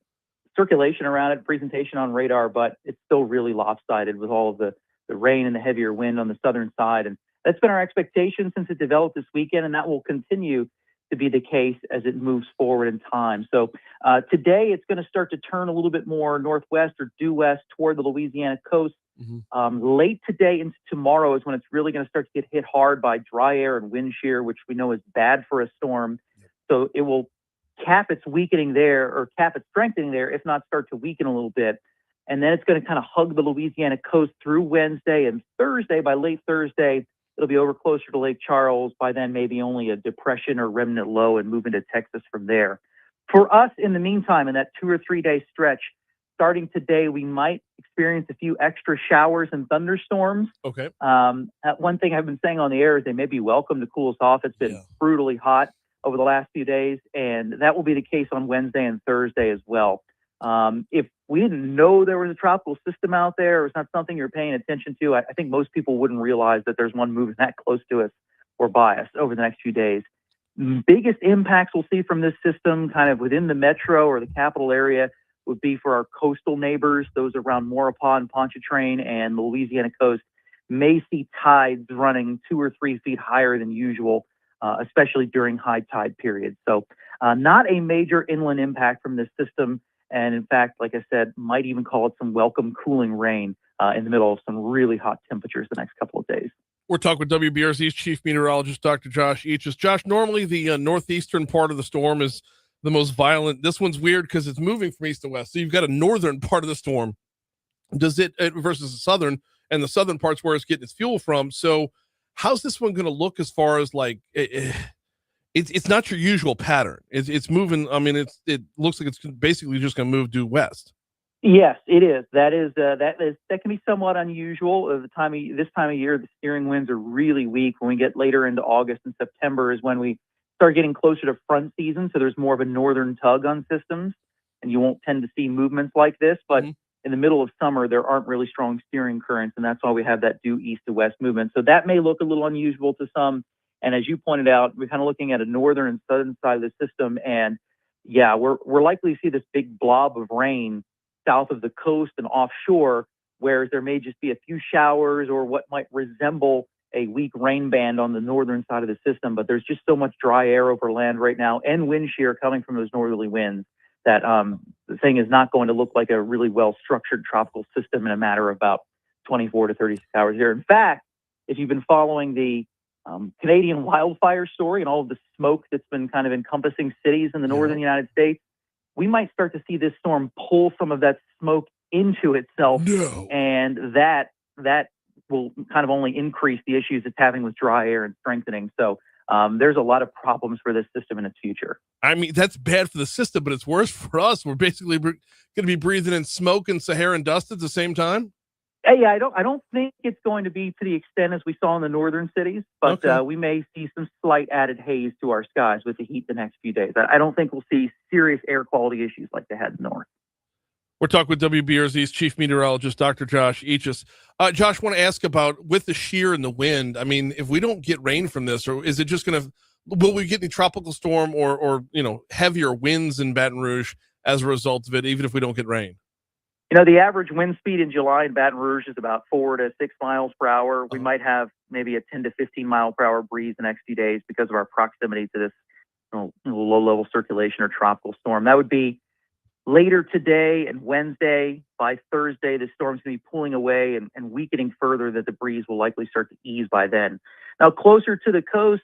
circulation around it, presentation on radar, but it's still really lopsided with all of the rain and the heavier wind on the southern side. And that's been our expectation since it developed this weekend, and that will continue to be the case as it moves forward in time. So today it's going to start to turn a little bit more northwest or due west toward the Louisiana coast. Mm-hmm. Late today into tomorrow is when it's really going to start to get hit hard by dry air and wind shear, which we know is bad for a storm. So it will cap its weakening there, or cap its strengthening there, if not start to weaken a little bit. And then it's going to kind of hug the Louisiana coast through Wednesday and Thursday. By late Thursday, it'll be over closer to Lake Charles. By then, maybe only a depression or remnant low, and move into Texas from there. For us, in the meantime, in that 2 or 3 day stretch, starting today, we might experience a few extra showers and thunderstorms. Okay. One thing I've been saying on the air is they may be welcome to cool us off. It's been brutally hot over the last few days, and that will be the case on Wednesday and Thursday as well. If we didn't know there was a tropical system out there, or it's not something you're paying attention to, I think most people wouldn't realize that there's one moving that close to us or by us over the next few days. Biggest impacts we'll see from this system kind of within the metro or the capital area would be for our coastal neighbors. Those around Maurepas and Pontchartrain and the Louisiana coast may see tides running 2 or 3 feet higher than usual, especially during high tide periods. So not a major inland impact from this system. And in fact, like I said, might even call it some welcome cooling rain in the middle of some really hot temperatures the next couple of days. We're talking with WBRZ's chief meteorologist, Dr. Josh Eachus. Josh, normally the northeastern part of the storm is the most violent. This one's weird because it's moving from east to west. So you've got a northern part of the storm. Does it versus the southern? and the southern part's where it's getting its fuel from. So how's this one going to look as far as like it's not your usual pattern. It's moving. I mean, it looks like it's basically just going to move due west. Yes, it is. That can be somewhat unusual. This time of year, the steering winds are really weak. When we get later into August and September is when we start getting closer to front season. So there's more of a northern tug on systems, and you won't tend to see movements like this. But in the middle of summer, there aren't really strong steering currents, and that's why we have that due east to west movement. So that may look a little unusual to some. And as you pointed out, we're kind of looking at a northern and southern side of the system, and yeah, we're likely to see this big blob of rain south of the coast and offshore, whereas there may just be a few showers or what might resemble a weak rain band on the northern side of the system. But there's just so much dry air over land right now and wind shear coming from those northerly winds that the thing is not going to look like a really well-structured tropical system in a matter of about 24 to 36 hours here. In fact, if you've been following the Canadian wildfire story and all of the smoke that's been kind of encompassing cities in the northern United States, we might start to see this storm pull some of that smoke into itself. No. And that will kind of only increase the issues it's having with dry air and strengthening. So there's a lot of problems for this system in its future. I mean, that's bad for the system, but it's worse for us. We're basically going to be breathing in smoke and Saharan dust at the same time. Yeah, I don't think it's going to be to the extent as we saw in the northern cities, but we may see some slight added haze to our skies with the heat the next few days. I don't think we'll see serious air quality issues like they had north. We're talking with WBRZ's chief meteorologist, Dr. Josh Eachus. Josh, want to ask about with the shear and the wind. I mean, if we don't get rain from this, or is it just going to? Will we get any tropical storm or heavier winds in Baton Rouge as a result of it, even if we don't get rain? The average wind speed in July in Baton Rouge is about 4 to 6 miles per hour. We might have maybe a 10 to 15 mile per hour breeze the next few days because of our proximity to this low-level circulation or tropical storm. That would be later today and Wednesday. By Thursday, the storm's going to be pulling away and weakening further, that the breeze will likely start to ease by then. Now, closer to the coast,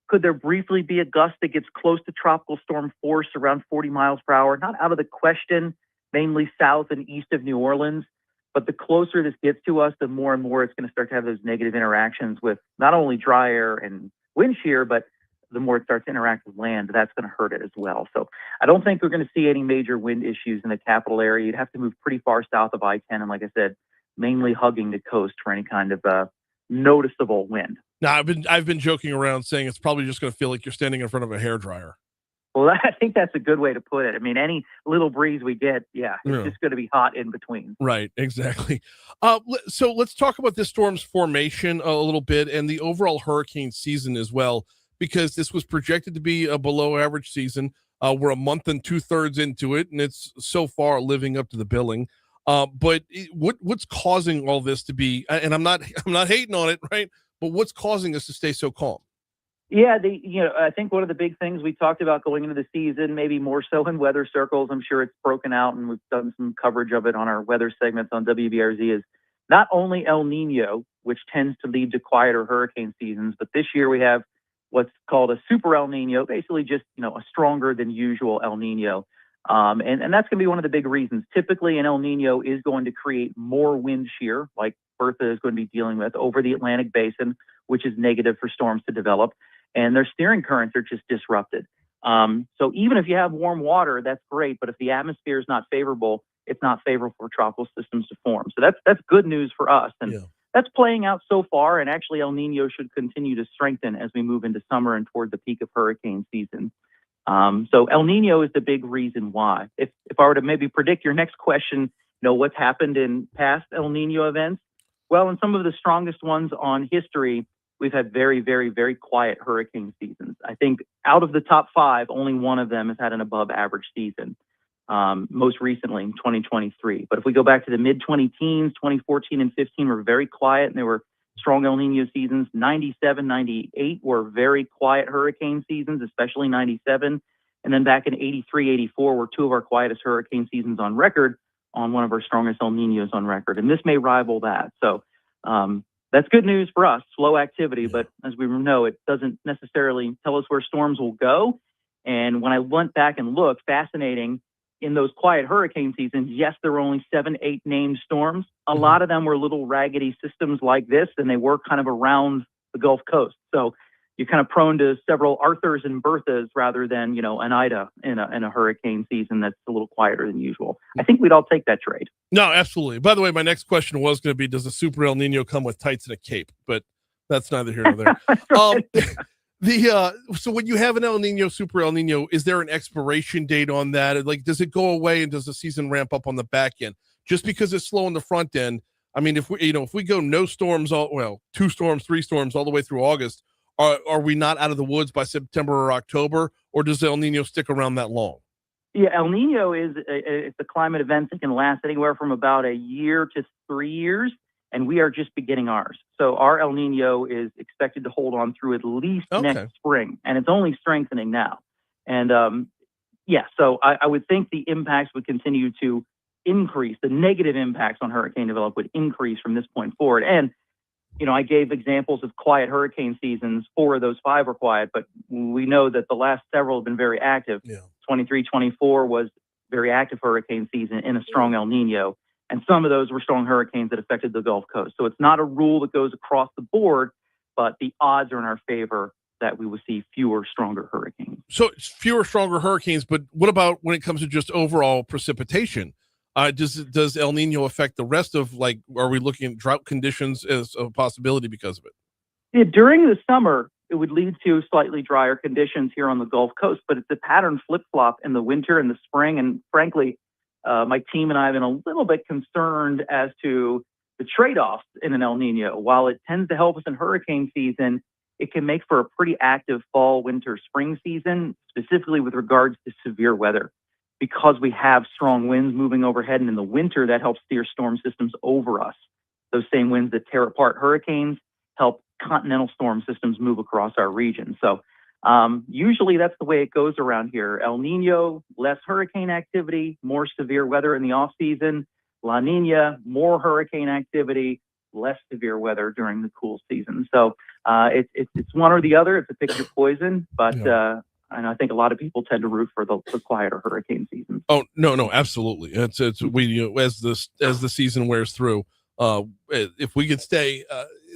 could there briefly be a gust that gets close to tropical storm force around 40 miles per hour? Not out of the question, mainly south and east of New Orleans. But the closer this gets to us, the more and more it's going to start to have those negative interactions with not only dry air and wind shear, but the more it starts to interact with land, that's going to hurt it as well. So I don't think we're going to see any major wind issues in the capital area. You'd have to move pretty far south of I-10, and like I said, mainly hugging the coast for any kind of noticeable wind. Now, I've been joking around saying it's probably just going to feel like you're standing in front of a hairdryer. Well, I think that's a good way to put it. I mean, any little breeze we get, it's just going to be hot in between. Right, exactly. So let's talk about this storm's formation a little bit and the overall hurricane season as well, because this was projected to be a below average season. We're a month and 2/3 into it, and it's so far living up to the billing. But what's causing all this to be? And I'm not hating on it, right? But what's causing us to stay so calm? Yeah, I think one of the big things we talked about going into the season, maybe more so in weather circles, I'm sure it's broken out and we've done some coverage of it on our weather segments on WBRZ, is not only El Nino, which tends to lead to quieter hurricane seasons, but this year we have what's called a super El Nino, basically just, a stronger than usual El Nino. And that's going to be one of the big reasons. Typically, an El Nino is going to create more wind shear, like Bertha is going to be dealing with, over the Atlantic basin, which is negative for storms to develop. And their steering currents are just disrupted. So even if you have warm water, that's great. But if the atmosphere is not favorable, it's not favorable for tropical systems to form. So that's good news for us. And that's playing out so far. And actually, El Nino should continue to strengthen as we move into summer and toward the peak of hurricane season. So El Nino is the big reason why. If I were to maybe predict your next question, what's happened in past El Nino events? Well, in some of the strongest ones on history, we've had very, very, very quiet hurricane seasons. I think out of the top 5, only one of them has had an above average season, most recently in 2023. But if we go back to the mid-2010s, 2014 and 15 were very quiet, and there were strong El Nino seasons. 97, 98 were very quiet hurricane seasons, especially 97. And then back in 83, 84 were 2 of our quietest hurricane seasons on record, on one of our strongest El Ninos on record. And this may rival that. So that's good news for us, slow activity. But as we know, it doesn't necessarily tell us where storms will go. And when I went back and looked, fascinating, in those quiet hurricane seasons, yes, there were only 7, 8 named storms. A lot of them were little raggedy systems like this, and they were kind of around the Gulf Coast. So you're kind of prone to several Arthurs and Berthas rather than, an Ida in a hurricane season that's a little quieter than usual. I think we'd all take that trade. No, absolutely. By the way, my next question was going to be, does a super El Nino come with tights and a cape? But that's neither here nor there. So when you have an El Nino, super El Nino, is there an expiration date on that? Like, does it go away and does the season ramp up on the back end? Just because it's slow on the front end. I mean, if we go no storms, 2 storms, 3 storms all the way through August, are we not out of the woods by September or October, or does El Nino stick around that long? Yeah, El Nino it's a climate event that can last anywhere from about a year to 3 years, and we are just beginning ours. So our El Nino is expected to hold on through at least next spring, and it's only strengthening now. And so I would think the impacts would continue to increase. The negative impacts on hurricane development would increase from this point forward. And I gave examples of quiet hurricane seasons. 4 of those 5 were quiet, but we know that the last several have been very active. 23, 24 was very active hurricane season in a strong El Nino. And some of those were strong hurricanes that affected the Gulf Coast. So it's not a rule that goes across the board, but the odds are in our favor that we will see fewer, stronger hurricanes. So it's fewer, stronger hurricanes, but what about when it comes to just overall precipitation? Does El Nino affect the rest of, are we looking at drought conditions as a possibility because of it? Yeah, during the summer, it would lead to slightly drier conditions here on the Gulf Coast, but it's a pattern flip-flop in the winter and the spring. And frankly, my team and I have been a little bit concerned as to the trade-offs in an El Nino. While it tends to help us in hurricane season, it can make for a pretty active fall, winter, spring season, specifically with regards to severe weather. Because we have strong winds moving overhead, and in the winter, that helps steer storm systems over us. Those same winds that tear apart hurricanes help continental storm systems move across our region. So usually that's the way it goes around here. El Nino, less hurricane activity, more severe weather in the off season. La Nina, more hurricane activity, less severe weather during the cool season. So it's one or the other. It's a pick your poison, but and I think a lot of people tend to root for the quieter hurricane season. Oh, no, absolutely. It's we as the season wears through, if we could stay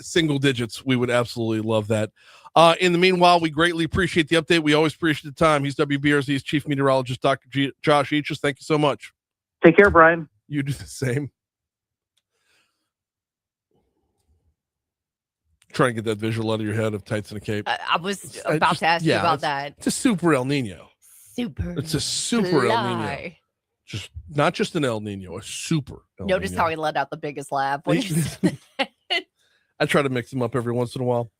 single digits, we would absolutely love that. In the meanwhile, we greatly appreciate the update. We always appreciate the time. He's WBRZ's Chief Meteorologist, Dr. Josh Eachus. Thank you so much. Take care, Brian. You do the same. Try and get that visual out of your head of tights and a cape. I was about to ask you about that. It's a super El Nino. It's a super El Nino. Just not just an El Nino, a super El Notice Nino. how he let out the biggest laugh when you said that. I try to mix them up every once in a while.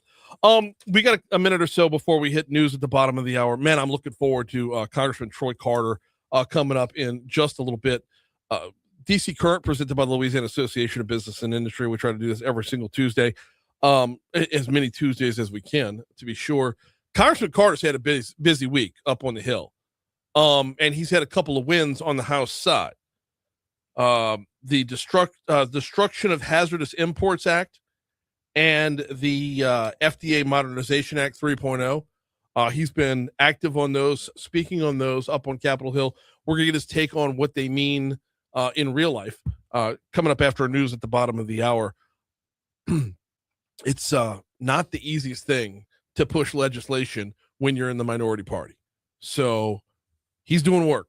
We got a minute or so before we hit news at the bottom of the hour. Man, I'm looking forward to Congressman Troy Carter coming up in just a little bit. DC Current, presented by the Louisiana Association of Business and Industry. We try to do this every single Tuesday. As many Tuesdays as we can, to be sure. Congressman Carter's had a busy week up on the Hill. And he's had a couple of wins on the House side. The Destruction of Hazardous Imports Act and the FDA Modernization Act 3.0. He's been active on those, speaking on those up on Capitol Hill. We're going to get his take on what they mean in real life coming up after news at the bottom of the hour. It's not the easiest thing to push legislation when you're in the minority party. So he's doing work.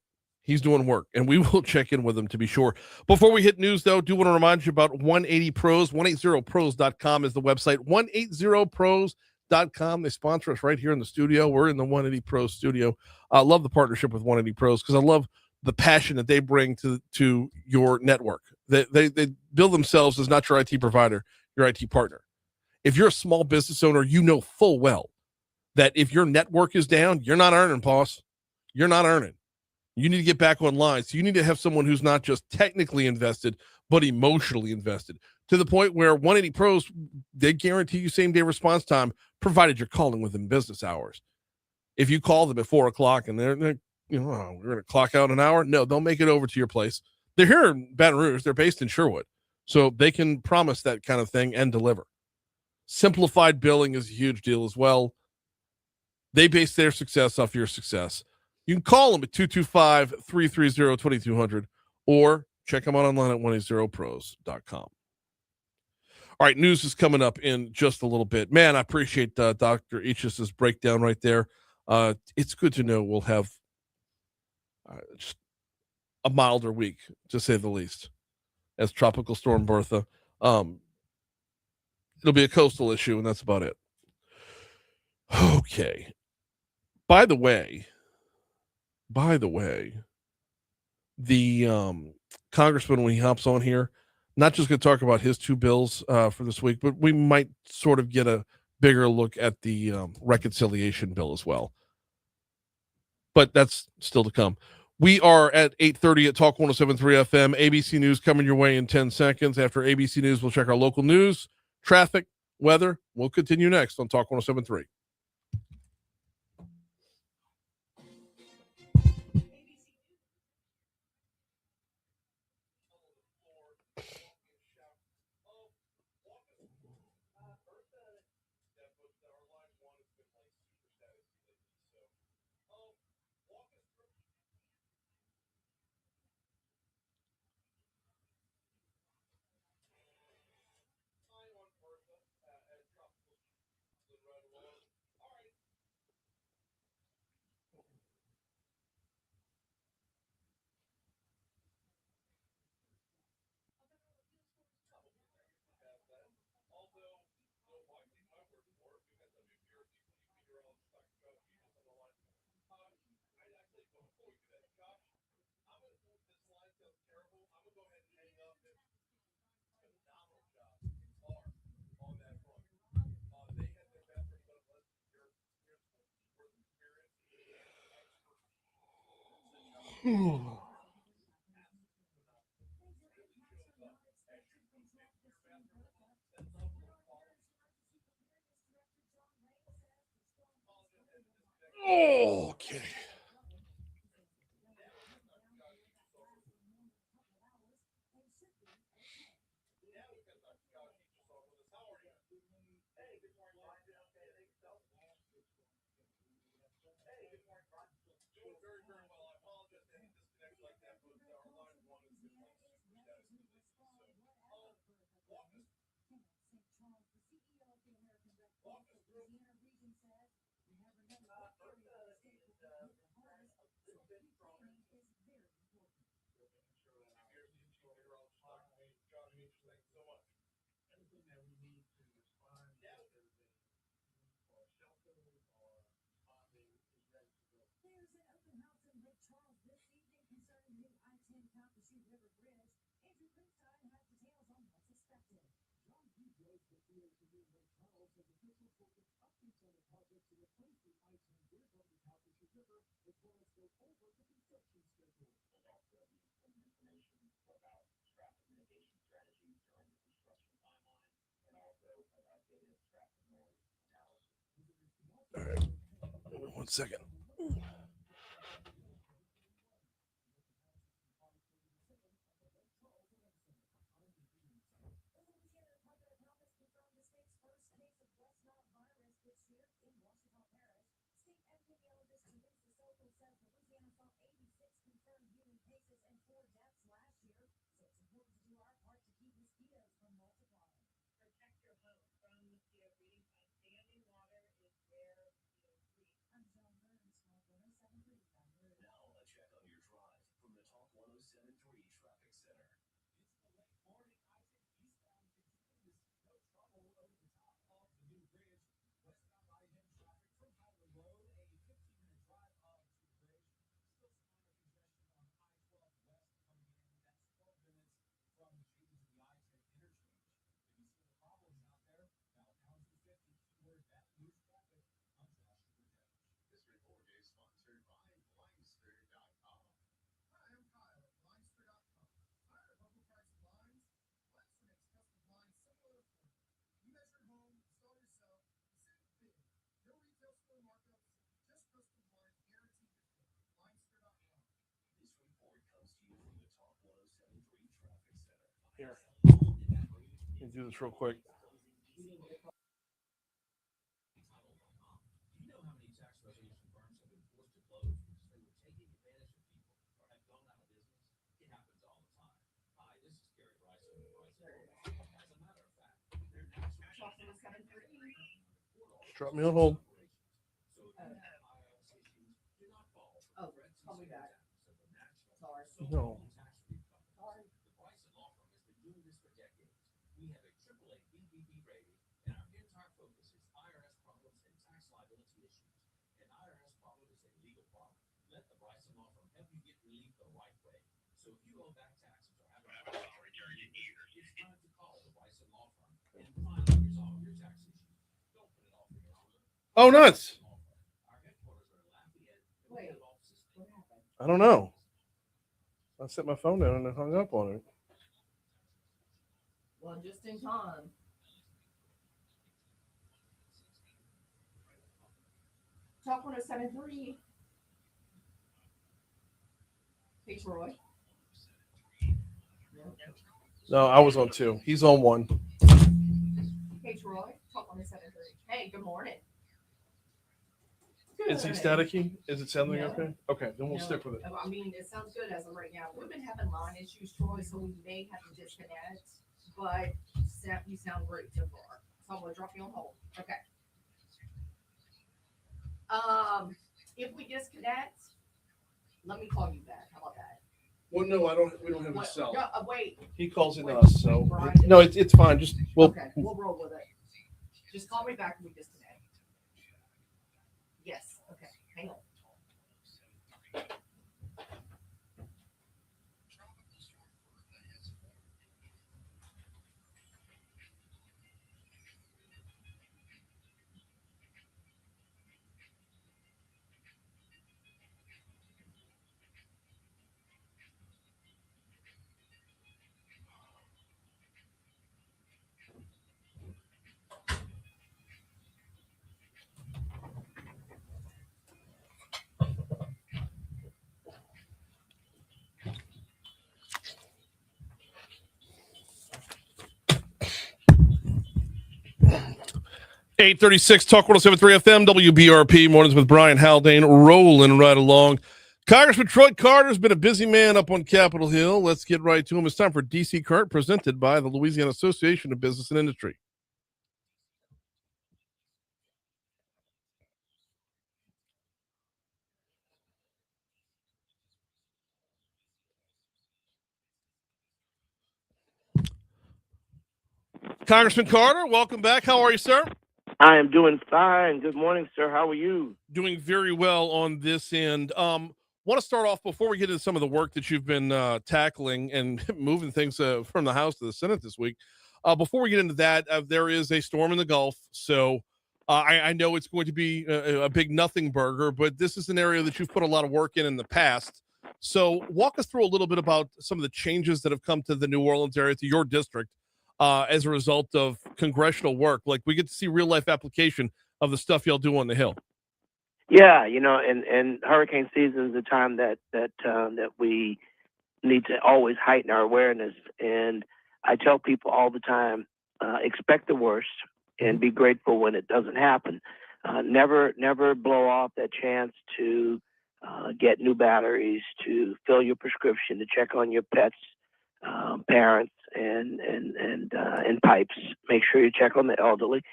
And we will check in with him to be sure. Before we hit news, though, do want to remind you about 180 Pros. 180pros.com is the website. 180pros.com. They sponsor us right here in the studio. We're in the 180 Pros studio. I love the partnership with 180 Pros because I love the passion that they bring to your network. They build themselves as not your IT provider, your IT partner. If you're a small business owner, you know full well that if your network is down, you're not earning, boss. You're not earning. You need to get back online. So you need to have someone who's not just technically invested, but emotionally invested to the point where 180 Pros, they guarantee you same-day response time, provided you're calling within business hours. If you call them at 4 o'clock and they're we're going to clock out an hour, no, they'll make it over to your place. They're here in Baton Rouge. They're based in Sherwood. So they can promise that kind of thing and deliver. Simplified billing is a huge deal as well. They base their success off your success. You can call them at 225-330-2200 or check them out online at 180pros.com. All right, news is coming up in just a little bit. Man, I appreciate Dr. Eachus' breakdown right there. It's good to know we'll have just a milder week, to say the least, as Tropical Storm Bertha. It'll be a coastal issue, and that's about it. Okay. By the way, the Congressman, when he hops on here, not just going to talk about his two bills for this week, but we might sort of get a bigger look at the reconciliation bill as well. But that's still to come. We are at 8:30 at Talk 107.3 FM. ABC News coming your way in 10 seconds. After ABC News, we'll check our local news, traffic, weather. We'll continue next on Talk 107.3. Okay. All right. 1 second. Here. Let me do this real quick. Drop me on hold. Oh, call me back. Sorry. No. Oh, nuts. Wait, what happened? I don't know. I set my phone down and I hung up on it. Well, just in time. Talk 107.3. Hey, Troy. No, I was on 2. He's on 1. Hey, Troy. Talk 107.3. Hey, good morning. Is he Good. staticky? Is it sounding No. okay? Okay, then we'll No, stick with it. I mean, it sounds good as of right now. We've been having line issues, Troy, so we may have to disconnect, but you sound great so far. So I'm gonna drop you on hold. Okay. If we disconnect, let me call you back. How about that? Well, no, I don't. We don't have What? his cell. No, wait. He calls in Wait, us, so Brian. no, it's fine. Just Okay, we'll roll with it. Just call me back when we disconnect. Yes. Okay. Hang on. 836 Talk 107.3 FM, WBRP, mornings with Brian Haldane, rolling right along. Congressman Troy Carter's been a busy man up on Capitol Hill. Let's get right to him. It's time for DC Current, presented by the Louisiana Association of Business and Industry. Congressman Carter, welcome back. How are you, sir? I am doing fine. Good morning, sir. How are you? Doing very well on this end. Want to start off before we get into some of the work that you've been tackling and moving things from the House to the Senate this week. Before we get into that, there is a storm in the Gulf. So I know it's going to be a big nothing burger, but this is an area that you've put a lot of work in the past. So walk us through a little bit about some of the changes that have come to the New Orleans area, to your district, as a result of congressional work. Like, we get to see real life application of the stuff y'all do on the Hill. Yeah, and hurricane season is a time that we need to always heighten our awareness. And I tell people all the time, expect the worst and be grateful when it doesn't happen. Never blow off that chance to get new batteries, to fill your prescription, to check on your pets, parents, and pipes. Make sure you check on the elderly.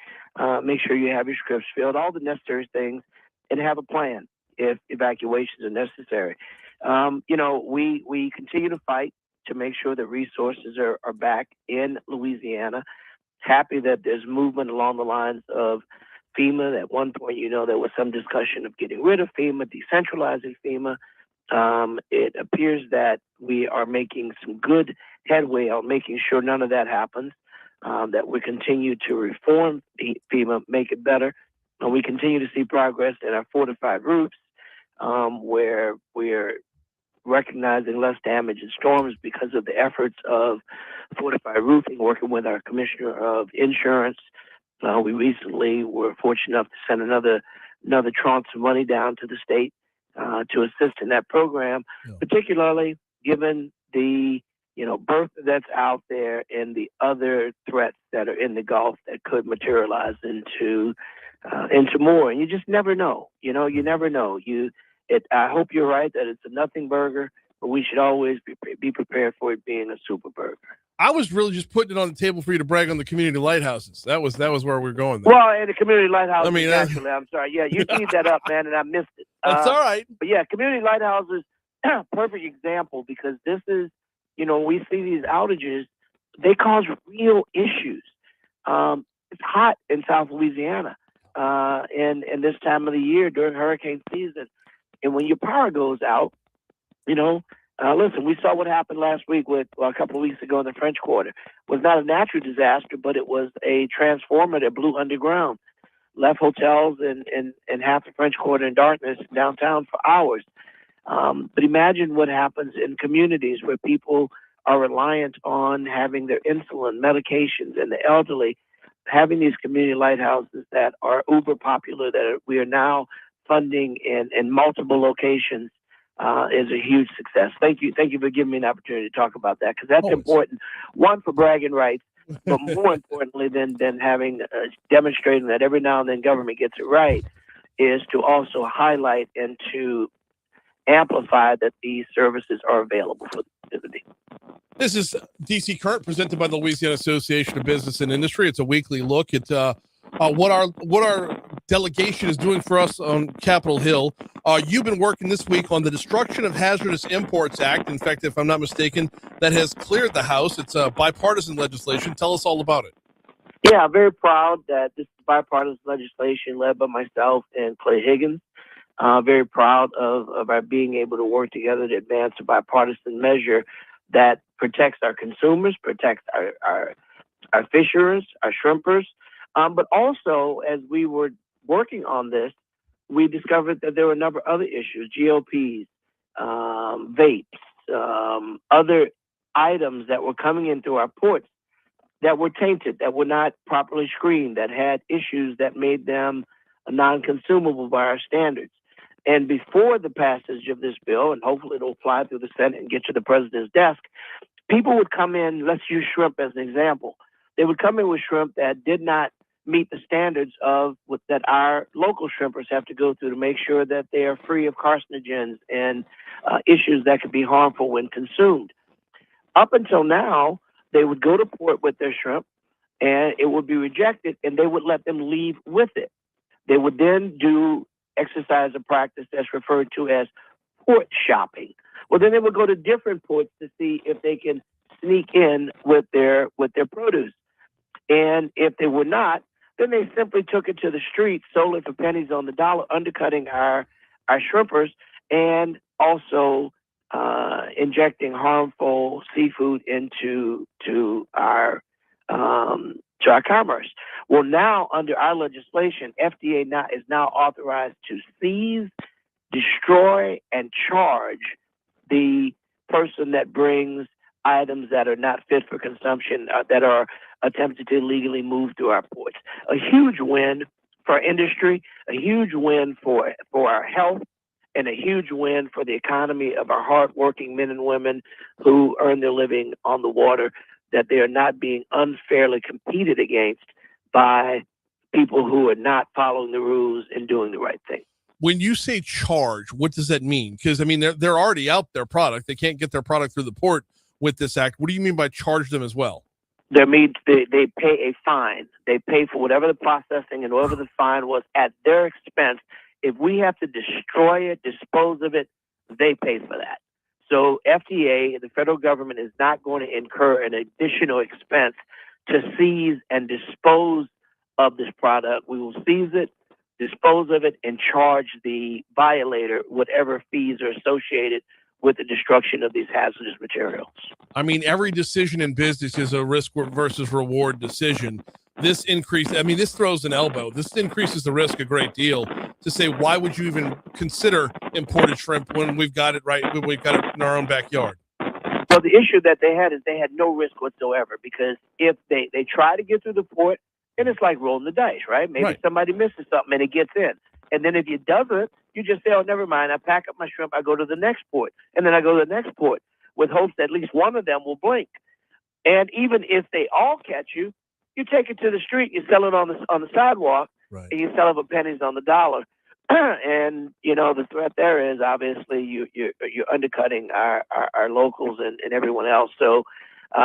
Make sure you have your scripts filled, all the necessary things, and have a plan if evacuations are necessary. We continue to fight to make sure that resources are back in Louisiana. Happy that there's movement along the lines of FEMA. At one point, there was some discussion of getting rid of FEMA, decentralizing FEMA. It appears that we are making some good headway on making sure none of that happens, that we continue to reform FEMA, make it better. And we continue to see progress in our fortified roofs, where we're recognizing less damage in storms because of the efforts of fortified roofing, working with our commissioner of insurance. We recently were fortunate enough to send another tranche of money down to the state to assist in that program, particularly given the Bertha that's out there and the other threats that are in the Gulf that could materialize into more. And you just never know. You never know. I hope you're right that it's a nothing burger. but we should always be prepared for it being a super burger. I was really just putting it on the table for you to brag on the community lighthouses. That was where we were going there. Well, and the community lighthouse, I mean, naturally, I'm sorry. Yeah, you teed that up, man, and I missed it. That's all right. But yeah, community lighthouses, perfect example, because this is, when we see these outages, they cause real issues. It's hot in South Louisiana, and this time of the year during hurricane season. And when your power goes out, listen, we saw what happened last week a couple of weeks ago in the French Quarter. It was not a natural disaster, but it was a transformer that blew underground, left hotels and half the French Quarter in darkness downtown for hours. But imagine what happens in communities where people are reliant on having their insulin, medications, and the elderly, having these community lighthouses that are uber popular, that we are now funding in multiple locations, is a huge success. Thank you for giving me an opportunity to talk about that, because that's important. One, for bragging rights, but more importantly than having demonstrating that every now and then government gets it right, is to also highlight and to amplify that these services are available for the community. This is DC Current, presented by the Louisiana Association of Business and Industry. It's a weekly look at what our delegation is doing for us on Capitol Hill. You've been working this week on the Destruction of Hazardous Imports Act. In fact, if I'm not mistaken, that has cleared the House. It's a bipartisan legislation. Tell us all about it. Yeah, I'm very proud that this is bipartisan legislation led by myself and Clay Higgins. Very proud of our being able to work together to advance a bipartisan measure that protects our consumers, protects our fishers, our shrimpers. But also, as we were working on this, we discovered that there were a number of other issues, GLPs, vapes, other items that were coming into our ports that were tainted, that were not properly screened, that had issues that made them non-consumable by our standards. And before the passage of this bill, and hopefully it'll fly through the Senate and get to the president's desk, people would come in, let's use shrimp as an example. They would come in with shrimp that did not meet the standards that our local shrimpers have to go through to make sure that they are free of carcinogens and issues that could be harmful when consumed. Up until now, they would go to port with their shrimp and it would be rejected, and they would let them leave with it. They would then do exercise a practice that's referred to as port shopping. Well, then they would go to different ports to see if they can sneak in with their produce. And if they were not, then they simply took it to the street, sold it for pennies on the dollar, undercutting our shrimpers, and also injecting harmful seafood into our commerce. Well, now under our legislation, FDA is now authorized to seize, destroy, and charge the person that brings items that are not fit for consumption, that are attempted to illegally move through our ports. A huge win for our industry, a huge win for our health, and a huge win for the economy of our hardworking men and women who earn their living on the water, that they are not being unfairly competed against by people who are not following the rules and doing the right thing. When you say charge, what does that mean? Because, I mean, they're already out their product. They can't get their product through the port with this act. What do you mean by charge them as well? They pay a fine. They pay for whatever the processing and whatever the fine was at their expense. If we have to destroy it, dispose of it, they pay for that. So FDA, the federal government, is not going to incur an additional expense to seize and dispose of this product. We will seize it, dispose of it, and charge the violator whatever fees are associated with the destruction of these hazardous materials. I mean, every decision in business is a risk versus reward decision. This increase, I mean, this throws an elbow. This increases the risk a great deal to say, why would you even consider imported shrimp when we've got it right, when we've got it in our own backyard? Well, the issue that they had is they had no risk whatsoever, because if they try to get through the port, and it's like rolling the dice, right? Maybe somebody misses something and it gets in. And then if it doesn't, you just say, oh, never mind. I pack up my shrimp. I go to the next port. And then I go to the next port with hopes that at least one of them will blink. And even if they all catch you, you take it to the street, you sell it on the sidewalk, and you sell it for pennies on the dollar. And the threat there is obviously you're undercutting our locals and everyone else. So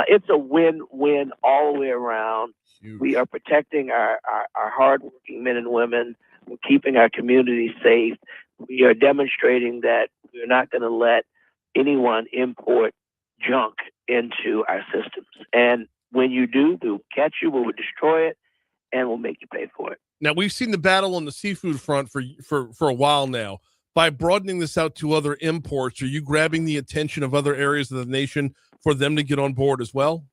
it's a win-win all the way around. Huge. We are protecting our hardworking men and women. We're keeping our communities safe. We are demonstrating that we're not going to let anyone import junk into our systems. And when you do, we'll catch you, we'll destroy it, and we'll make you pay for it. Now, we've seen the battle on the seafood front for a while now. By broadening this out to other imports, are you grabbing the attention of other areas of the nation for them to get on board as well?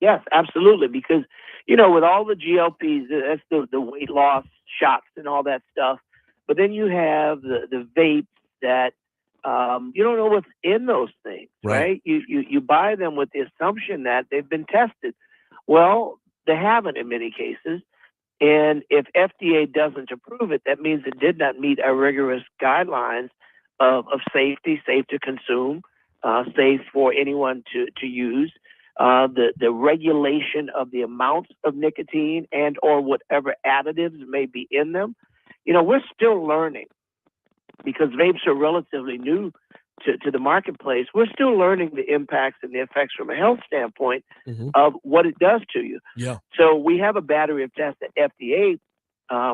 Yes, absolutely. Because, with all the GLPs, that's the weight loss shots and all that stuff. But then you have the vapes that you don't know what's in those things, right? You buy them with the assumption that they've been tested. Well, they haven't in many cases. And if FDA doesn't approve it, that means it did not meet our rigorous guidelines of safety, safe to consume, safe for anyone to use, the regulation of the amounts of nicotine and or whatever additives may be in them. We're still learning because vapes are relatively new to the marketplace. We're still learning the impacts and the effects from a health standpoint of what it does to you. Yeah. So we have a battery of tests that FDA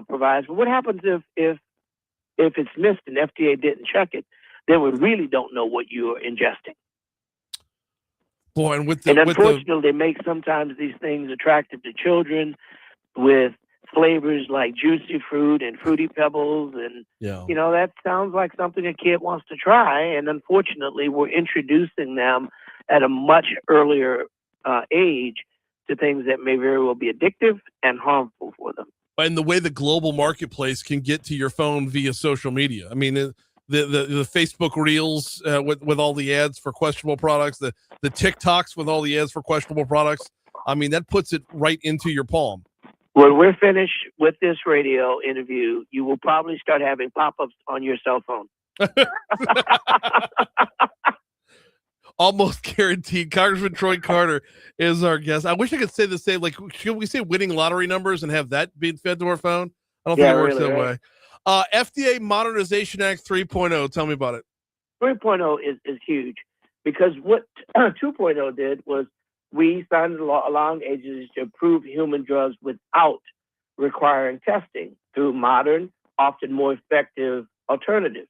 provides. But what happens if it's missed and FDA didn't check it? Then we really don't know what you are ingesting. Boy, and unfortunately, they make sometimes these things attractive to children with flavors like juicy fruit and fruity pebbles, and that sounds like something a kid wants to try. And unfortunately, we're introducing them at a much earlier age to things that may very well be addictive and harmful for them. And the way the global marketplace can get to your phone via social media. I mean, the Facebook Reels with all the ads for questionable products, the TikToks with all the ads for questionable products. I mean, that puts it right into your palm. When we're finished with this radio interview, you will probably start having pop-ups on your cell phone. Almost guaranteed. Congressman Troy Carter is our guest. I wish I could say the same. Like, should we say winning lottery numbers and have that being fed to our phone? I don't think it works that way. FDA Modernization Act 3.0. Tell me about it. 3.0 is huge because what 2.0 did was we signed allowing agencies to approve human drugs without requiring testing through modern, often more effective alternatives.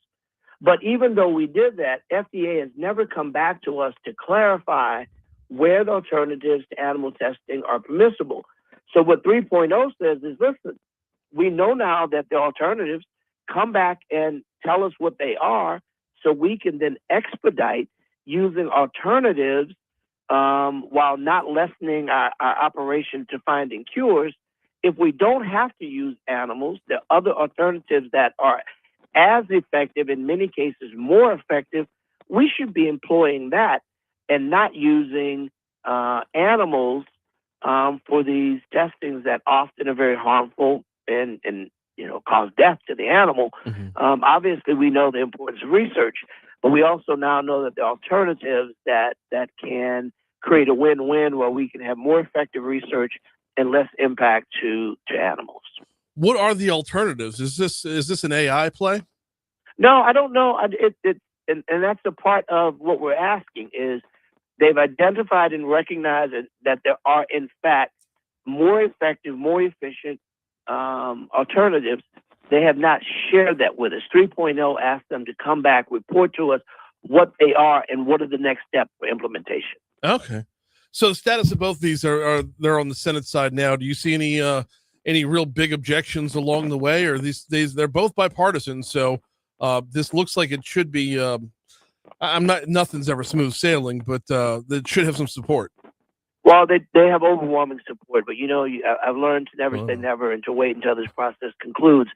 But even though we did that, FDA has never come back to us to clarify where the alternatives to animal testing are permissible. So what 3.0 says is, listen, we know now that the alternatives, come back and tell us what they are so we can then expedite using alternatives while not lessening our operation to finding cures. If we don't have to use animals, there are other alternatives that are as effective, in many cases more effective. We should be employing that and not using animals for these testings that often are very harmful and cause death to the animal. Obviously, we know the importance of research, but we also now know that the alternatives that can create a win-win where we can have more effective research and less impact to animals. What are the alternatives? Is this an AI play? No, I don't know. And that's the part of what we're asking is they've identified and recognized that there are, in fact, more effective, more efficient alternatives. They have not shared that with us. 3.0 asked them to come back, report to us what they are and what are the next steps for implementation. Okay. So the status of both these are they're on the Senate side now. Do you see any real big objections along the way, or they're both bipartisan? So this looks like it should be. Nothing's ever smooth sailing, but it should have some support. Well, they have overwhelming support, but I've learned to never say never and to wait until this process concludes.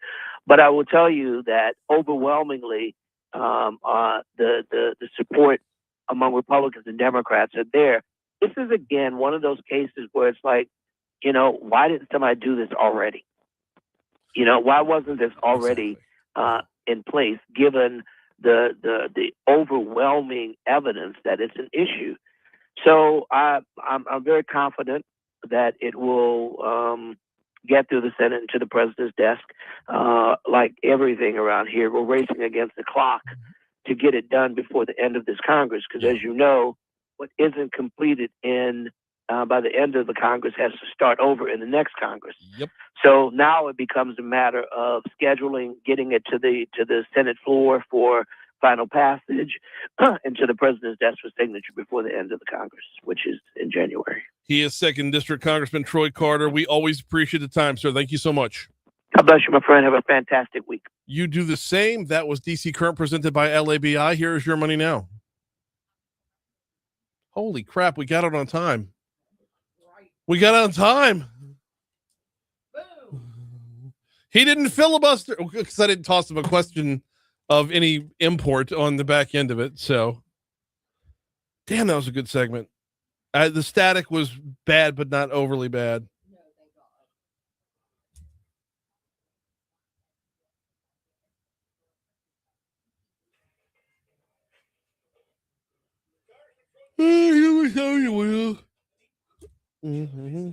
But I will tell you that overwhelmingly, the support among Republicans and Democrats are there. This is again one of those cases where it's like, why didn't somebody do this already? Why wasn't this already in place? Given the overwhelming evidence that it's an issue. So I'm very confident that it will get through the Senate and to the president's desk. Like everything around here, we're racing against the clock to get it done before the end of this Congress. Because as you know, what isn't completed by the end of the Congress has to start over in the next Congress. Yep. So now it becomes a matter of scheduling, getting it to the Senate floor for final passage and to the president's desk for signature before the end of the Congress, which is in January. He is 2nd District Congressman Troy Carter. We always appreciate the time, sir. Thank you so much. God bless you, my friend. Have a fantastic week. You do the same. That was DC Current presented by LABI. Here is your money now. Holy crap, we got it on time. We got it on time. He didn't filibuster because I didn't toss him a question of any import on the back end of it. So, damn, that was a good segment. The static was bad, but not overly bad. Mm-hmm.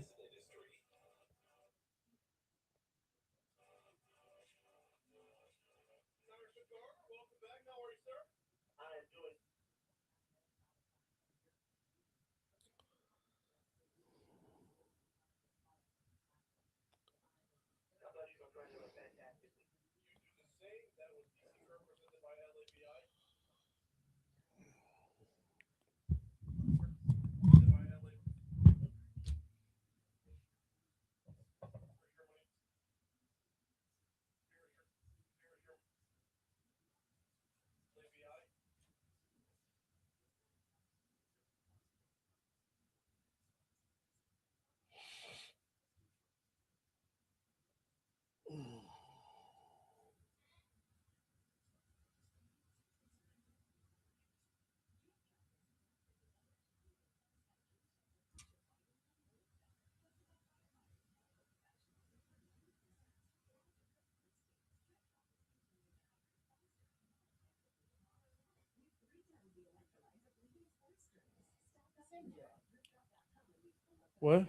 What?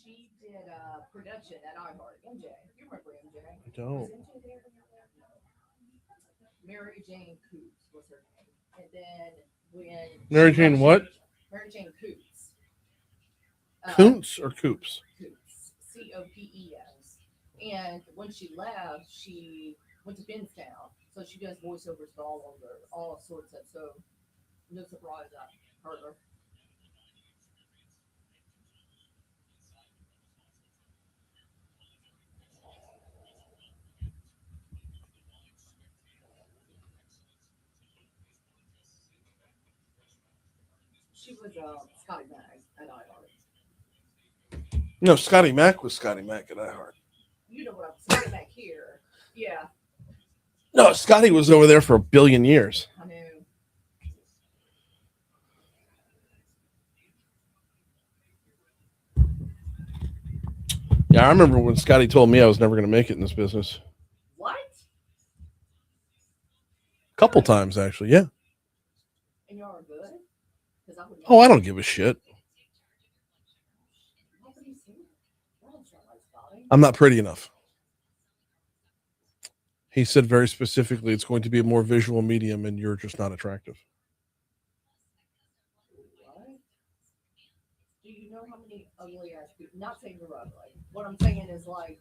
She did production at iHeart. MJ, you remember MJ? I don't. Mary Jane Coops was her name. And then when Mary Jane what? Mary Jane Coops. Coots or Coops? Coops. Copes. And when she left, she went to Benstown. So she does voiceovers for all sorts of, so no surprise I heard her. She was Scotty Mack at iHeart. No, Scotty Mack was Scotty Mack at iHeart. You know what I'm Scotty Mack here. Yeah. No, Scotty was over there for a billion years. I know. Yeah, I remember when Scotty told me I was never going to make it in this business. What? A couple times, actually, yeah. And y'all are good? Oh, I don't give a shit. I'm not pretty enough. He said very specifically it's going to be a more visual medium and you're just not attractive. What? Do you know how many ugly ass people? Not saying you're ugly. What I'm saying is like,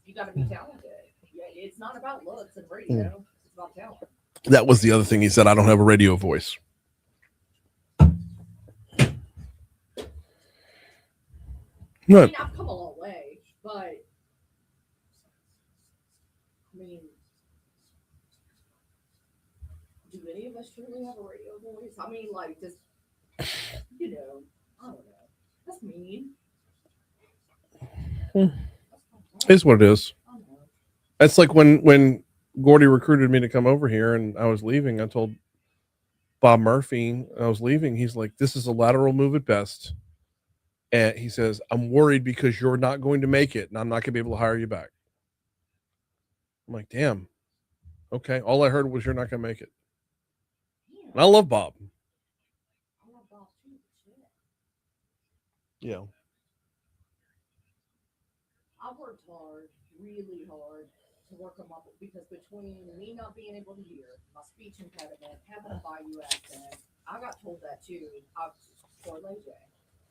you got to be talented. Yeah, it's not about looks and radio. It's about talent. That was the other thing he said. I don't have a radio voice. I mean, I've come a long way, but I mean, do any of us truly have a radio voice? I mean, like, just, you know, I don't know. That's mean. It's what it is. That's like when Gordy recruited me to come over here and I was leaving, I told Bob Murphy I was leaving. He's like, this is a lateral move at best. And he says, I'm worried because you're not going to make it and I'm not going to be able to hire you back. I'm like, damn. Okay. All I heard was you're not going to make it. And I love Bob. I love Bob too. Yeah. hard, really hard to work them up because between me not being able to hear, my speech impediment, having a Bayou accent, I got told that too. For Lej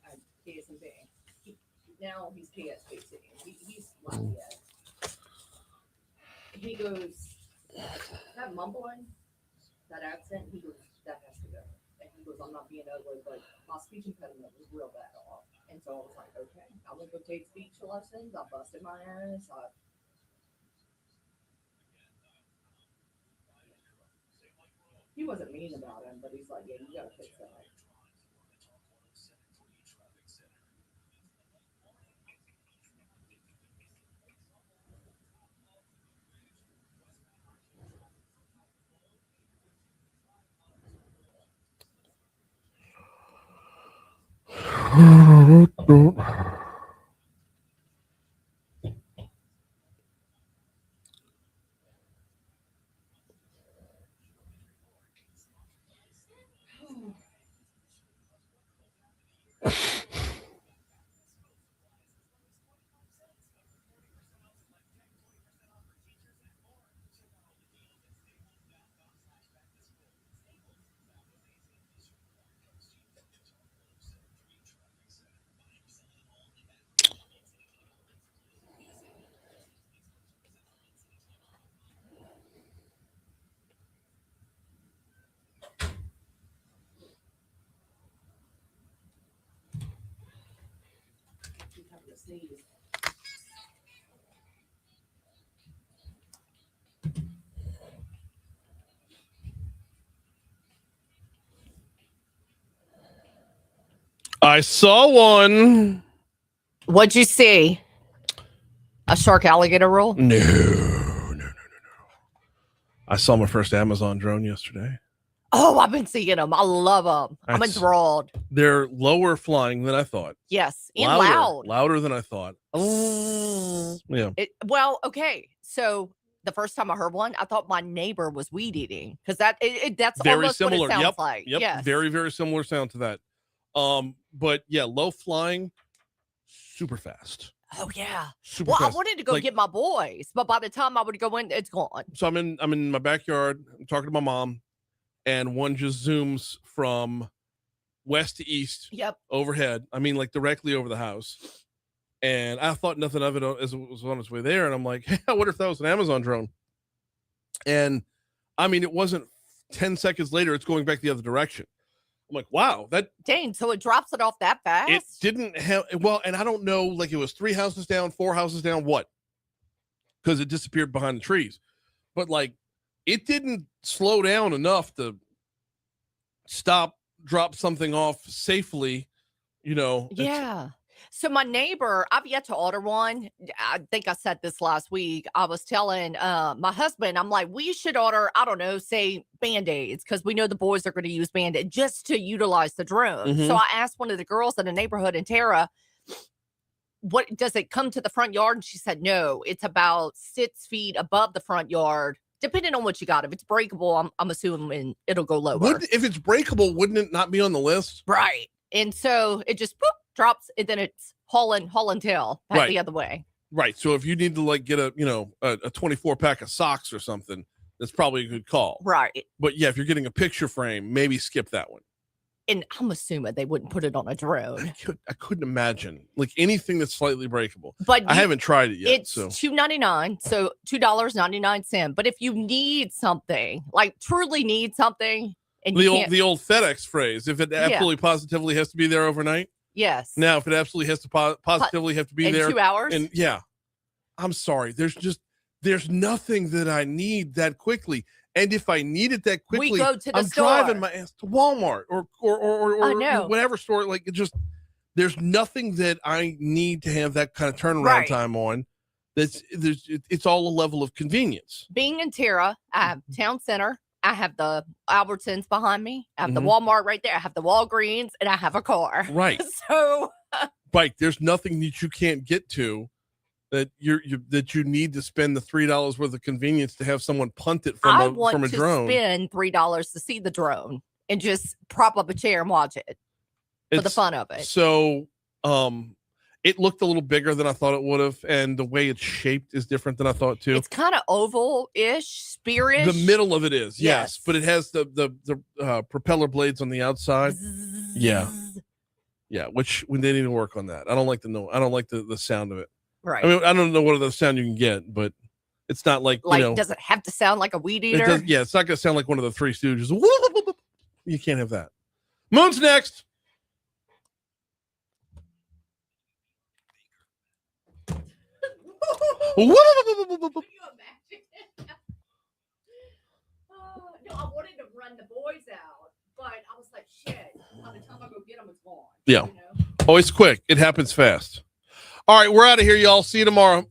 at KSMB. Now he's KSBC. He's Lafayette. He goes, that mumbling, that accent, he goes, that has to go. And he goes, I'm not being ugly, but my speech impediment was real bad off. And so I was like, okay, I'm going to go take speech lessons. I busted my ass. He wasn't mean about him, but he's like, yeah, you got to fix that. I saw one. What'd you see? A shark alligator roll? No. I saw my first Amazon drone yesterday. Oh, I've been seeing them. I love them. I'm enthralled. They're lower flying than I thought. Yes, and loud. Louder than I thought. Yeah. Well, okay. So the first time I heard one, I thought my neighbor was weed eating because that's Very almost similar. what it sounds like. Yep. Yes. Very, very similar sound to that. But yeah, low flying, super fast. Oh yeah. Super Well, fast. I wanted to go get my boys, but by the time I would go in, it's gone. So I'm in my backyard. I'm talking to my mom, and one just zooms from west to east. Yep. Overhead. I mean, like directly over the house. And I thought nothing of it as it was on its way there. And I'm like, hey, I wonder if that was an Amazon drone. And I mean, it wasn't 10 seconds later, it's going back the other direction. I'm like, wow, that dang. So it drops it off that fast? It didn't have, well, and I don't know, like it was 3 houses down, 4 houses down, what? Because it disappeared behind the trees. But like, it didn't slow down enough to drop something off safely, you know. Yeah. So my neighbor, I've yet to order one. I think I said this last week. I was telling my husband, I'm like, we should order, I don't know, say Band-Aids, because we know the boys are going to use Band-Aid just to utilize the drone. Mm-hmm. So I asked one of the girls in the neighborhood in Tara, what does it come to the front yard? And she said, no, it's about 6 feet above the front yard. Depending on what you got. If it's breakable, I'm assuming it'll go lower. If it's breakable, wouldn't it not be on the list? Right. And so it just drops, and then it's hauling tail back the other way. Right. So if you need to like get a 24 pack of socks or something, that's probably a good call. Right. But yeah, if you're getting a picture frame, maybe skip that one. And I'm assuming they wouldn't put it on a drone. I couldn't imagine like anything that's slightly breakable. But I haven't tried it yet. It's $2.99, so $2.99. But if you need something, like truly need something, and the old FedEx phrase, if it absolutely positively has to be there overnight. Yes. Now, if it absolutely has to positively have to be there in 2 hours, and yeah, I'm sorry. There's nothing that I need that quickly. And if I need it that quickly, we go to the I'm store. driving my ass to Walmart or whatever store. Like there's nothing that I need to have that kind of turnaround time on. It's all a level of convenience. Being in Tara, I have Town Center. I have the Albertsons behind me. I have the Walmart right there. I have the Walgreens, and I have a car. Right. So, right. There's nothing that you can't get to that you need to spend the $3 worth of convenience to have someone punt it from a drone. I want to spend $3 to see the drone and just prop up a chair and watch it for the fun of it. So, It looked a little bigger than I thought it would have, and the way it's shaped is different than I thought too. It's kind of oval-ish, spear-ish. The middle of it is, yes, Yes. but it has the propeller blades on the outside. Yeah, which we didn't even work on that. I don't like the sound of it. Right. I mean, I don't know what other sound you can get, but it's not like does it have to sound like a weed it eater? does, yeah, it's not going to sound like one of the Three Stooges. You can't have that. Moon's next. Can you imagine? No, I wanted to run the boys out, but I was like, shit, by the time I go get them, it's gone. Yeah. Oh, it's quick. It happens fast. All right, we're out of here, y'all. See you tomorrow.